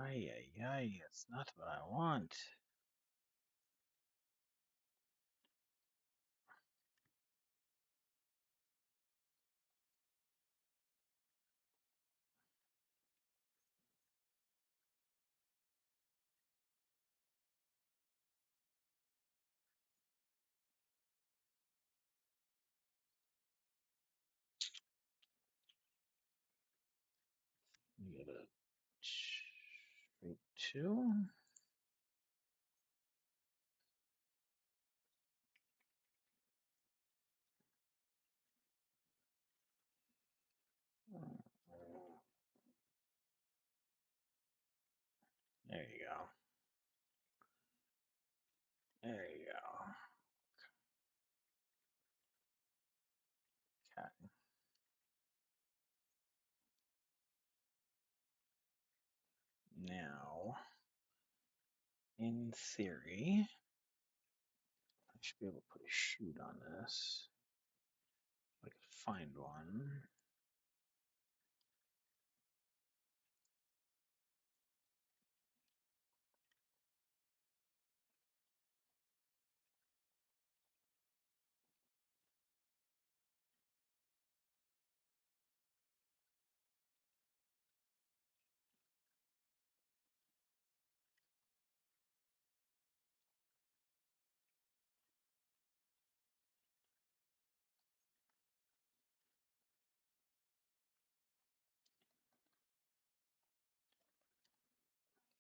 Ay, ay, ay, it's not what I want. You get a straight two. There you go. There you go. Okay. Now, in theory, I should be able to put a chute on this. I could find one.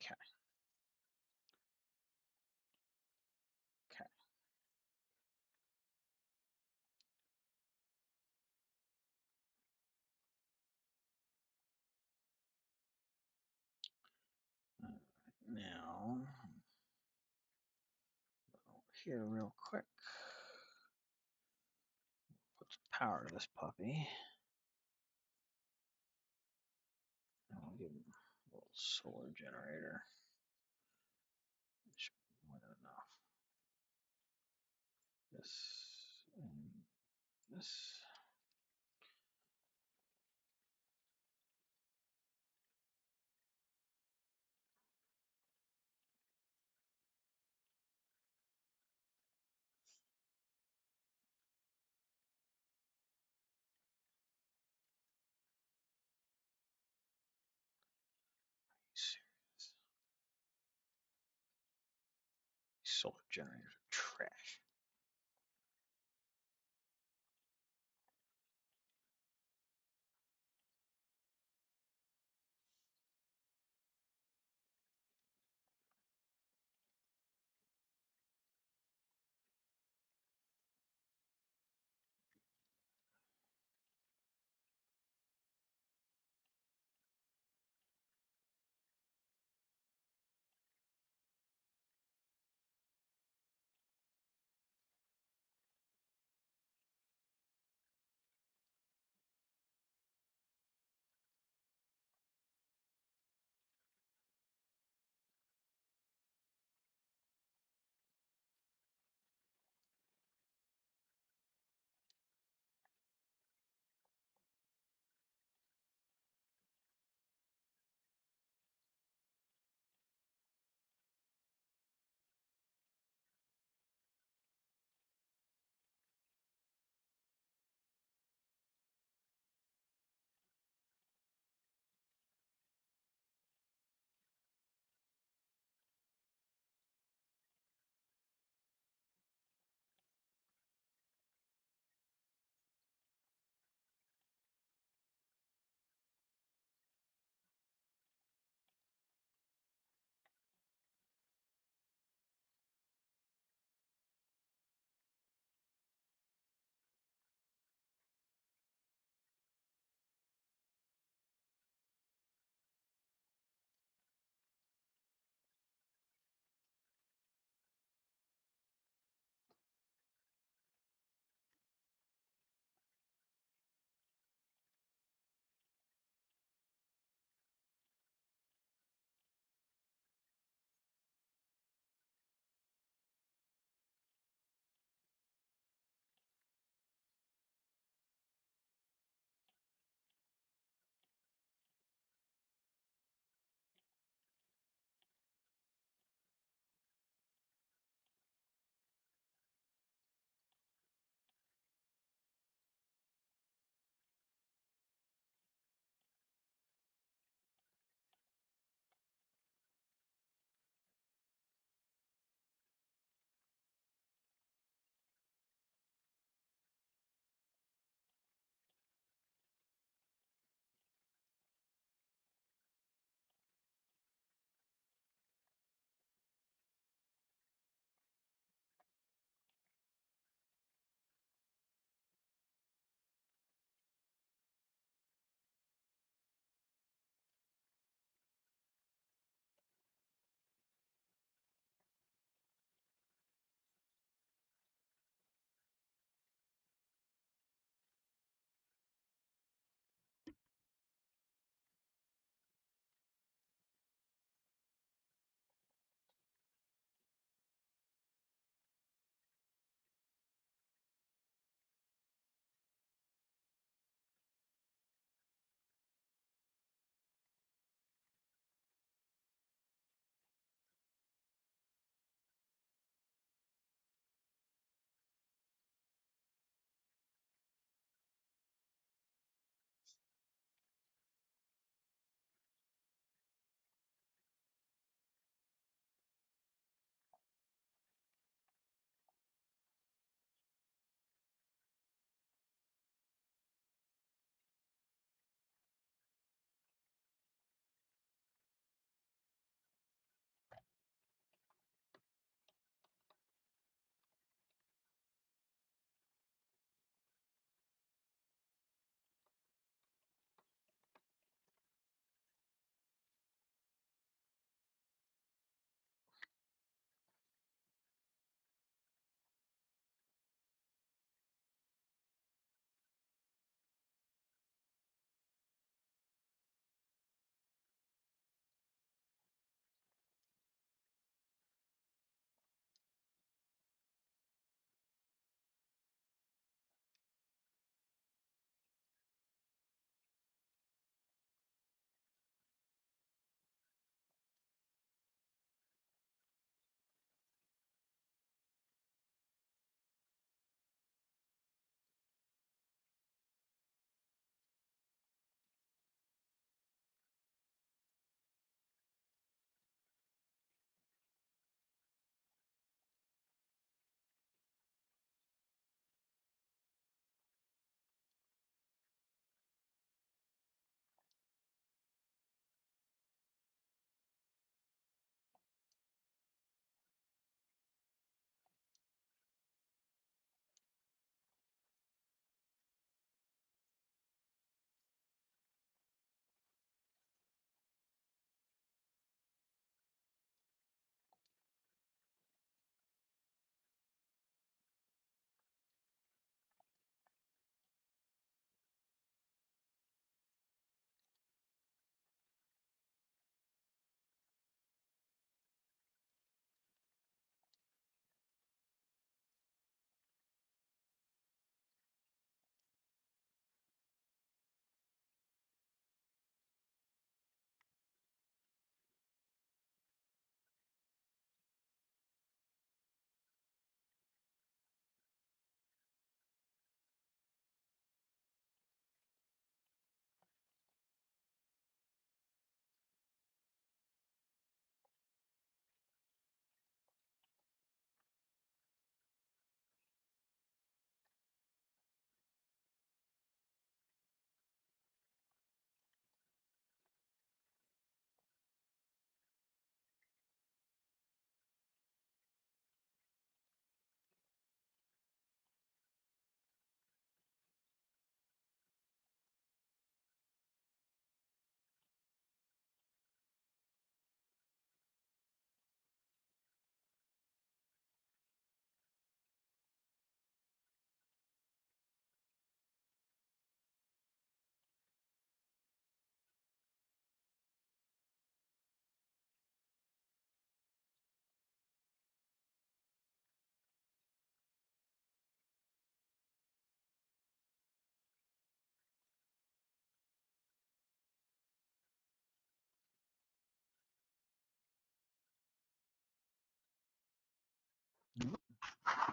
Okay. Okay. Now, over here real quick. Put some power to this puppy. And we'll give him solar generator. Should be more than enough. This and this. Serious. Solar generators are trash.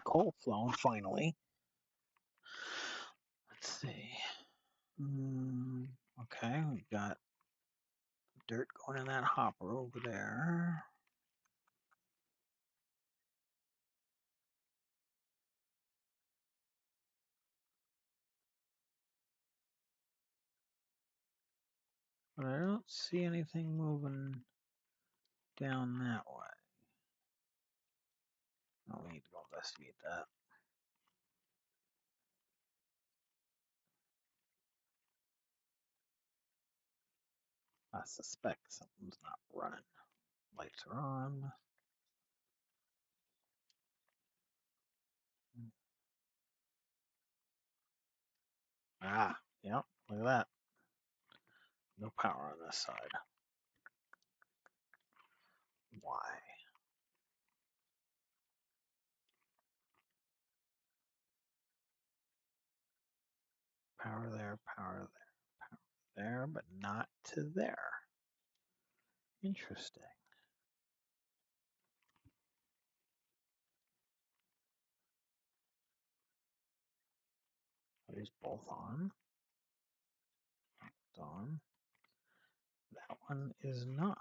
coal flowing finally. Let's see. Okay, we got dirt going in that hopper over there. But I don't see anything moving down that way. Oh, we need to go investigate that. I suspect something's not running. Lights are on. Ah, yep, look at that. No power on this side. Why? Power there, power there, but not to there. Interesting. Are these both on? It's on. That one is not.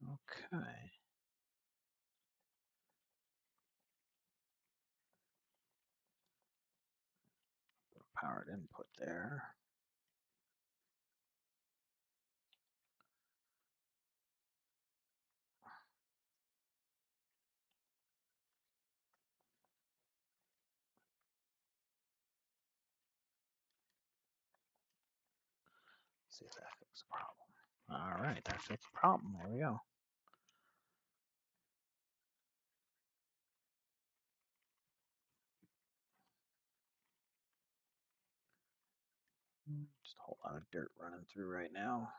Okay. Powered input there. See if that fixes the problem. All right, that fixed the problem. There we go. Just a whole lot of dirt running through right now.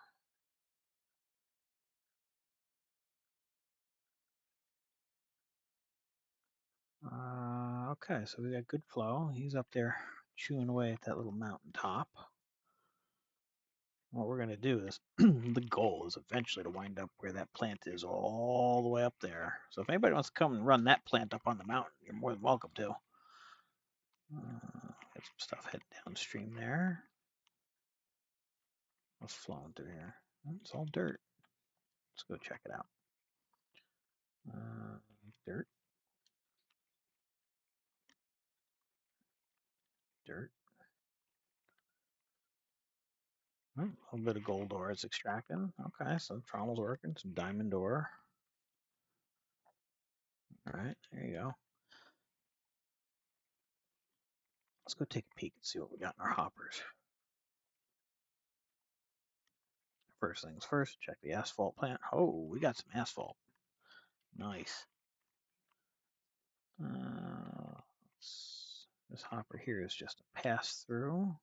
Okay, so we got good flow. He's up there chewing away at that little mountain top. What we're going to do is, the goal is eventually to wind up where that plant is all the way up there. So if anybody wants to come and run that plant up on the mountain, you're more than welcome to. Got some stuff heading downstream there. What's flowing through here? It's all dirt. Let's go check it out. Dirt. Dirt. A little bit of gold ore is extracting. Okay, so trommel's working. Some diamond ore. All right, there you go. Let's go take a peek and see what we got in our hoppers. First things first, check the asphalt plant. Oh, we got some asphalt. Nice. This hopper here is just a pass through.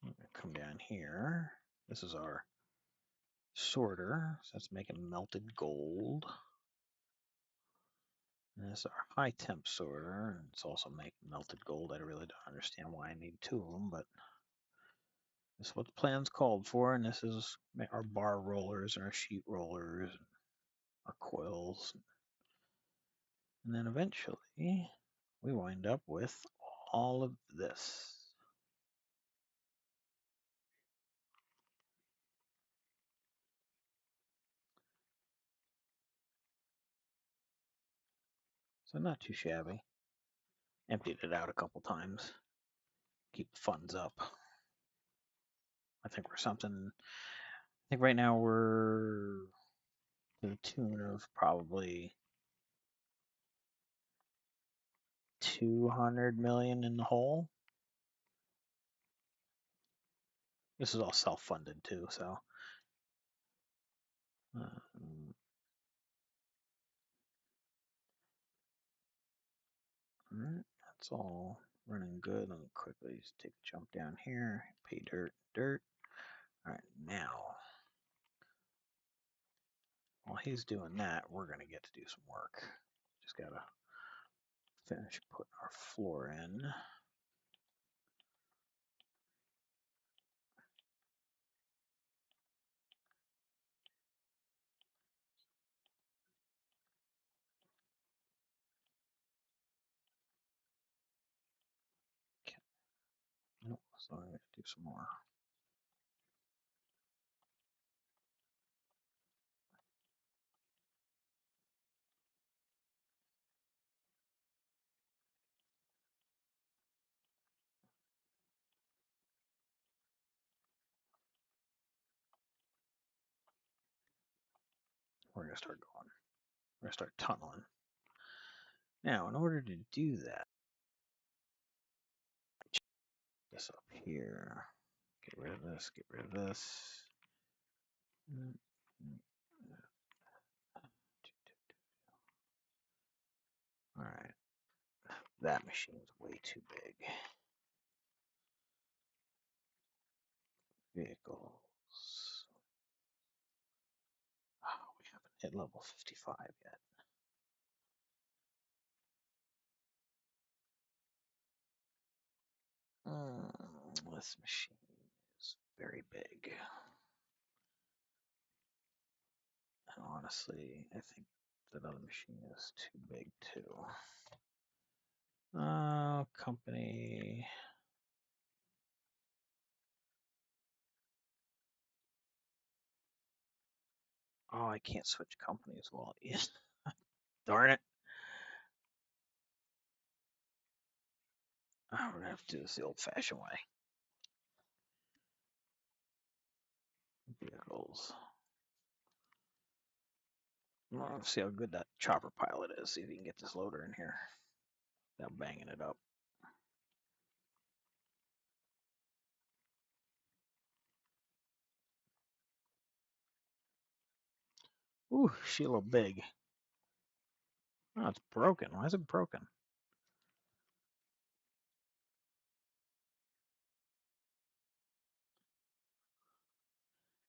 I'm gonna come down here. This is our sorter, so that's making melted gold. And this is our high temp sorter, and it's also making melted gold. I really don't understand why I need two of them, but this is what the plan's called for, and this is our bar rollers and our sheet rollers, and our coils. And then eventually we wind up with all of this. So not too shabby. Emptied it out a couple times. Keep the funds up. I think right now we're to the tune of probably 200 million in the hole. This is all self-funded too, so all right, that's all running good. Let me quickly just take a jump down here. Pay dirt. All right, now while he's doing that, we're gonna get to do some work. Just gotta finish putting our floor in. So I'm going to do some more. We're going to start going. We're going to start tunneling. Now, in order to do that, this up here. Get rid of this, get rid of this. Alright. That machine's way too big. Vehicles. Oh, we haven't hit level 55 yet. This machine is very big. And honestly, I think that other machine is too big too. Company. Oh, I can't switch companies while it is. Darn it. Oh, we're gonna have to do this the old-fashioned way. Vehicles. Let's see how good that chopper pilot is. See if he can get this loader in here without banging it up. Ooh, she's a little big. Oh, it's broken. Why is it broken?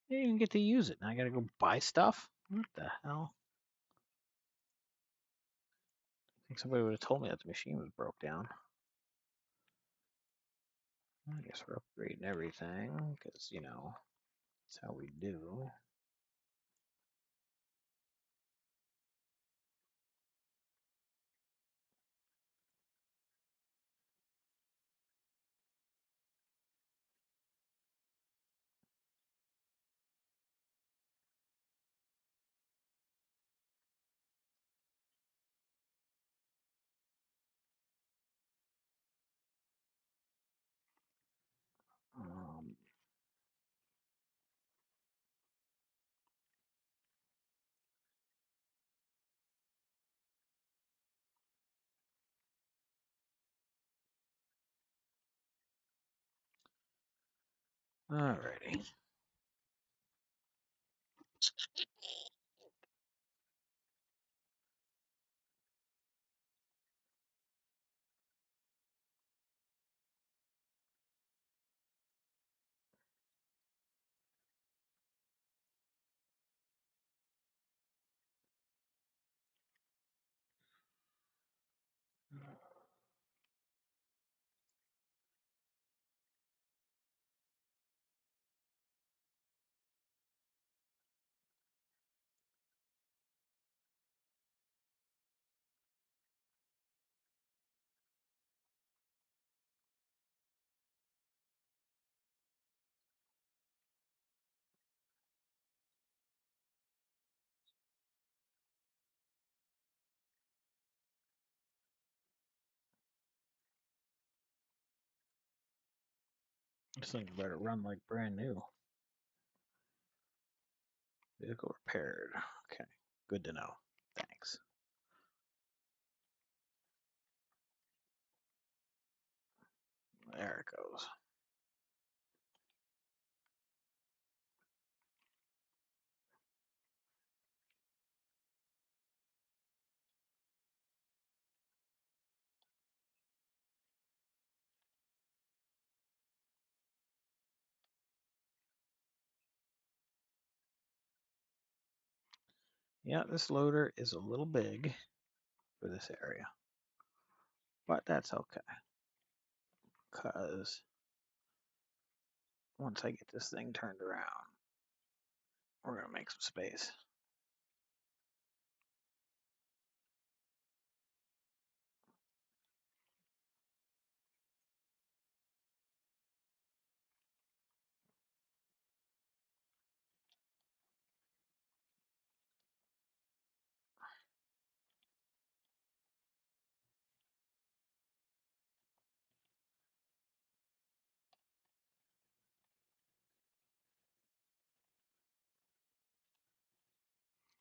You didn't even get to use it. Now I gotta go buy stuff? What the hell? I think somebody would have told me that the machine was broke down. I guess we're upgrading everything, because, you know, that's how we do. Um, Alrighty. This thing better run like brand new. Vehicle repaired. Okay, good to know. Thanks. There it goes. Yeah, this loader is a little big for this area, but that's okay, because once I get this thing turned around, we're gonna make some space.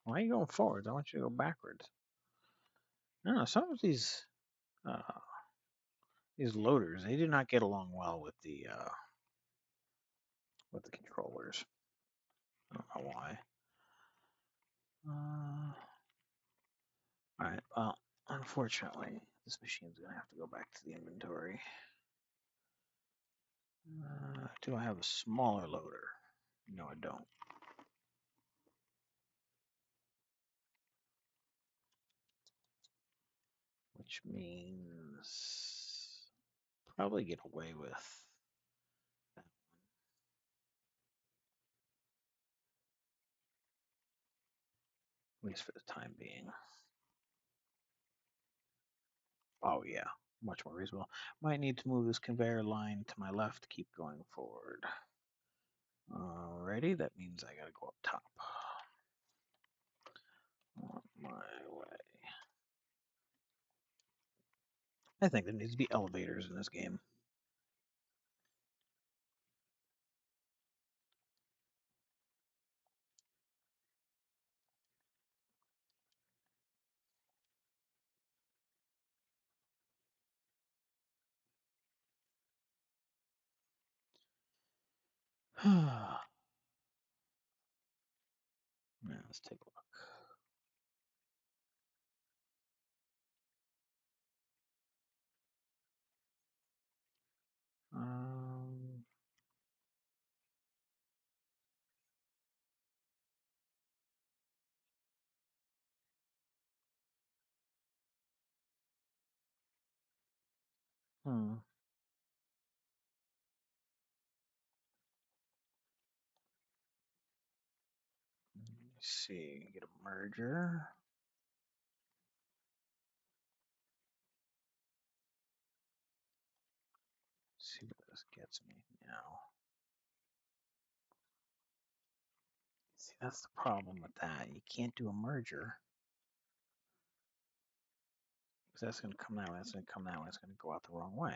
Why are you going forwards? I want you to go backwards. No, some of these loaders, they do not get along well with the controllers. I don't know why. All right. Well, unfortunately, this machine's gonna have to go back to the inventory. Do I have a smaller loader? No, I don't. Which means probably get away with that one. At least for the time being. Oh yeah, much more reasonable. Might need to move this conveyor line to my left to keep going forward. Alrighty, that means I gotta go up top. On my way. I think there needs to be elevators in this game. Now, let's take a look. Um, hmm. Let's see. Get a merger. See what this gets me now. See, that's the problem with that. You can't do a merger because that's going to come that way. That's going to come that way. It's going to go out the wrong way.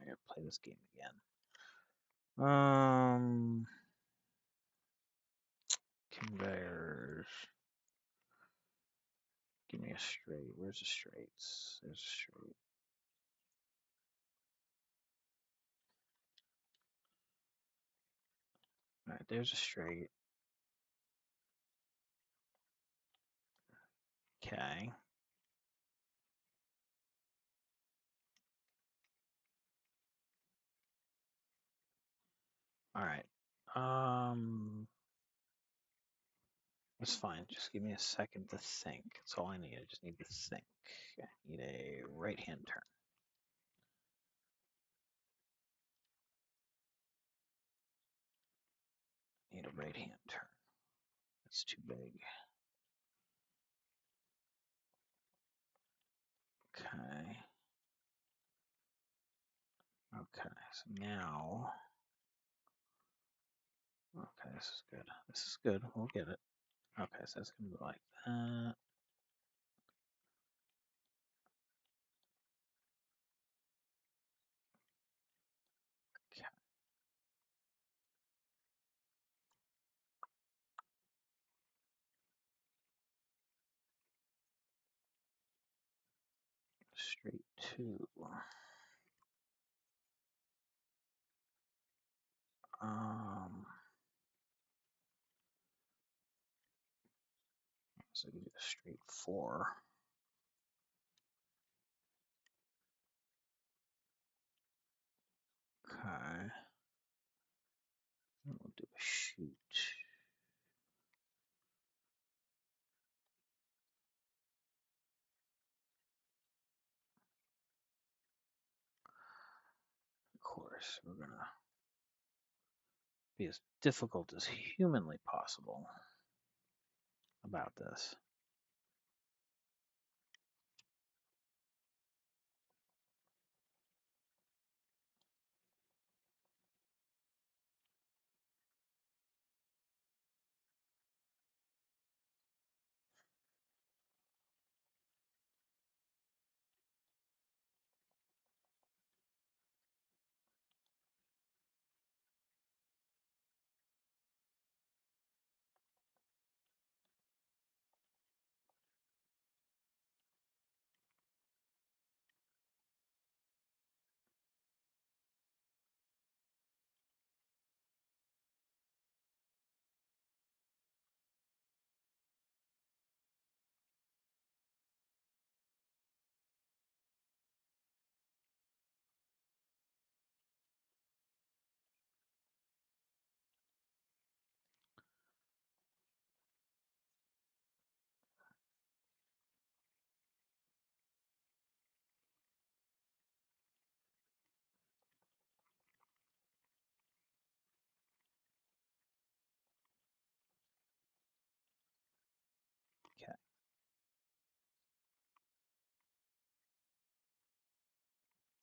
I got to play this game again. Conveyors. Give me a straight. Where's the straights? There's a straight. All right, there's a straight. Okay. All right. That's fine. Just give me a second to think. That's all I need. I just need to think. I need a right-hand turn. Need a right-hand turn. That's too big. Okay. Okay. So now. Okay, this is good. This is good. We'll get it. Okay, so that's gonna go like that. Okay. Straight two. So we do a straight four. Okay. And we'll do a shoot. Of course, we're gonna be as difficult as humanly possible about this.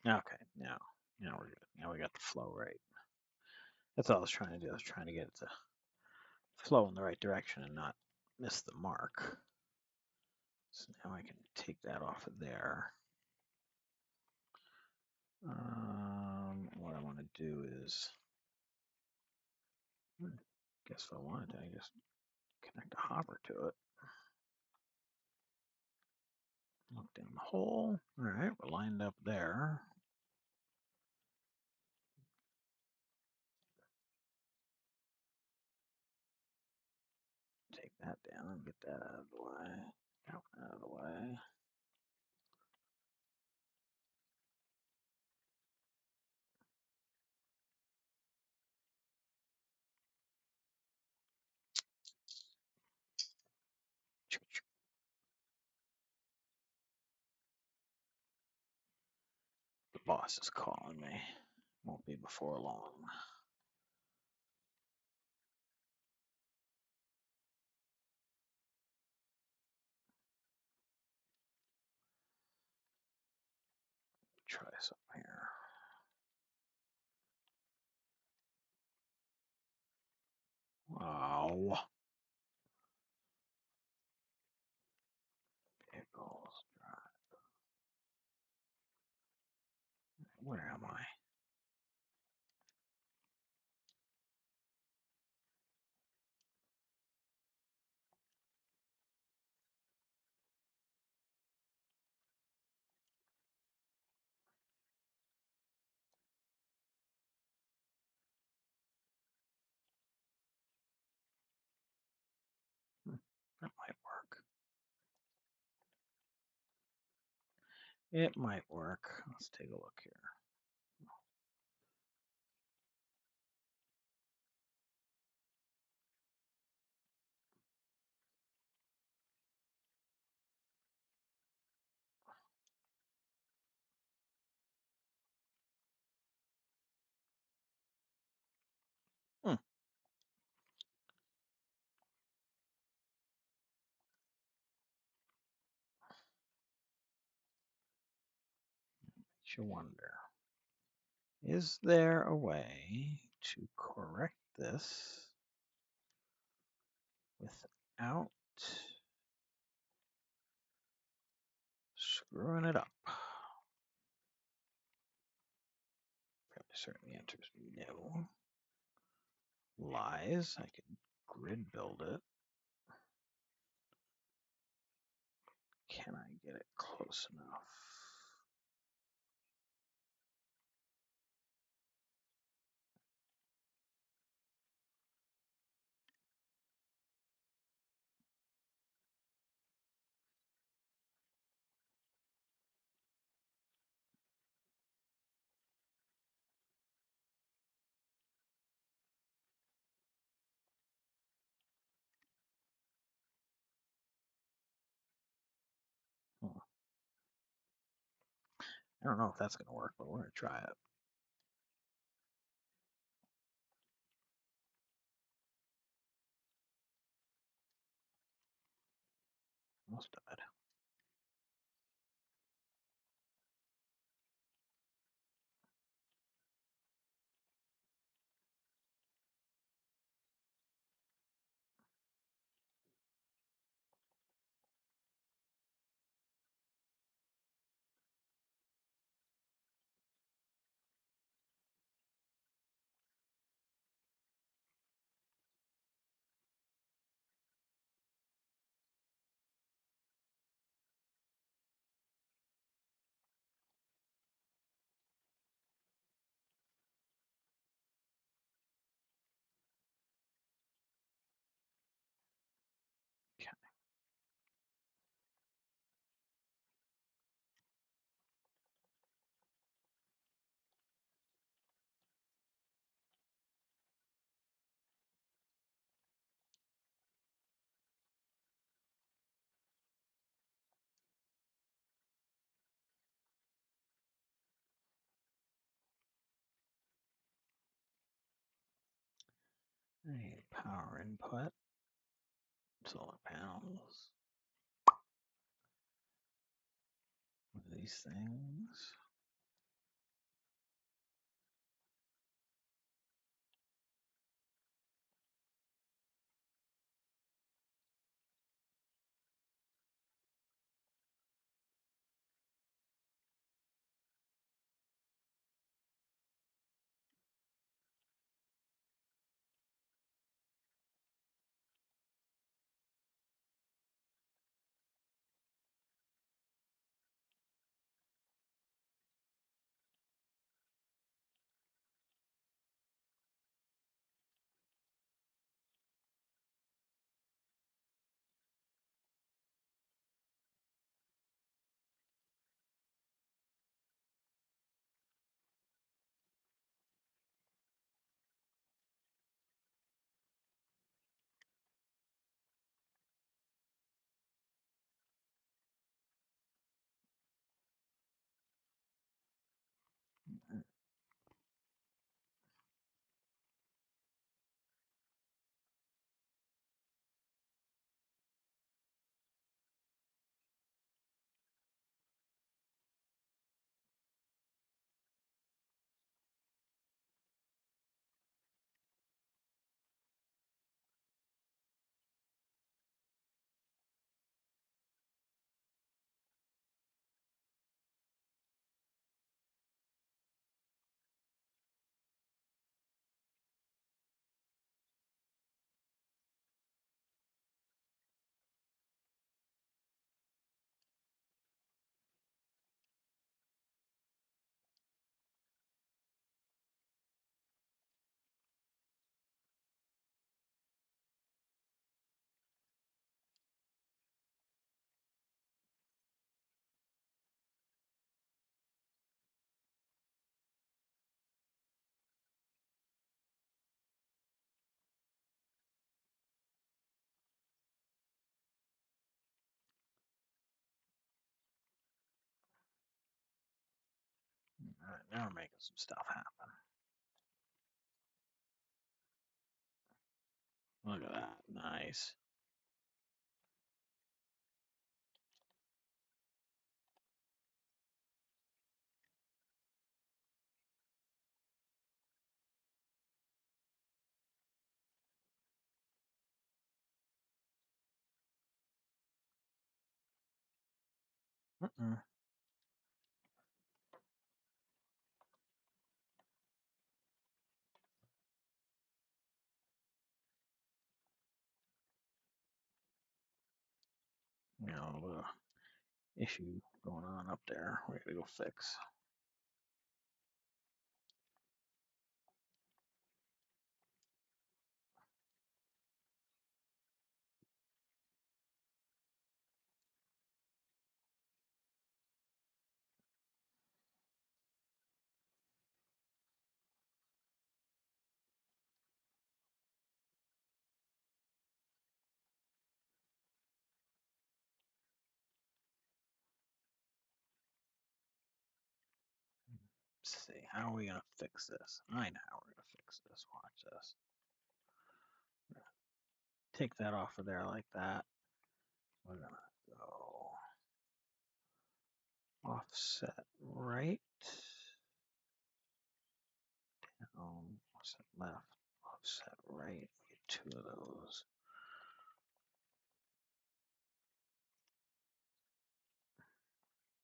Okay, now we're good. Now we got the flow right. That's all I was trying to do. I was trying to get it to flow in the right direction and not miss the mark. So now I can take that off of there. What I want to do is, guess if I wanted to, I just connect a hopper to it. Look down the hole. All right, we're lined up there. Take that down, get that out of the way. That one out of the way. The boss is calling me. Won't be before long. Try something here. Wow. Vehicles. Where am I? That might work. It might work. Let's take a look here. Hmm. Makes you wonder. Is there a way to correct this without screwing it up? Fairly certain the answer is no. Lies. I could grid build it. Can I get it close enough? Hmm. I don't know if that's going to work, but we're going to try it. Almost died. Okay. I need power input, solar panels, one of these things. Now we're making some stuff happen. Look at that. Nice. Mm-mm. You know, issue going on up there. We gotta go fix. Let's see, how are we gonna fix this? I know how we're gonna fix this. Watch this. Take that off of there like that. We're gonna go offset right, offset left, offset right. Get two of those.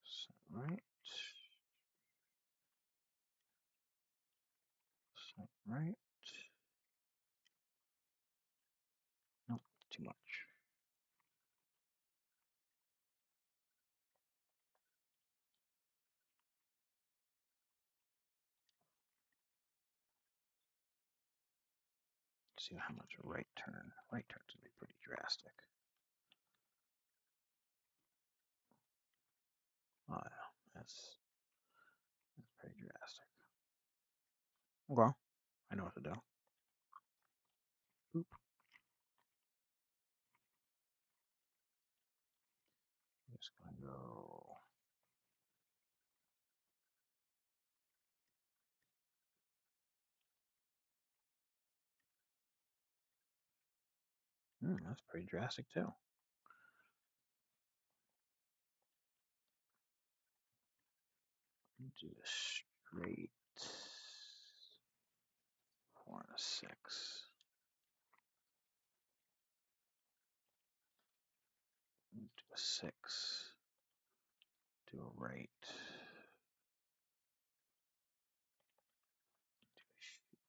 Offset right, offset right. Nope, too much. See how much a right turn. Right turn's gonna be pretty drastic. Oh yeah, that's pretty drastic. Okay, I know what to do. Boop. I'm just gonna go. That's pretty drastic too. Do a straight 4 and a 6. Do a 6. Do a right. Do a shoot.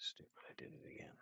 Stupid, I did it again.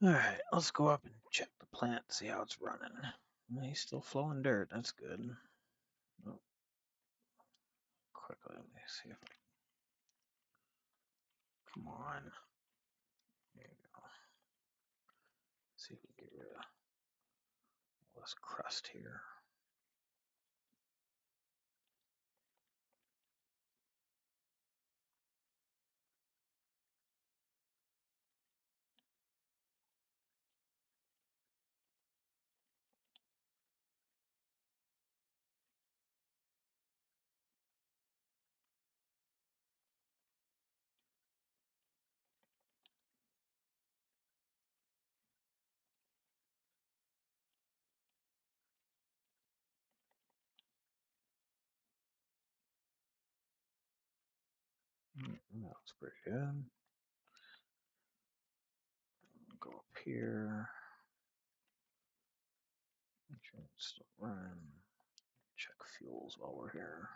Alright, let's go up and check the plant, see how it's running. He's still flowing dirt, that's good. Oh, quickly, let me see if I come on. There you go. See if we can get rid of all this crust here. That looks pretty good. Go up here. Make sure it's still running. Check fuels while we're here.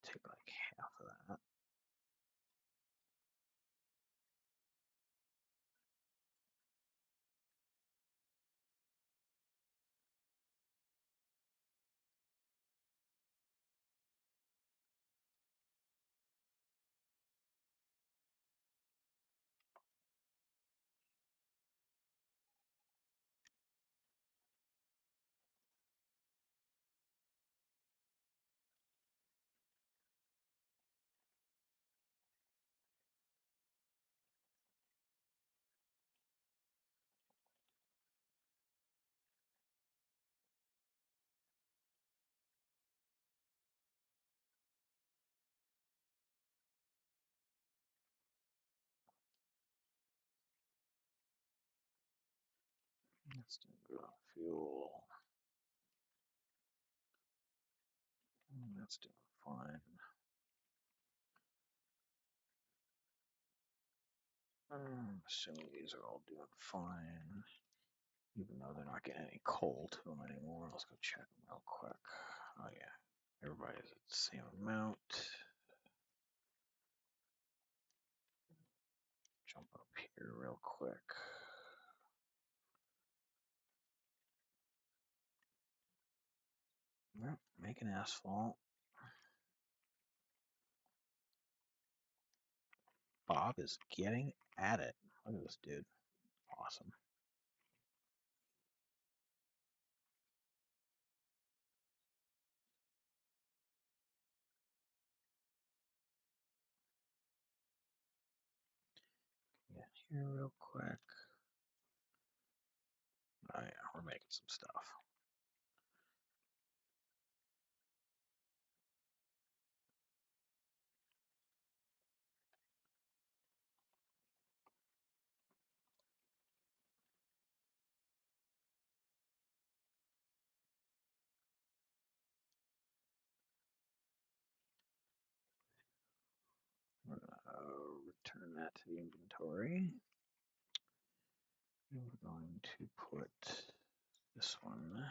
Take like half of that. That's doing good on fuel. That's doing fine. I'm assuming these are all doing fine, even though they're not getting any coal to them anymore. Let's go check them real quick. Oh yeah, everybody's at the same amount. Jump up here real quick. Yep, making asphalt. Bob is getting at it. Look at this dude. Awesome. Yeah, here real quick. Oh yeah, we're making some stuff. We're gonna return that to the inventory. And we're going to put this one.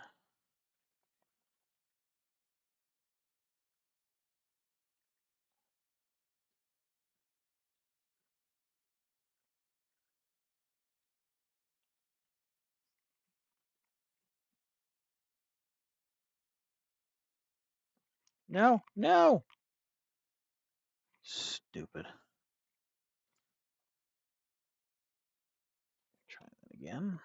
No, no! Stupid. Try that again.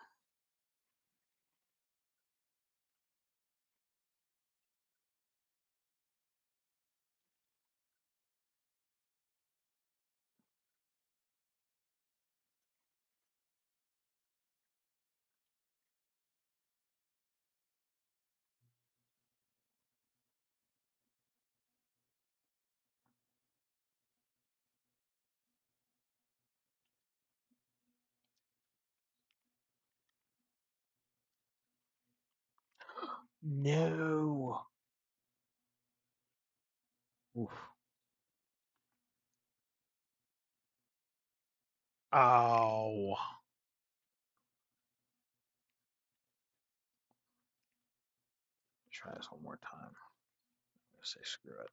No. Oof. Oh. Try this one more time. Say screw it.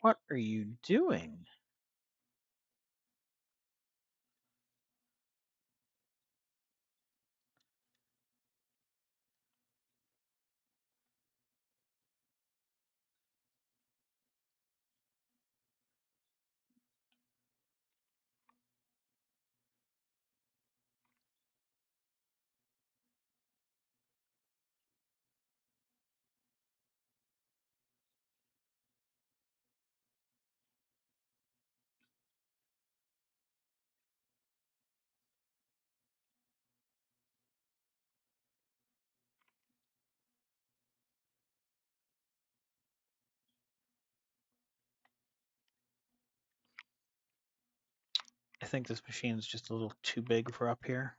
What are you doing? I think this machine's just a little too big for up here.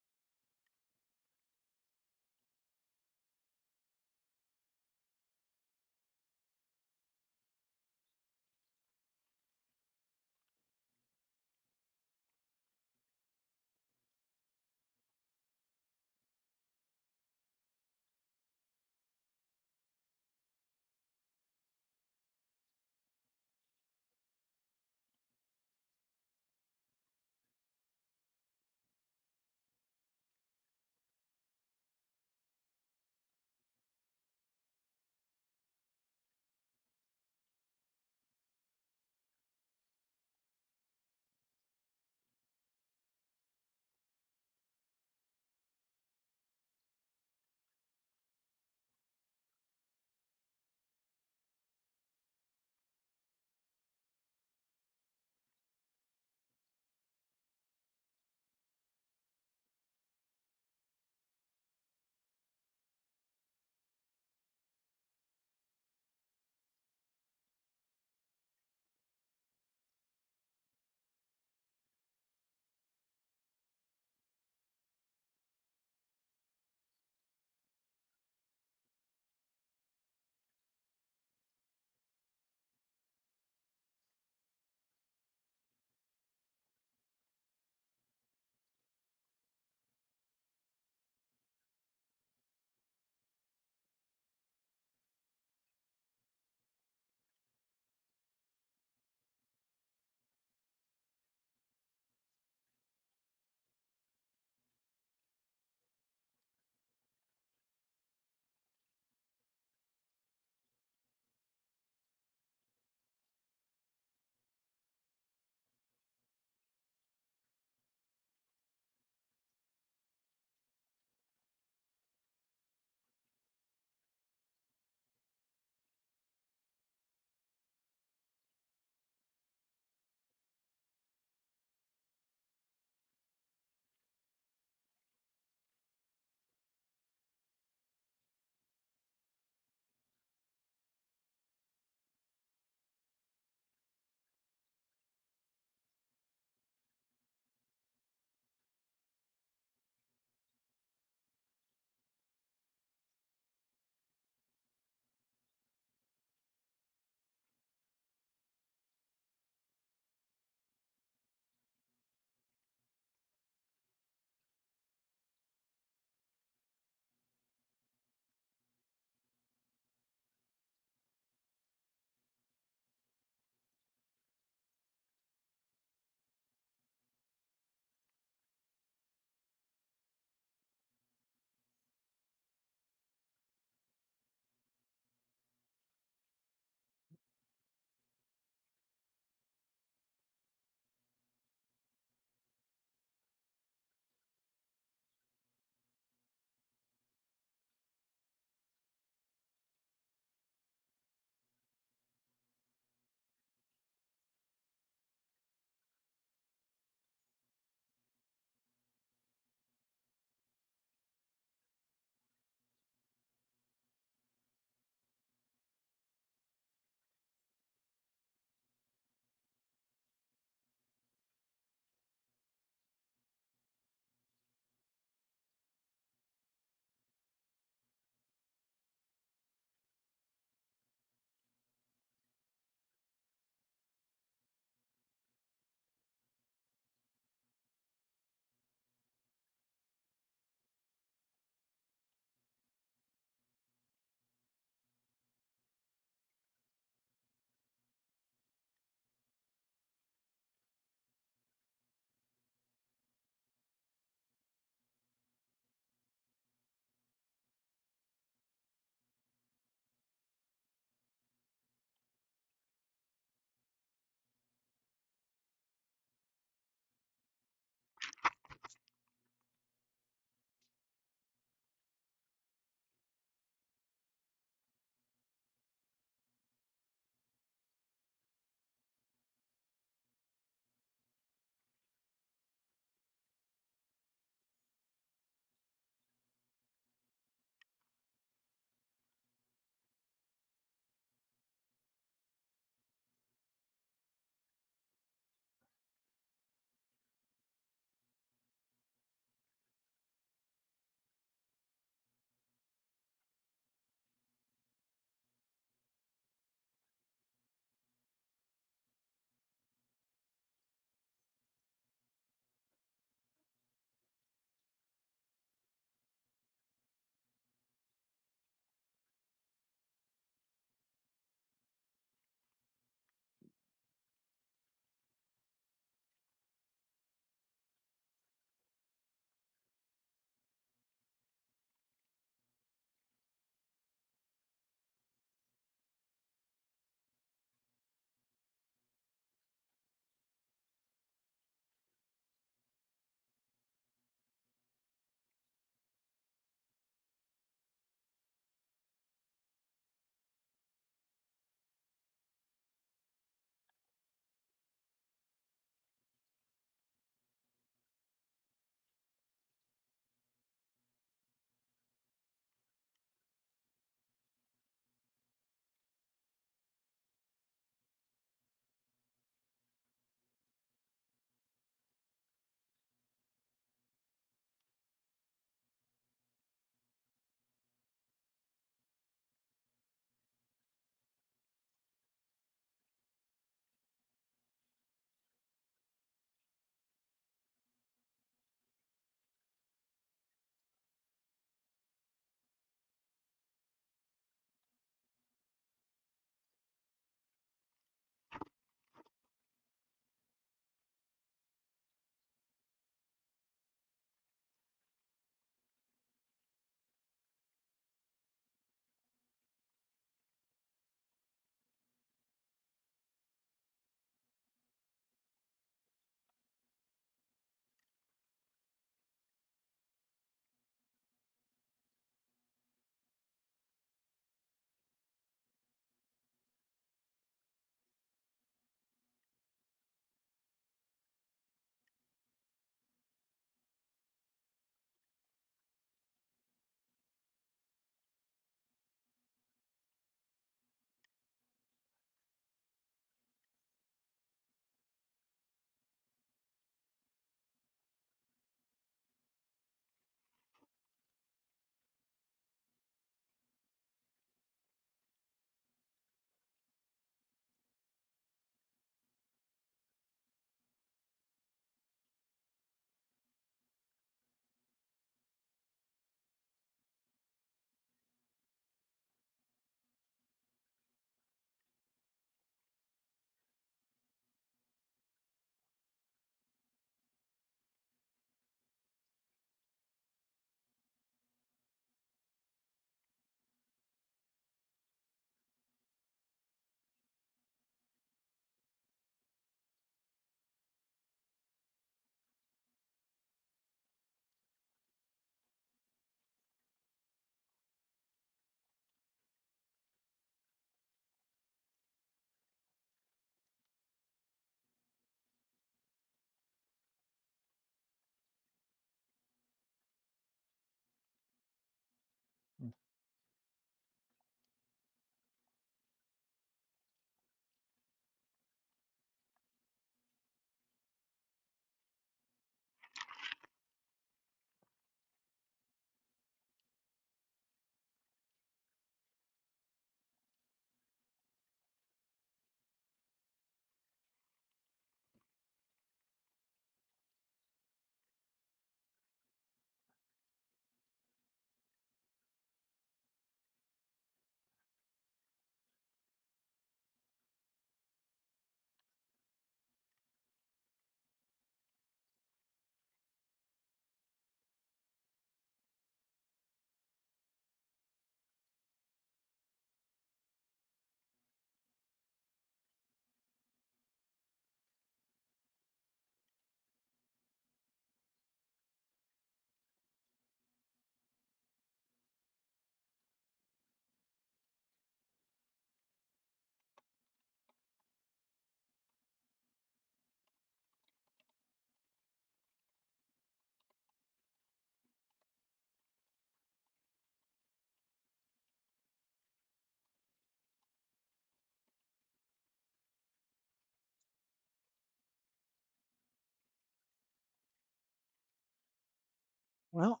Well,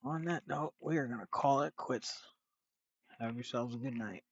on that note, we are going to call it quits. Have yourselves a good night.